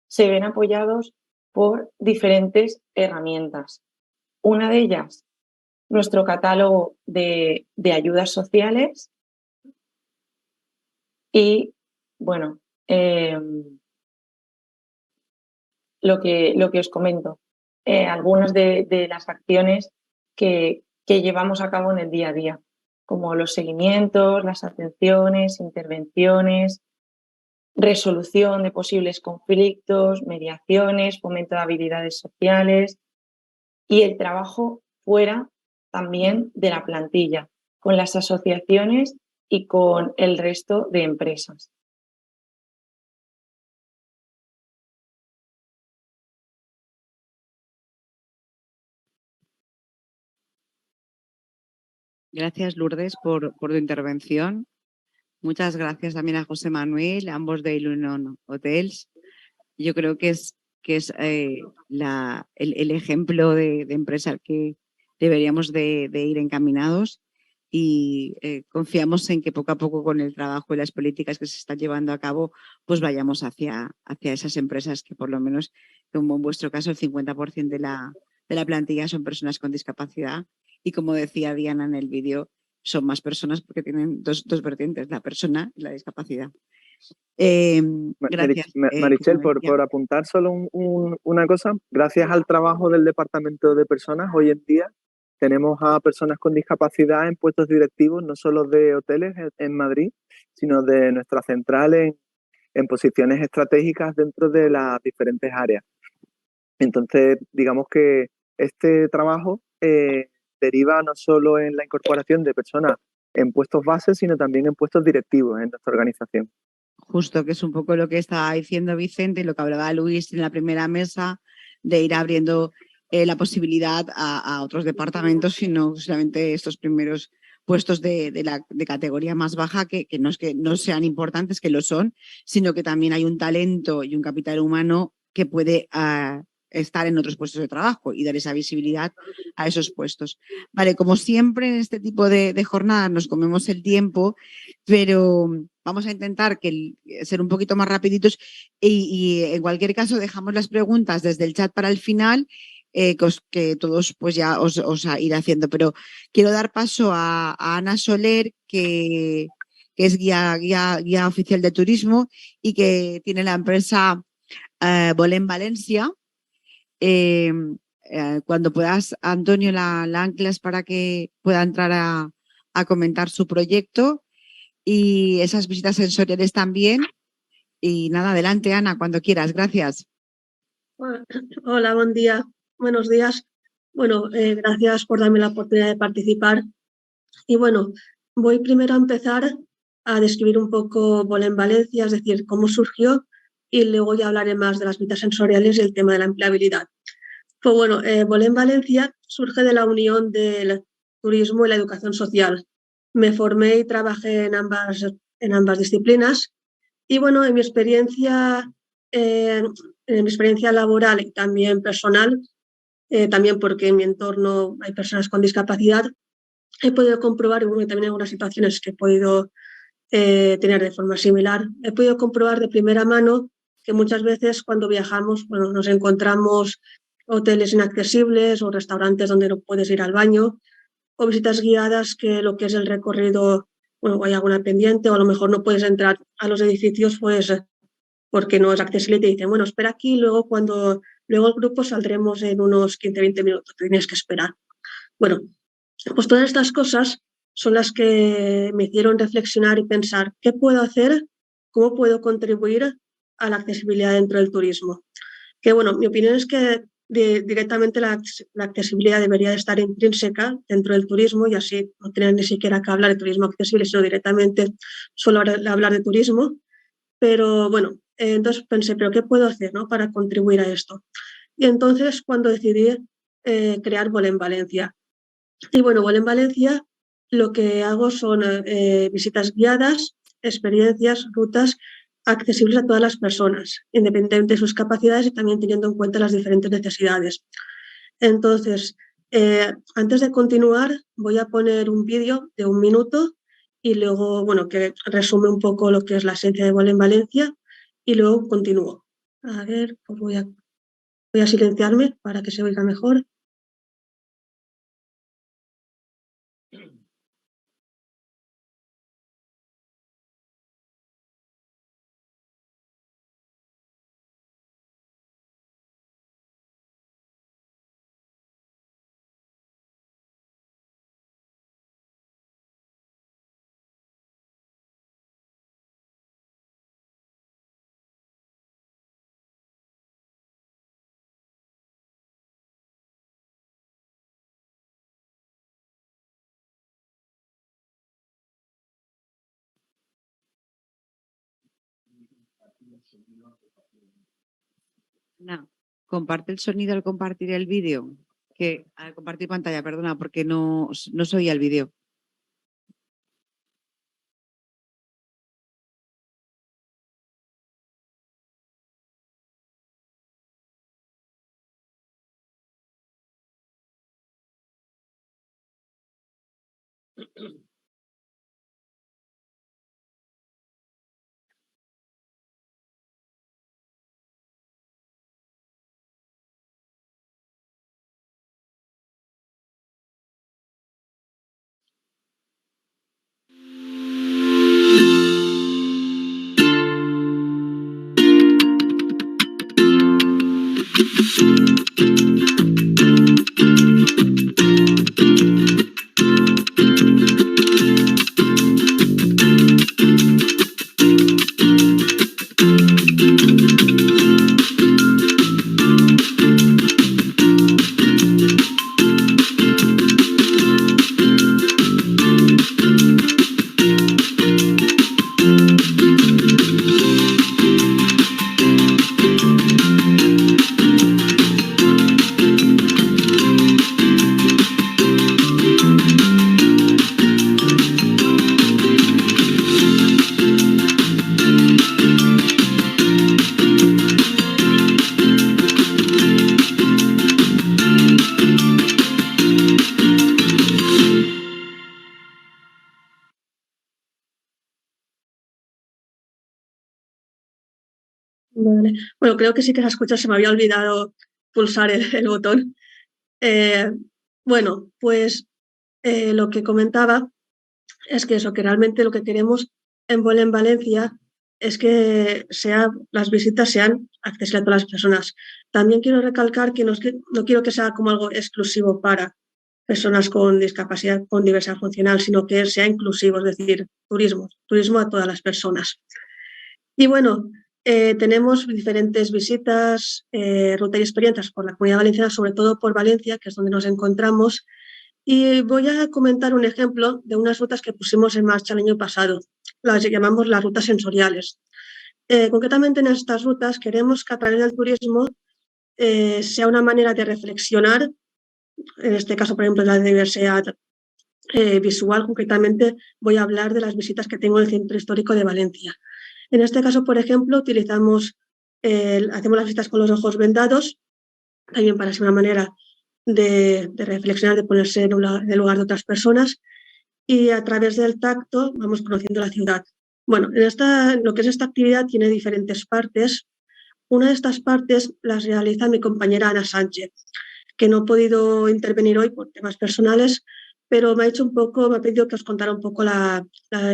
se ven apoyados por diferentes herramientas. Una de ellas, nuestro catálogo de ayudas sociales y, bueno, lo que os comento, algunas de las acciones que llevamos a cabo en el día a día, como los seguimientos, las atenciones, intervenciones, resolución de posibles conflictos, mediaciones, fomento de habilidades sociales y el trabajo fuera también de la plantilla, con las asociaciones y con el resto de empresas. Gracias, Lourdes, por tu intervención. Muchas gracias también a José Manuel, ambos de Ilunion Hotels. Yo creo que es el ejemplo de empresa al que deberíamos de ir encaminados y confiamos en que poco a poco con el trabajo y las políticas que se están llevando a cabo pues vayamos hacia esas empresas que por lo menos, como en vuestro caso, el 50% de la plantilla son personas con discapacidad y como decía Diana en el vídeo, son más personas porque tienen dos vertientes, la persona y la discapacidad. Gracias. Marichel, por apuntar solo una cosa, gracias al trabajo del Departamento de Personas, hoy en día tenemos a personas con discapacidad en puestos directivos, no solo de hoteles en Madrid, sino de nuestra central en posiciones estratégicas dentro de las diferentes áreas. Entonces, digamos que este trabajo deriva no solo en la incorporación de personas en puestos bases, sino también en puestos directivos en nuestra organización. Justo, que es un poco lo que estaba diciendo Vicente y lo que hablaba Luis en la primera mesa, de ir abriendo la posibilidad a otros departamentos, sino solamente estos primeros puestos de categoría más baja, que no es que no sean importantes, que lo son, sino que también hay un talento y un capital humano que puede estar en otros puestos de trabajo y dar esa visibilidad a esos puestos. Vale, como siempre en este tipo de jornadas nos comemos el tiempo, pero vamos a intentar ser un poquito más rapiditos y en cualquier caso dejamos las preguntas desde el chat para el final, que todos pues ya os iré haciendo, pero quiero dar paso a Ana Soler, que es guía oficial de turismo y que tiene la empresa Volem Valencia. Cuando puedas, Antonio, la anclas para que pueda entrar a comentar su proyecto y esas visitas sensoriales también. Y nada, adelante, Ana, cuando quieras. Gracias. Hola, buen día. Buenos días. Bueno, gracias por darme la oportunidad de participar. Y bueno, voy primero a empezar a describir un poco Volem Valencia, es decir, cómo surgió, y luego ya hablaré más de las visitas sensoriales y el tema de la empleabilidad. Pues bueno, Volem Valencia surge de la unión del turismo y la educación social. Me formé y trabajé en ambas disciplinas y bueno, en mi experiencia laboral y también personal, también porque en mi entorno hay personas con discapacidad, he podido comprobar, y bueno, también en algunas situaciones que he podido tener de forma similar, he podido comprobar de primera mano que muchas veces cuando viajamos, bueno, nos encontramos hoteles inaccesibles o restaurantes donde no puedes ir al baño, o visitas guiadas que lo que es el recorrido, bueno, hay alguna pendiente o a lo mejor no puedes entrar a los edificios pues porque no es accesible y te dicen, bueno, espera aquí y luego el grupo saldremos en unos 15-20 minutos, tienes que esperar. Bueno, pues todas estas cosas son las que me hicieron reflexionar y pensar, ¿qué puedo hacer? ¿Cómo puedo contribuir a la accesibilidad dentro del turismo? Que bueno, mi opinión es que directamente la accesibilidad debería de estar intrínseca dentro del turismo y así no tener ni siquiera que hablar de turismo accesible, sino directamente solo hablar de turismo. Pero bueno, entonces pensé, ¿pero qué puedo hacer, ¿no?, para contribuir a esto? Y entonces cuando decidí crear Vol en Valencia. Y bueno, Vol en Valencia lo que hago son visitas guiadas, experiencias, rutas accesibles a todas las personas, independientemente de sus capacidades y también teniendo en cuenta las diferentes necesidades. Entonces, antes de continuar, voy a poner un vídeo de 1 minuto y luego, bueno, que resume un poco lo que es la esencia de Vol en Valencia y luego continúo. A ver, pues voy a silenciarme para que se oiga mejor. No, comparte el sonido al compartir el vídeo, que al compartir pantalla, perdona, porque no se oía el vídeo. Vale. Bueno, creo que sí que se escucha, se me había olvidado pulsar el botón. Bueno, pues lo que comentaba es que eso, que realmente lo que queremos en Vol en Valencia es que las visitas sean accesibles a todas las personas. También quiero recalcar que no quiero que sea como algo exclusivo para personas con discapacidad, con diversidad funcional, sino que sea inclusivo, es decir, turismo a todas las personas. Y bueno, tenemos diferentes visitas, rutas y experiencias por la Comunidad Valenciana, sobre todo por Valencia, que es donde nos encontramos. Y voy a comentar un ejemplo de unas rutas que pusimos en marcha el año pasado, las llamamos las rutas sensoriales. Concretamente en estas rutas queremos que a través del turismo sea una manera de reflexionar, en este caso, por ejemplo, la diversidad visual. Concretamente voy a hablar de las visitas que tengo en el Centro Histórico de Valencia. En este caso, por ejemplo, hacemos las visitas con los ojos vendados, también para ser una manera de reflexionar, de ponerse en el lugar de otras personas, y a través del tacto vamos conociendo la ciudad. Bueno, lo que es esta actividad tiene diferentes partes. Una de estas partes las realiza mi compañera Ana Sánchez, que no ha podido intervenir hoy por temas personales, pero me ha pedido que os contara un poco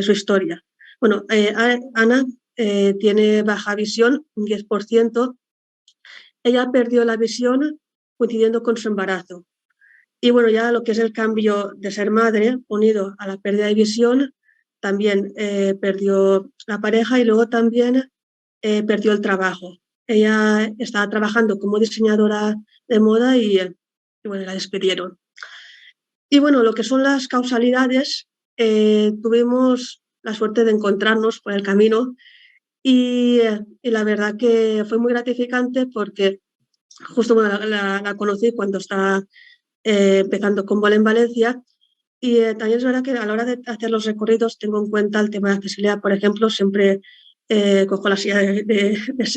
su historia. Bueno, Ana tiene baja visión, un 10%. Ella perdió la visión coincidiendo con su embarazo. Y bueno, ya lo que es el cambio de ser madre, unido a la pérdida de visión, también perdió la pareja y luego también perdió el trabajo. Ella estaba trabajando como diseñadora de moda y bueno, la despidieron. Y bueno, lo que son las causalidades, tuvimos la suerte de encontrarnos por el camino y la verdad que fue muy gratificante porque justo bueno, la conocí cuando estaba empezando con Bola en Valencia y también es verdad que a la hora de hacer los recorridos tengo en cuenta el tema de accesibilidad. Por ejemplo, siempre cojo la silla las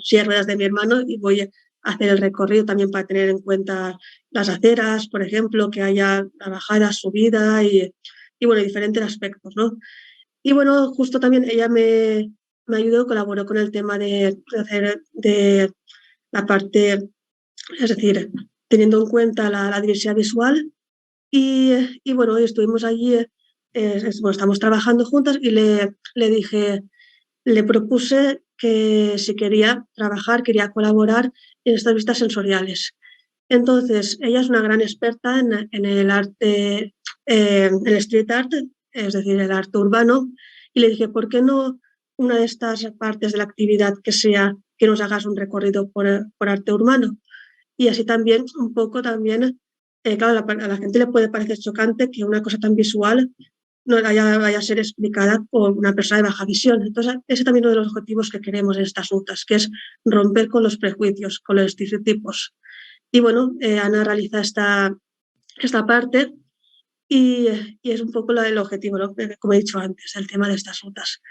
silla de ruedas de mi hermano y voy a hacer el recorrido también para tener en cuenta las aceras, por ejemplo, que haya la bajada, subida y bueno, diferentes aspectos, ¿no? Y bueno, justo también ella me ayudó, colaboró con el tema de hacer de la parte, es decir, teniendo en cuenta la diversidad visual y bueno, estuvimos allí, bueno, estamos trabajando juntas y le propuse que si quería trabajar, quería colaborar en estas vistas sensoriales. Entonces, ella es una gran experta en el arte, el street art, es decir, el arte urbano, y le dije, ¿por qué no una de estas partes de la actividad que sea que nos hagas un recorrido por arte urbano? Y así también, un poco también, claro, a la gente le puede parecer chocante que una cosa tan visual no vaya a ser explicada por una persona de baja visión. Entonces, ese es también uno de los objetivos que queremos en estas rutas, que es romper con los prejuicios, con los estereotipos. Y bueno, Ana realiza esta parte y es un poco el objetivo, ¿no? Como he dicho antes, el tema de estas rutas.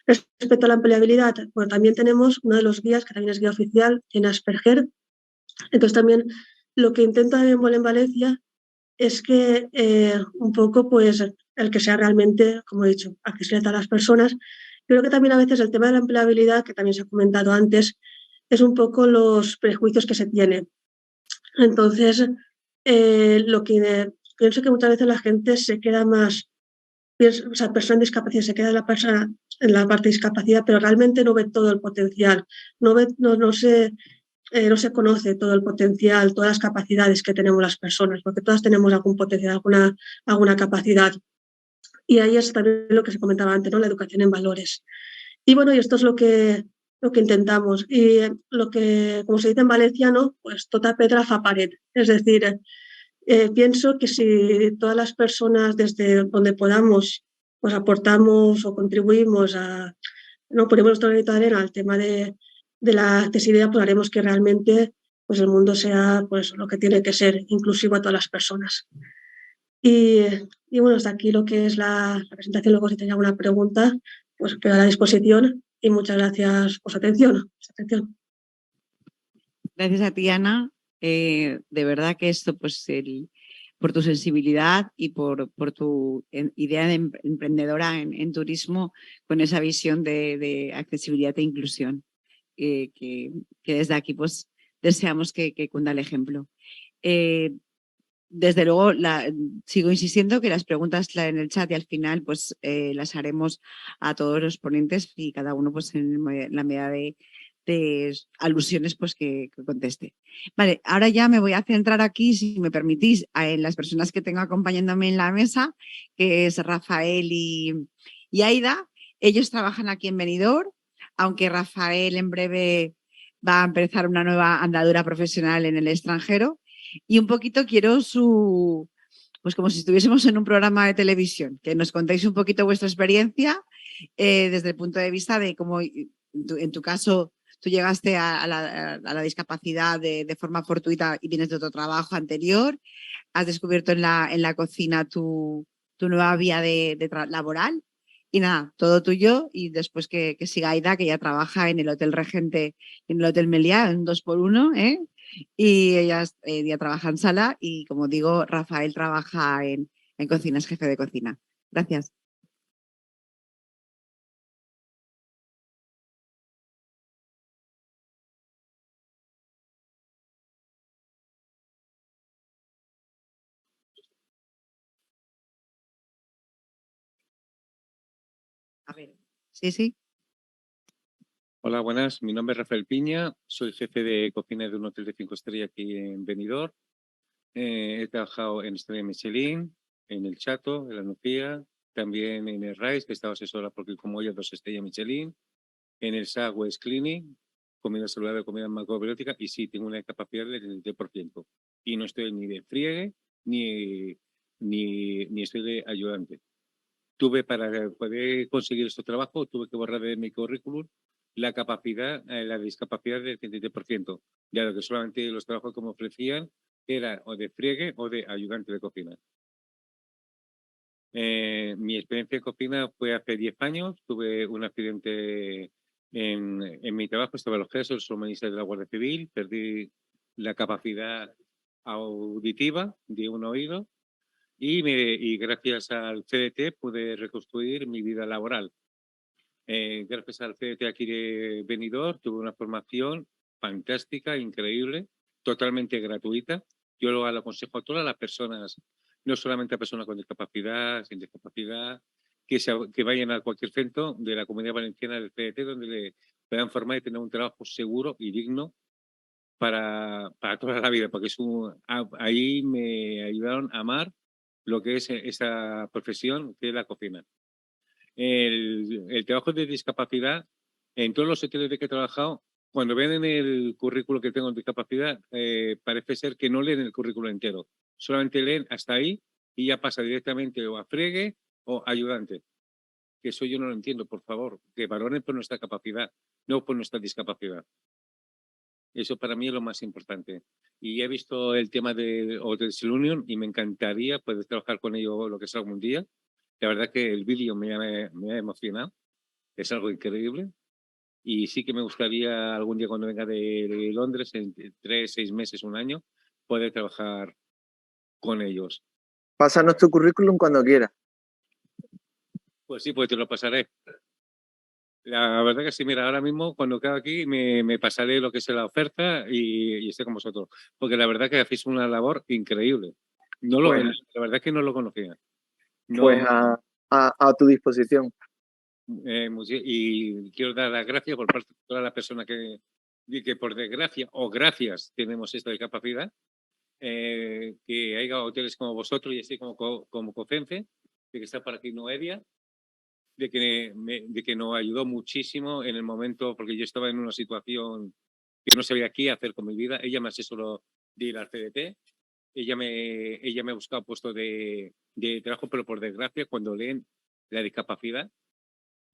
Respecto a la empleabilidad, bueno, también tenemos uno de los guías, que también es guía oficial, tiene Asperger. Entonces también lo que intenta en Bola en Valencia es que un poco pues el que sea realmente, como he dicho, accesible a las personas. Creo que también a veces el tema de la empleabilidad, que también se ha comentado antes, es un poco los prejuicios que se tienen. Entonces, lo que pienso que muchas veces la gente se queda más, o sea, persona en discapacidad se queda la persona en la parte de discapacidad, pero realmente no ve todo el potencial, no se conoce todo el potencial, todas las capacidades que tenemos las personas, porque todas tenemos algún potencial, alguna capacidad. Y ahí es también lo que se comentaba antes, ¿no? La educación en valores. Y bueno, y esto es lo que intentamos. Y lo que, como se dice en valenciano, pues tota pedra fa pared. Es decir, pienso que si todas las personas desde donde podamos, pues aportamos o contribuimos no ponemos nuestro granito de arena al tema de la accesibilidad, pues haremos que realmente pues el mundo sea pues lo que tiene que ser, inclusivo a todas las personas. Y bueno, hasta aquí lo que es la presentación. Luego, si tenéis alguna pregunta, pues quedo a la disposición y muchas gracias por su atención. Gracias a ti, Ana. De verdad que esto, pues, por tu sensibilidad y por tu idea de emprendedora en turismo, con esa visión de accesibilidad e inclusión, que desde aquí, pues, deseamos que cunda el ejemplo. Desde luego, sigo insistiendo que las preguntas en el chat y al final pues las haremos a todos los ponentes y cada uno pues en la medida de alusiones pues que conteste. Vale, ahora ya me voy a centrar aquí, si me permitís, en las personas que tengo acompañándome en la mesa, que es Rafael y Aida. Ellos trabajan aquí en Benidorm, aunque Rafael en breve va a empezar una nueva andadura profesional en el extranjero. Y un poquito quiero pues como si estuviésemos en un programa de televisión, que nos contéis un poquito vuestra experiencia desde el punto de vista de cómo, en tu caso, tú llegaste a la discapacidad de forma fortuita y vienes de otro trabajo anterior, has descubierto en la cocina tu nueva vía laboral y nada, todo tuyo y después que siga Aida, que ya trabaja en el Hotel Regente, en el Hotel Meliá, en 2x1, ¿eh? Y ella trabaja en sala y, como digo, Rafael trabaja en cocina, es jefe de cocina. Gracias. A ver, sí. Hola, buenas. Mi nombre es Rafael Piña. Soy jefe de cocina de un hotel de 5 estrellas aquí en Benidorm. He trabajado en Estrella Michelin, en El Chato, en La Nucía, también en el Rice, que estaba asesora porque como ella 2 estrellas Michelin, en el SA West Clinic, comida saludable, comida macrobiótica, y sí, tengo una capacidad del 10%. Y no estoy ni de friegue, ni estoy de ayudante. Para poder conseguir este trabajo, tuve que borrar de mi currículum la discapacidad del 33%, ya que solamente los trabajos que me ofrecían eran o de friegue o de ayudante de cocina. Mi experiencia en cocina fue hace 10 años. Tuve un accidente en mi trabajo, estaba en los GESOS, soy ministro de la Guardia Civil, perdí la capacidad auditiva de un oído y gracias al CDT pude reconstruir mi vida laboral. Gracias al CDT aquí de Benidorm tuve una formación fantástica, increíble, totalmente gratuita. Yo lo aconsejo a todas las personas, no solamente a personas con discapacidad, sin discapacidad, que vayan a cualquier centro de la Comunidad Valenciana del CDT donde le puedan formar y tener un trabajo seguro y digno para toda la vida, porque ahí me ayudaron a amar lo que es esa profesión que es la cocina. El trabajo de discapacidad, en todos los hoteles de que he trabajado, cuando ven en el currículo que tengo de discapacidad, parece ser que no leen el currículo entero. Solamente leen hasta ahí y ya pasa directamente o a friegue o ayudante. Que eso yo no lo entiendo, por favor. Que valoren por nuestra capacidad, no por nuestra discapacidad. Eso para mí es lo más importante. Y he visto el tema de Hotels Union y me encantaría poder trabajar con ellos lo que sea algún día. La verdad que el vídeo me ha emocionado. Es algo increíble. Y sí que me gustaría algún día cuando venga de Londres, en 3, 6 meses, un año, poder trabajar con ellos. Pásanos tu currículum cuando quieras. Pues sí, pues te lo pasaré. La verdad que sí, mira, ahora mismo cuando quedo aquí me pasaré lo que es la oferta y esté con vosotros. Porque la verdad que hacéis una labor increíble. La verdad que no lo conocía. Pues a tu disposición. Y quiero dar las gracias por parte de toda la persona que por desgracia o gracias tenemos esta discapacidad, que haya hoteles como vosotros y así como COFENFE, de que está por aquí Noelia, de que nos ayudó muchísimo en el momento, porque yo estaba en una situación que no sabía qué hacer con mi vida. Ella me asesoró de ir al CDT, ella me ha buscado puesto de trabajo, pero por desgracia cuando leen la discapacidad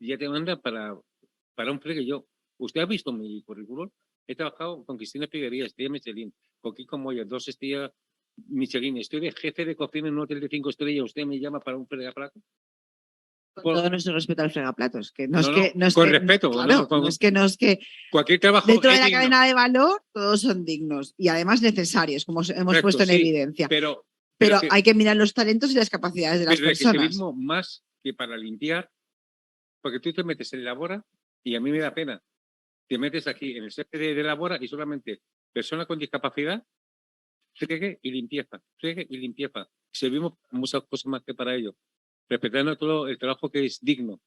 ya te mandan para un friegue. ¿Usted ha visto mi currículum? He trabajado con Cristina Figuería, estrella Michelin, con Kiko Moya, 2 estrellas Michelin. Estoy de jefe de cocina en un hotel de 5 estrellas. ¿Usted me llama para un fregaplatos? Con todo nuestro respeto al fregaplatos. Que no, con respeto. No es que cualquier trabajo dentro de la cadena de valor todos son dignos y además necesarios, como hemos puesto en evidencia. Pero hay que mirar los talentos y las capacidades de las personas. Más que para limpiar, porque tú te metes en Labora y a mí me da pena. Te metes aquí en el sector de Labora y solamente personas con discapacidad, friegue y limpieza, friegue y limpieza. Servimos muchas cosas más que para ello, respetando todo el trabajo que es digno,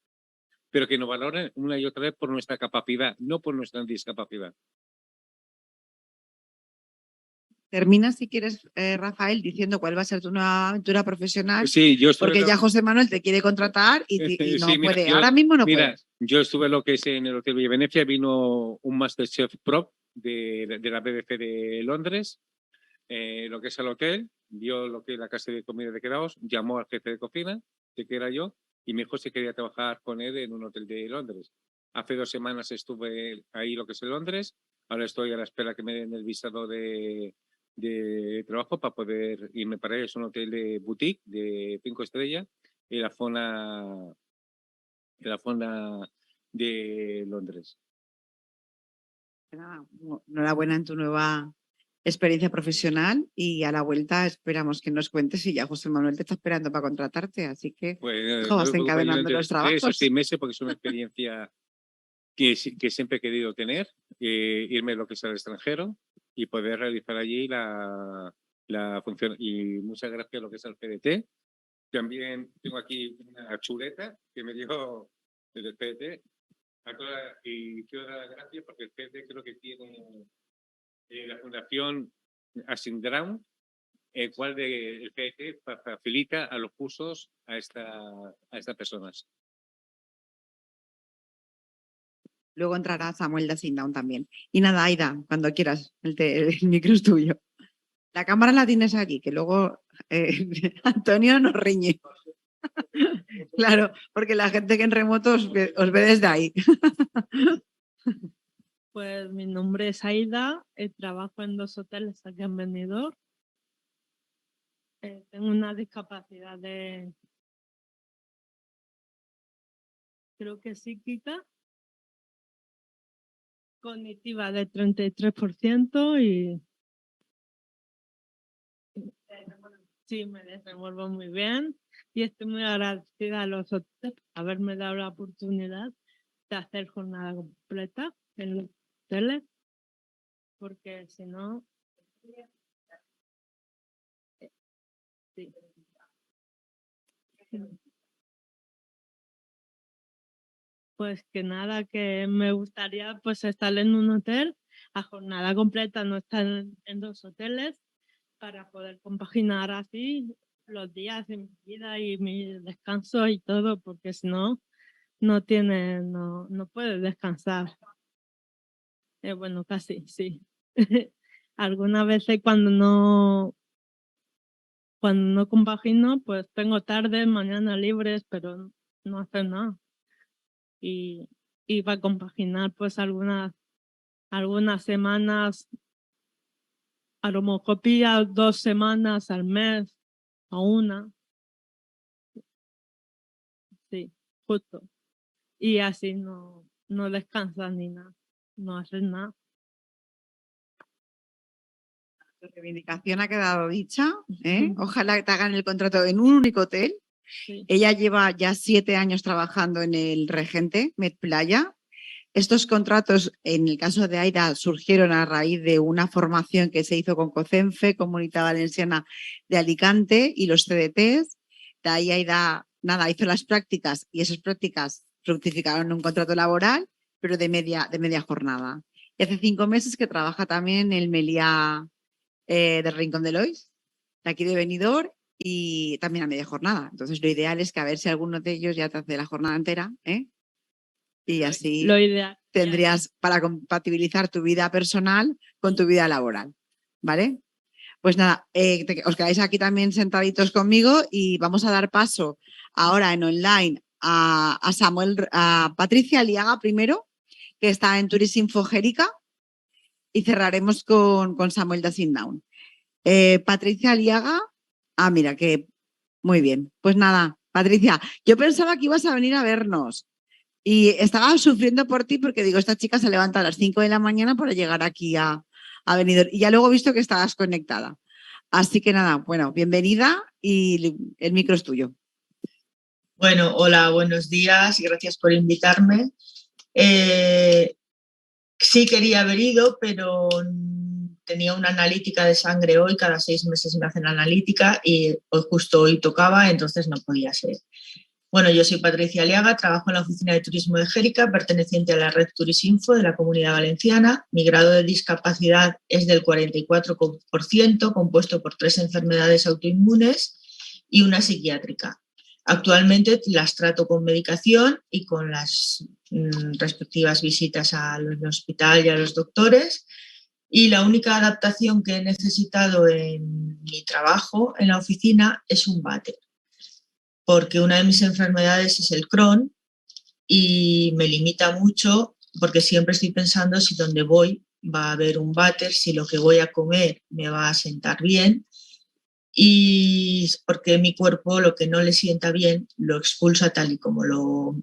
pero que nos valoren una y otra vez por nuestra capacidad, no por nuestra discapacidad. Termina, si quieres, Rafael, diciendo cuál va a ser tu nueva aventura profesional. Sí, porque ya José Manuel te quiere contratar y no puede. Ahora mismo no puede. Yo estuve lo que es en el Hotel Villa Venecia, vino un Masterchef Pro de la BBC de Londres, lo que es el hotel, vio lo que es la casa de comida de quedados, llamó al jefe de cocina, que era yo, y me dijo si quería trabajar con él en un hotel de Londres. Hace 2 semanas estuve ahí, lo que es en Londres, ahora estoy a la espera que me den el visado de trabajo para poder irme para ellos. Es un hotel de boutique de 5 estrellas en la zona de Londres. Enhorabuena en tu nueva experiencia profesional y a la vuelta esperamos que nos cuentes y ya José Manuel te está esperando para contratarte, así que vas encadenando los trabajos. 3 o 6 meses porque es una experiencia que siempre he querido tener, irme lo que es al extranjero y poder realizar allí la función. Y muchas gracias a lo que es al PDT. También tengo aquí una chuleta que me dio del PET. Y quiero dar las gracias porque el PET creo que tiene la Fundación Asindraun, el cual el PET facilita a los cursos a estas personas. Luego entrará Samuel de Asindraun también. Y nada, Aida, cuando quieras, el micro es tuyo. La cámara la tienes aquí, que luego Antonio nos riñe. Claro, porque la gente que en remoto os ve desde ahí. Pues mi nombre es Aida, trabajo en 2 hoteles aquí en Benidorm. Tengo una discapacidad creo que psíquica, cognitiva de 33% y sí, me desenvuelvo muy bien y estoy muy agradecida a los hoteles por haberme dado la oportunidad de hacer jornada completa en los hoteles, porque si no... Sí. Pues que nada, que me gustaría pues estar en un hotel a jornada completa, no estar en 2 hoteles, para poder compaginar así los días de mi vida y mi descanso y todo, porque si no, no puedes descansar. Bueno, casi, sí. Algunas veces cuando no compagino, pues tengo tardes, mañana libres, pero no hacer nada. Y para compaginar pues algunas semanas, a lo mejor pilla 2 semanas al mes o 1. Sí, justo. Y así no descansas ni nada, no haces nada. La reivindicación ha quedado dicha, ¿eh? Ojalá te hagan el contrato en un único hotel. Sí. Ella lleva ya 7 años trabajando en el Regente Med Playa. Estos contratos, en el caso de Aida, surgieron a raíz de una formación que se hizo con COCENFE, Comunidad Valenciana de Alicante, y los CDTs. De ahí Aida, hizo las prácticas y esas prácticas fructificaron en un contrato laboral, pero de media jornada. Y hace 5 meses que trabaja también en el Meliá del Rincón de Lois, de aquí de Benidorm, y también a media jornada. Entonces, lo ideal es que a ver si alguno de ellos ya te hace la jornada entera, ¿eh? Y así lo ideal tendrías para compatibilizar tu vida personal con tu vida laboral, ¿vale? Pues nada, os quedáis aquí también sentaditos conmigo y vamos a dar paso ahora en online a Patricia Aliaga primero, que está en Turismo Gérica, y cerraremos con Samuel de Asindraun. Patricia Aliaga. Mira, que muy bien. Pues nada, Patricia, yo pensaba que ibas a venir a vernos y estaba sufriendo por ti porque digo, esta chica se levanta a las 5 de la mañana para llegar aquí a Benidorm, y ya luego he visto que estabas conectada. Así que nada, bueno, bienvenida y el micro es tuyo. Bueno, hola, buenos días y gracias por invitarme. Sí quería haber ido, pero tenía una analítica de sangre hoy, cada 6 meses me hacen analítica y justo hoy tocaba, entonces no podía ser. Bueno, yo soy Patricia Aliaga, trabajo en la Oficina de Turismo de Gérica, perteneciente a la red Turisinfo de la Comunidad Valenciana. Mi grado de discapacidad es del 44%, compuesto por 3 enfermedades autoinmunes y una psiquiátrica. Actualmente las trato con medicación y con las respectivas visitas al hospital y a los doctores. Y la única adaptación que he necesitado en mi trabajo en la oficina es un váter, porque una de mis enfermedades es el Crohn y me limita mucho porque siempre estoy pensando si donde voy va a haber un váter, si lo que voy a comer me va a sentar bien, y porque mi cuerpo lo que no le sienta bien lo expulsa tal y como lo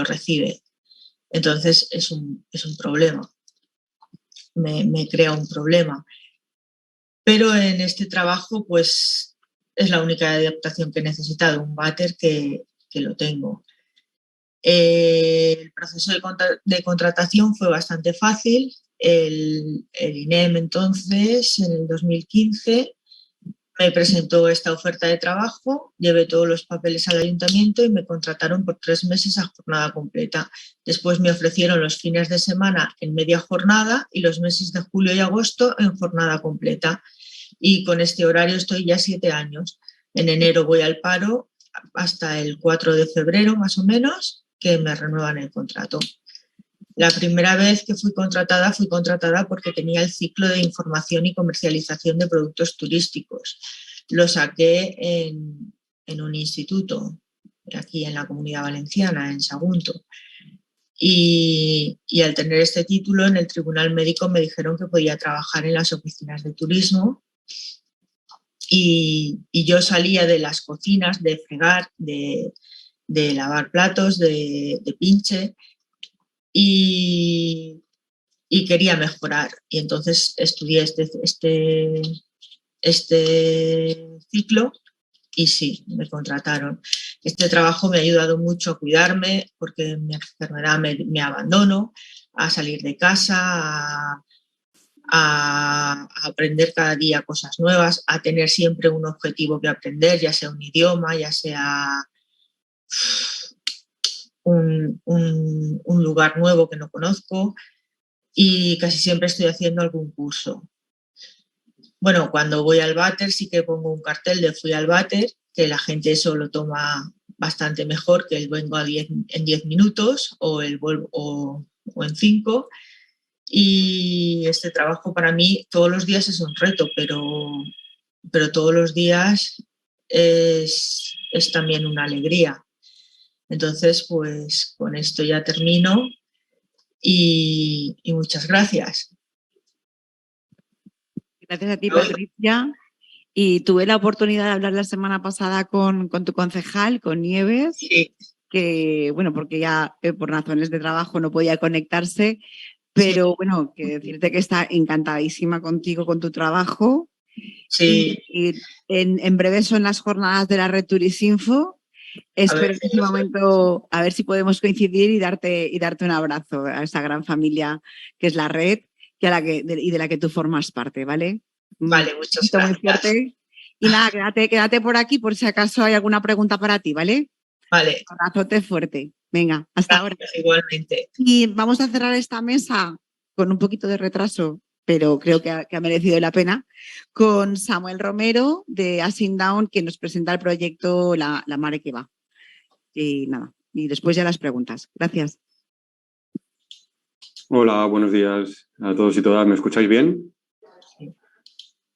recibe. Entonces es un problema. Me crea un problema. Pero en este trabajo pues es la única adaptación que he necesitado, un váter que lo tengo. El proceso de contratación fue bastante fácil. El INEM entonces, en el 2015, me presentó esta oferta de trabajo, llevé todos los papeles al ayuntamiento y me contrataron por 3 meses a jornada completa. Después me ofrecieron los fines de semana en media jornada y los meses de julio y agosto en jornada completa. Y con este horario estoy ya 7 años. En enero voy al paro hasta el 4 de febrero más o menos, que me renuevan el contrato. La primera vez que fui contratada porque tenía el ciclo de información y comercialización de productos turísticos. Lo saqué en un instituto, aquí en la Comunidad Valenciana, en Sagunto. Y al tener este título, en el Tribunal Médico me dijeron que podía trabajar en las oficinas de turismo. Y yo salía de las cocinas, de fregar, de lavar platos, de pinche, y quería mejorar. Y entonces estudié este ciclo y sí, me contrataron. Este trabajo me ha ayudado mucho a cuidarme porque mi enfermedad me abandonó, a salir de casa, a aprender cada día cosas nuevas, a tener siempre un objetivo que aprender, ya sea un idioma, ya sea un lugar nuevo que no conozco, y casi siempre estoy haciendo algún curso. Bueno, cuando voy al váter sí que pongo un cartel de fui al váter, que la gente eso lo toma bastante mejor que el vengo en 10 minutos o en 5. Y este trabajo para mí todos los días es un reto, pero todos los días es también una alegría. Entonces, pues con esto ya termino y muchas gracias. Gracias a ti, Patricia. Y tuve la oportunidad de hablar la semana pasada con tu concejal, con Nieves, sí, que, bueno, porque ya por razones de trabajo no podía conectarse, pero bueno, que decirte que está encantadísima contigo, con tu trabajo. Sí. Y en breve son las jornadas de la Red Turisinfo. Espero en ese momento a ver si podemos coincidir y darte un abrazo a esa gran familia que es la Red y de la que tú formas parte, ¿vale? Vale, muchas gracias. Muy fuerte. Y nada, quédate por aquí por si acaso hay alguna pregunta para ti, ¿vale? Vale. Un abrazote fuerte. Venga, hasta ahora. Igualmente. Y vamos a cerrar esta mesa con un poquito de retraso, pero creo que ha merecido la pena, con Samuel Romero de Asing Down, que nos presenta el proyecto La Mare que va. Y nada, y después ya las preguntas. Gracias. Hola, buenos días a todos y todas. ¿Me escucháis bien? Sí.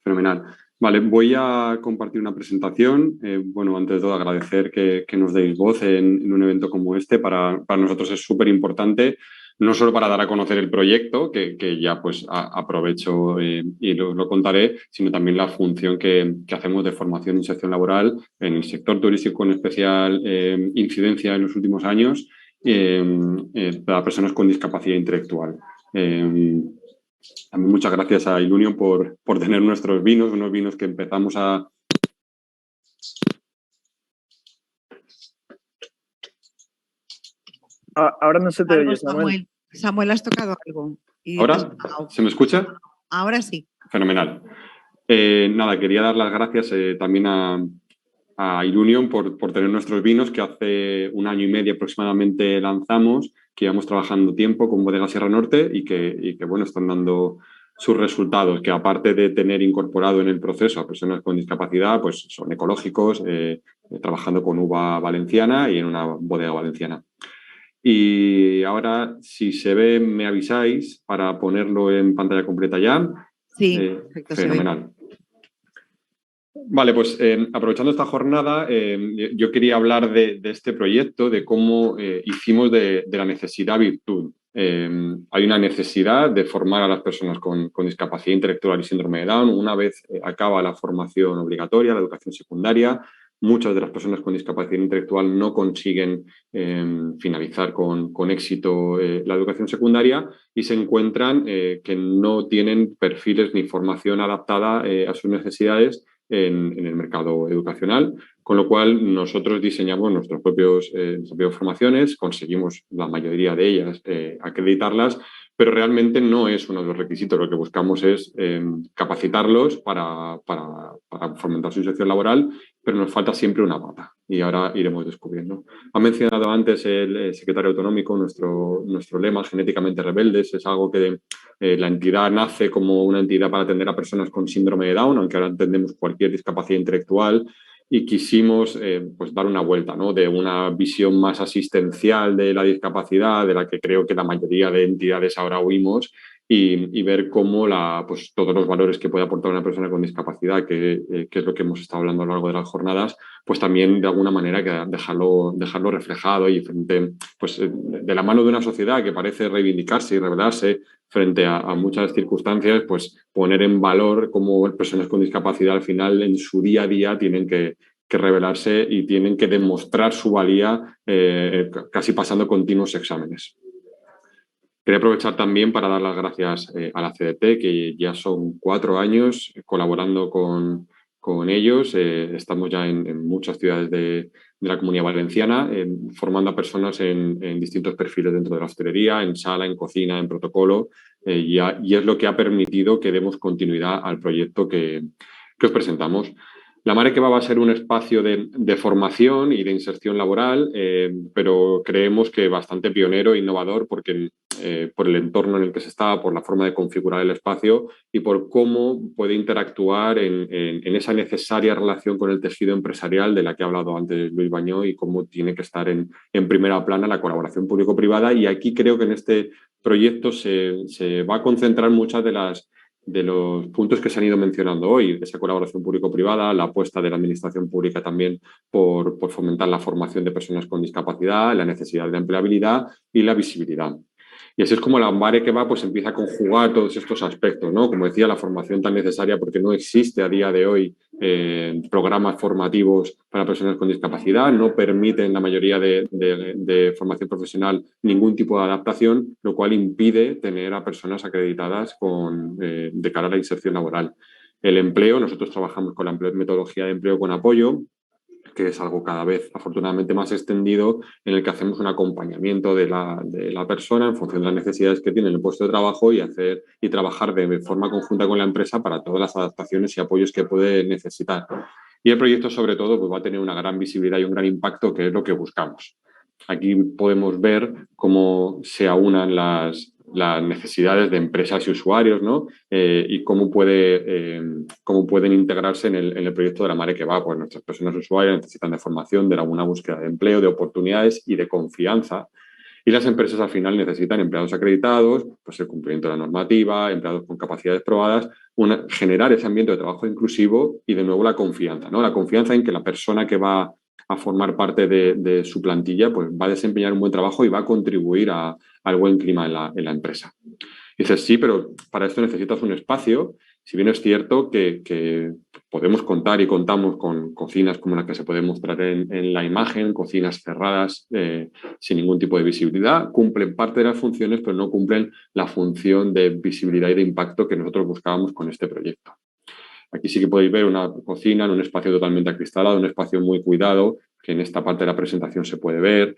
Fenomenal. Vale, voy a compartir una presentación. Bueno, antes de todo agradecer que nos deis voz en un evento como este. Para nosotros es súper importante, no solo para dar a conocer el proyecto, que ya pues aprovecho y lo contaré, sino también la función que hacemos de formación e inserción laboral en el sector turístico, en especial incidencia en los últimos años para personas con discapacidad intelectual. También muchas gracias a Ilunion por tener nuestros vinos, unos vinos que empezamos a... Ahora no se te oye, Samuel. Samuel, has tocado algo. ¿Ahora? ¿Se me escucha? Ahora sí. Fenomenal. Nada, quería dar las gracias también a Ilunion por tener nuestros vinos que hace 1 año y medio aproximadamente lanzamos, que llevamos trabajando tiempo con Bodega Sierra Norte y que bueno, están dando sus resultados, que aparte de tener incorporado en el proceso a personas con discapacidad, pues son ecológicos, trabajando con uva valenciana y en una bodega valenciana. Y ahora, si se ve, me avisáis para ponerlo en pantalla completa ya. Sí, perfecto. Fenomenal. Vale, pues aprovechando esta jornada, yo quería hablar de este proyecto, de cómo hicimos de la necesidad virtud. Hay una necesidad de formar a las personas con discapacidad intelectual y síndrome de Down. Una vez acaba la formación obligatoria, la educación secundaria, muchas de las personas con discapacidad intelectual no consiguen finalizar con éxito la educación secundaria y se encuentran que no tienen perfiles ni formación adaptada a sus necesidades en el mercado educacional, con lo cual nosotros diseñamos nuestras propias formaciones, conseguimos la mayoría de ellas acreditarlas, pero realmente no es uno de los requisitos. Lo que buscamos es capacitarlos para fomentar su inserción laboral, pero nos falta siempre una pata y ahora iremos descubriendo. Ha mencionado antes el secretario autonómico nuestro lema, genéticamente rebeldes. Es algo que la entidad nace como una entidad para atender a personas con síndrome de Down, aunque ahora entendemos cualquier discapacidad intelectual, y quisimos pues dar una vuelta, ¿no? De una visión más asistencial de la discapacidad, de la que creo que la mayoría de entidades ahora huimos, y ver cómo pues, todos los valores que puede aportar una persona con discapacidad, que es lo que hemos estado hablando a lo largo de las jornadas, pues también de alguna manera dejarlo reflejado y frente, pues, de la mano de una sociedad que parece reivindicarse y rebelarse frente a muchas circunstancias, pues poner en valor cómo personas con discapacidad al final en su día a día tienen que rebelarse y tienen que demostrar su valía casi pasando continuos exámenes. Quería aprovechar también para dar las gracias a la CDT, que ya son 4 años colaborando con ellos. Estamos ya en muchas ciudades de la Comunidad Valenciana, formando a personas en distintos perfiles dentro de la hostelería, en sala, en cocina, en protocolo, y es lo que ha permitido que demos continuidad al proyecto que os presentamos. La Mare que va a ser un espacio de formación y de inserción laboral, pero creemos que bastante pionero e innovador porque por el entorno en el que se está, por la forma de configurar el espacio y por cómo puede interactuar en esa necesaria relación con el tejido empresarial de la que ha hablado antes Luis Bañó y cómo tiene que estar en primera plana la colaboración público-privada. Y aquí creo que en este proyecto se va a concentrar muchas de los puntos que se han ido mencionando hoy, esa colaboración público-privada, la apuesta de la administración pública también por fomentar la formación de personas con discapacidad, la necesidad de empleabilidad y la visibilidad. Y así es como la Mare que va pues empieza a conjugar todos estos aspectos, ¿no? Como decía, la formación tan necesaria porque no existe a día de hoy programas formativos para personas con discapacidad, no permiten la mayoría de formación profesional ningún tipo de adaptación, lo cual impide tener a personas acreditadas de cara a la inserción laboral. El empleo, nosotros trabajamos con la metodología de empleo con apoyo, que es algo cada vez afortunadamente más extendido, en el que hacemos un acompañamiento de la persona en función de las necesidades que tiene en el puesto de trabajo y trabajar de forma conjunta con la empresa para todas las adaptaciones y apoyos que puede necesitar. Y el proyecto, sobre todo, pues va a tener una gran visibilidad y un gran impacto, que es lo que buscamos. Aquí podemos ver cómo se aunan las necesidades de empresas y usuarios, ¿no? Y cómo pueden integrarse en el proyecto de la Mare que va. Pues nuestras personas usuarias necesitan de formación, de alguna búsqueda de empleo, de oportunidades y de confianza. Y las empresas al final necesitan empleados acreditados, pues el cumplimiento de la normativa, empleados con capacidades probadas, generar ese ambiente de trabajo inclusivo y de nuevo la confianza, ¿no? La confianza en que la persona que va a formar parte de su plantilla pues va a desempeñar un buen trabajo y va a contribuir al buen clima en la empresa. Y dices, sí, pero para esto necesitas un espacio. Si bien es cierto que podemos contar y contamos con cocinas como la que se puede mostrar en la imagen, cocinas cerradas sin ningún tipo de visibilidad, cumplen parte de las funciones, pero no cumplen la función de visibilidad y de impacto que nosotros buscábamos con este proyecto. Aquí sí que podéis ver una cocina en un espacio totalmente acristalado, un espacio muy cuidado, que en esta parte de la presentación se puede ver,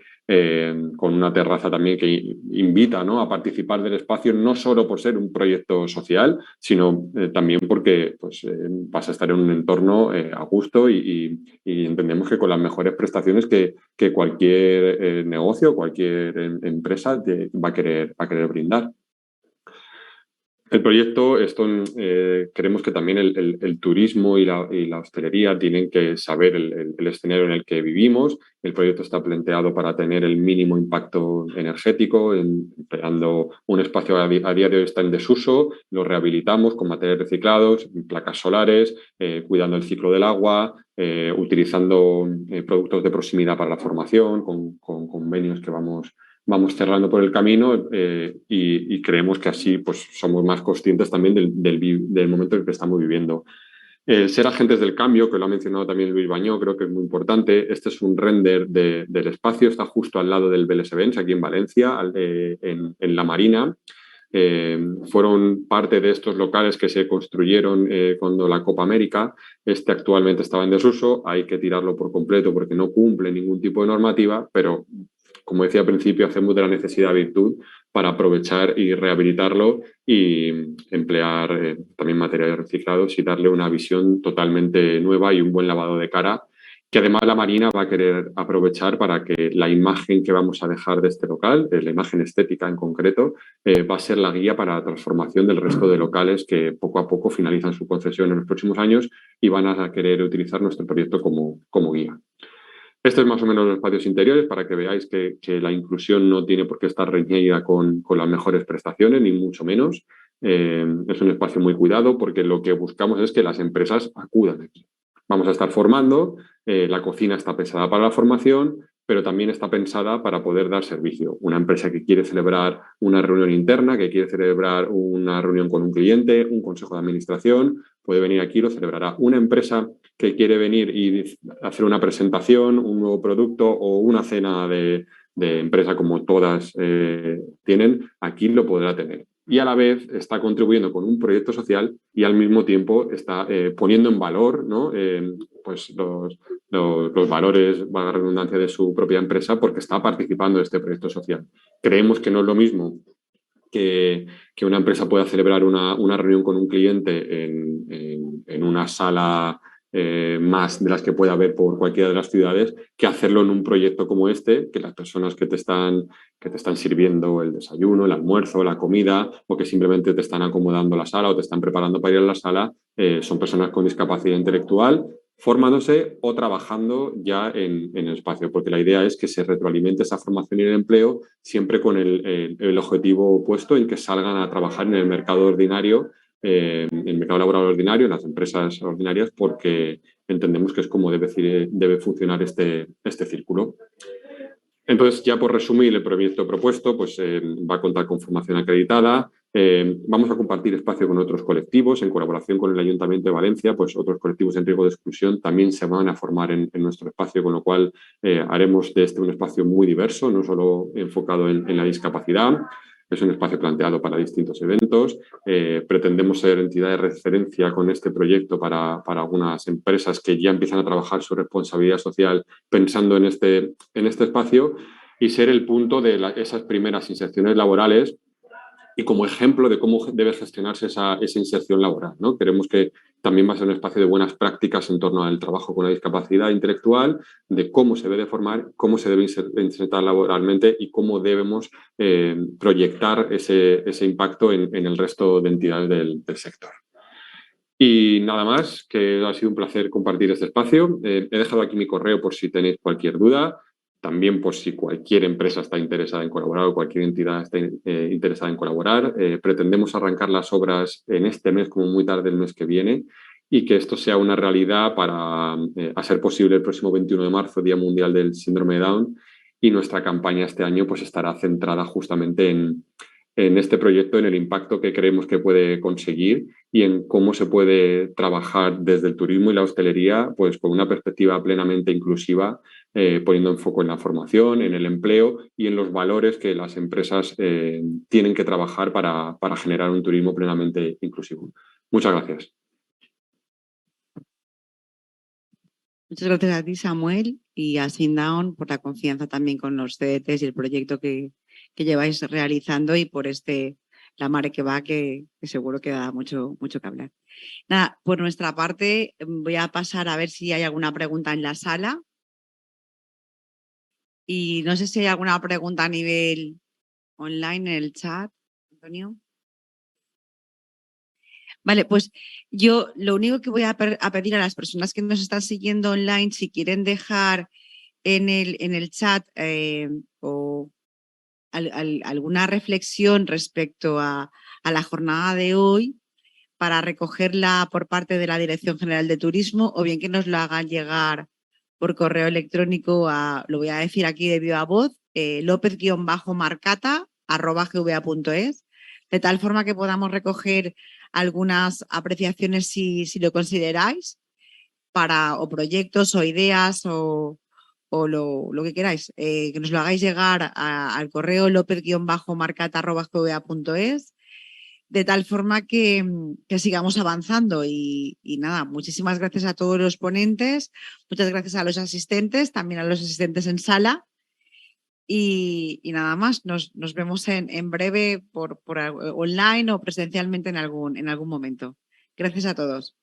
con una terraza también que invita, ¿no?, a participar del espacio, no solo por ser un proyecto social, sino también porque pues, vas a estar en un entorno a gusto y entendemos que con las mejores prestaciones que cualquier negocio, cualquier empresa va a querer brindar. El proyecto, creemos que también el turismo y la hostelería tienen que saber el escenario en el que vivimos. El proyecto está planteado para tener el mínimo impacto energético, empleando un espacio a día de hoy está en desuso, lo rehabilitamos con materiales reciclados, placas solares, cuidando el ciclo del agua, utilizando productos de proximidad para la formación, con convenios que vamos cerrando por el camino y creemos que así pues, somos más conscientes también del momento en el que estamos viviendo. Ser agentes del cambio, que lo ha mencionado también Luis Bañó, creo que es muy importante. Este es un render del espacio, está justo al lado del Vélez Events, aquí en Valencia, en La Marina. Fueron parte de estos locales que se construyeron cuando la Copa América. Este actualmente estaba en desuso, hay que tirarlo por completo porque no cumple ningún tipo de normativa, pero como decía al principio, hacemos de la necesidad virtud para aprovechar y rehabilitarlo y emplear también materiales reciclados y darle una visión totalmente nueva y un buen lavado de cara, que además la Marina va a querer aprovechar para que la imagen que vamos a dejar de este local, la imagen estética en concreto, va a ser la guía para la transformación del resto de locales que poco a poco finalizan su concesión en los próximos años y van a querer utilizar nuestro proyecto como guía. Esto es más o menos los espacios interiores para que veáis que la inclusión no tiene por qué estar reñida con las mejores prestaciones, ni mucho menos. Es un espacio muy cuidado porque lo que buscamos es que las empresas acudan aquí. Vamos a estar formando, la cocina está pensada para la formación, pero también está pensada para poder dar servicio. Una empresa que quiere celebrar una reunión interna, que quiere celebrar una reunión con un cliente, un consejo de administración, puede venir aquí y lo celebrará. Una empresa que quiere venir y hacer una presentación, un nuevo producto o una cena de empresa como todas tienen, aquí lo podrá tener. Y a la vez está contribuyendo con un proyecto social y al mismo tiempo está poniendo en valor, ¿no? Pues los valores, valga la redundancia, de su propia empresa porque está participando de este proyecto social. Creemos que no es lo mismo que una empresa pueda celebrar una reunión con un cliente en una sala más de las que pueda haber por cualquiera de las ciudades, que hacerlo en un proyecto como este, que las personas que te están sirviendo el desayuno, el almuerzo, la comida, o que simplemente te están acomodando la sala o te están preparando para ir a la sala, son personas con discapacidad intelectual formándose o trabajando ya en el espacio, porque la idea es que se retroalimente esa formación y el empleo siempre con el objetivo puesto en que salgan a trabajar en el mercado ordinario, en el mercado laboral ordinario, en las empresas ordinarias, porque entendemos que es como debe funcionar este círculo. Entonces, ya por resumir, el proyecto propuesto pues, va a contar con formación acreditada. Vamos a compartir espacio con otros colectivos. En colaboración con el Ayuntamiento de Valencia, pues otros colectivos en riesgo de exclusión también se van a formar en nuestro espacio, con lo cual haremos de este un espacio muy diverso, no solo enfocado en la discapacidad. Es un espacio planteado para distintos eventos. Pretendemos ser entidad de referencia con este proyecto para algunas empresas que ya empiezan a trabajar su responsabilidad social pensando en este espacio y ser el punto de esas primeras inserciones laborales y como ejemplo de cómo debe gestionarse esa inserción laboral, ¿no? Queremos que también va a ser un espacio de buenas prácticas en torno al trabajo con la discapacidad intelectual, de cómo se debe formar, cómo se debe insertar laboralmente y cómo debemos proyectar ese impacto en el resto de entidades del sector. Y nada más, que ha sido un placer compartir este espacio. He dejado aquí mi correo por si tenéis cualquier duda. También por si cualquier empresa está interesada en colaborar o cualquier entidad está interesada en colaborar. Pretendemos arrancar las obras en este mes, como muy tarde el mes que viene, y que esto sea una realidad para hacer posible el próximo 21 de marzo, Día Mundial del Síndrome de Down. Y nuestra campaña este año pues, estará centrada justamente en este proyecto, en el impacto que creemos que puede conseguir y en cómo se puede trabajar desde el turismo y la hostelería pues, con una perspectiva plenamente inclusiva, poniendo en foco en la formación, en el empleo y en los valores que las empresas tienen que trabajar para generar un turismo plenamente inclusivo. Muchas gracias. Muchas gracias a ti, Samuel, y a Sindown por la confianza también con los CDTs y el proyecto que lleváis realizando y por la mare que va, que seguro que da mucho que hablar. Nada, por nuestra parte voy a pasar a ver si hay alguna pregunta en la sala. Y no sé si hay alguna pregunta a nivel online en el chat, Antonio. Vale, pues yo lo único que voy a pedir a las personas que nos están siguiendo online, si quieren dejar en el chat o alguna reflexión respecto a la jornada de hoy para recogerla por parte de la Dirección General de Turismo o bien que nos lo hagan llegar por correo electrónico lo voy a decir aquí de viva voz, lopez-marcata@gva.es, de tal forma que podamos recoger algunas apreciaciones si lo consideráis o proyectos o ideas o lo que queráis, que nos lo hagáis llegar al correo lopez-marcata@gva.es, de tal forma que sigamos avanzando y nada, muchísimas gracias a todos los ponentes, muchas gracias a los asistentes, también a los asistentes en sala Y nada más, nos vemos en breve por online o presencialmente en algún momento. Gracias a todos.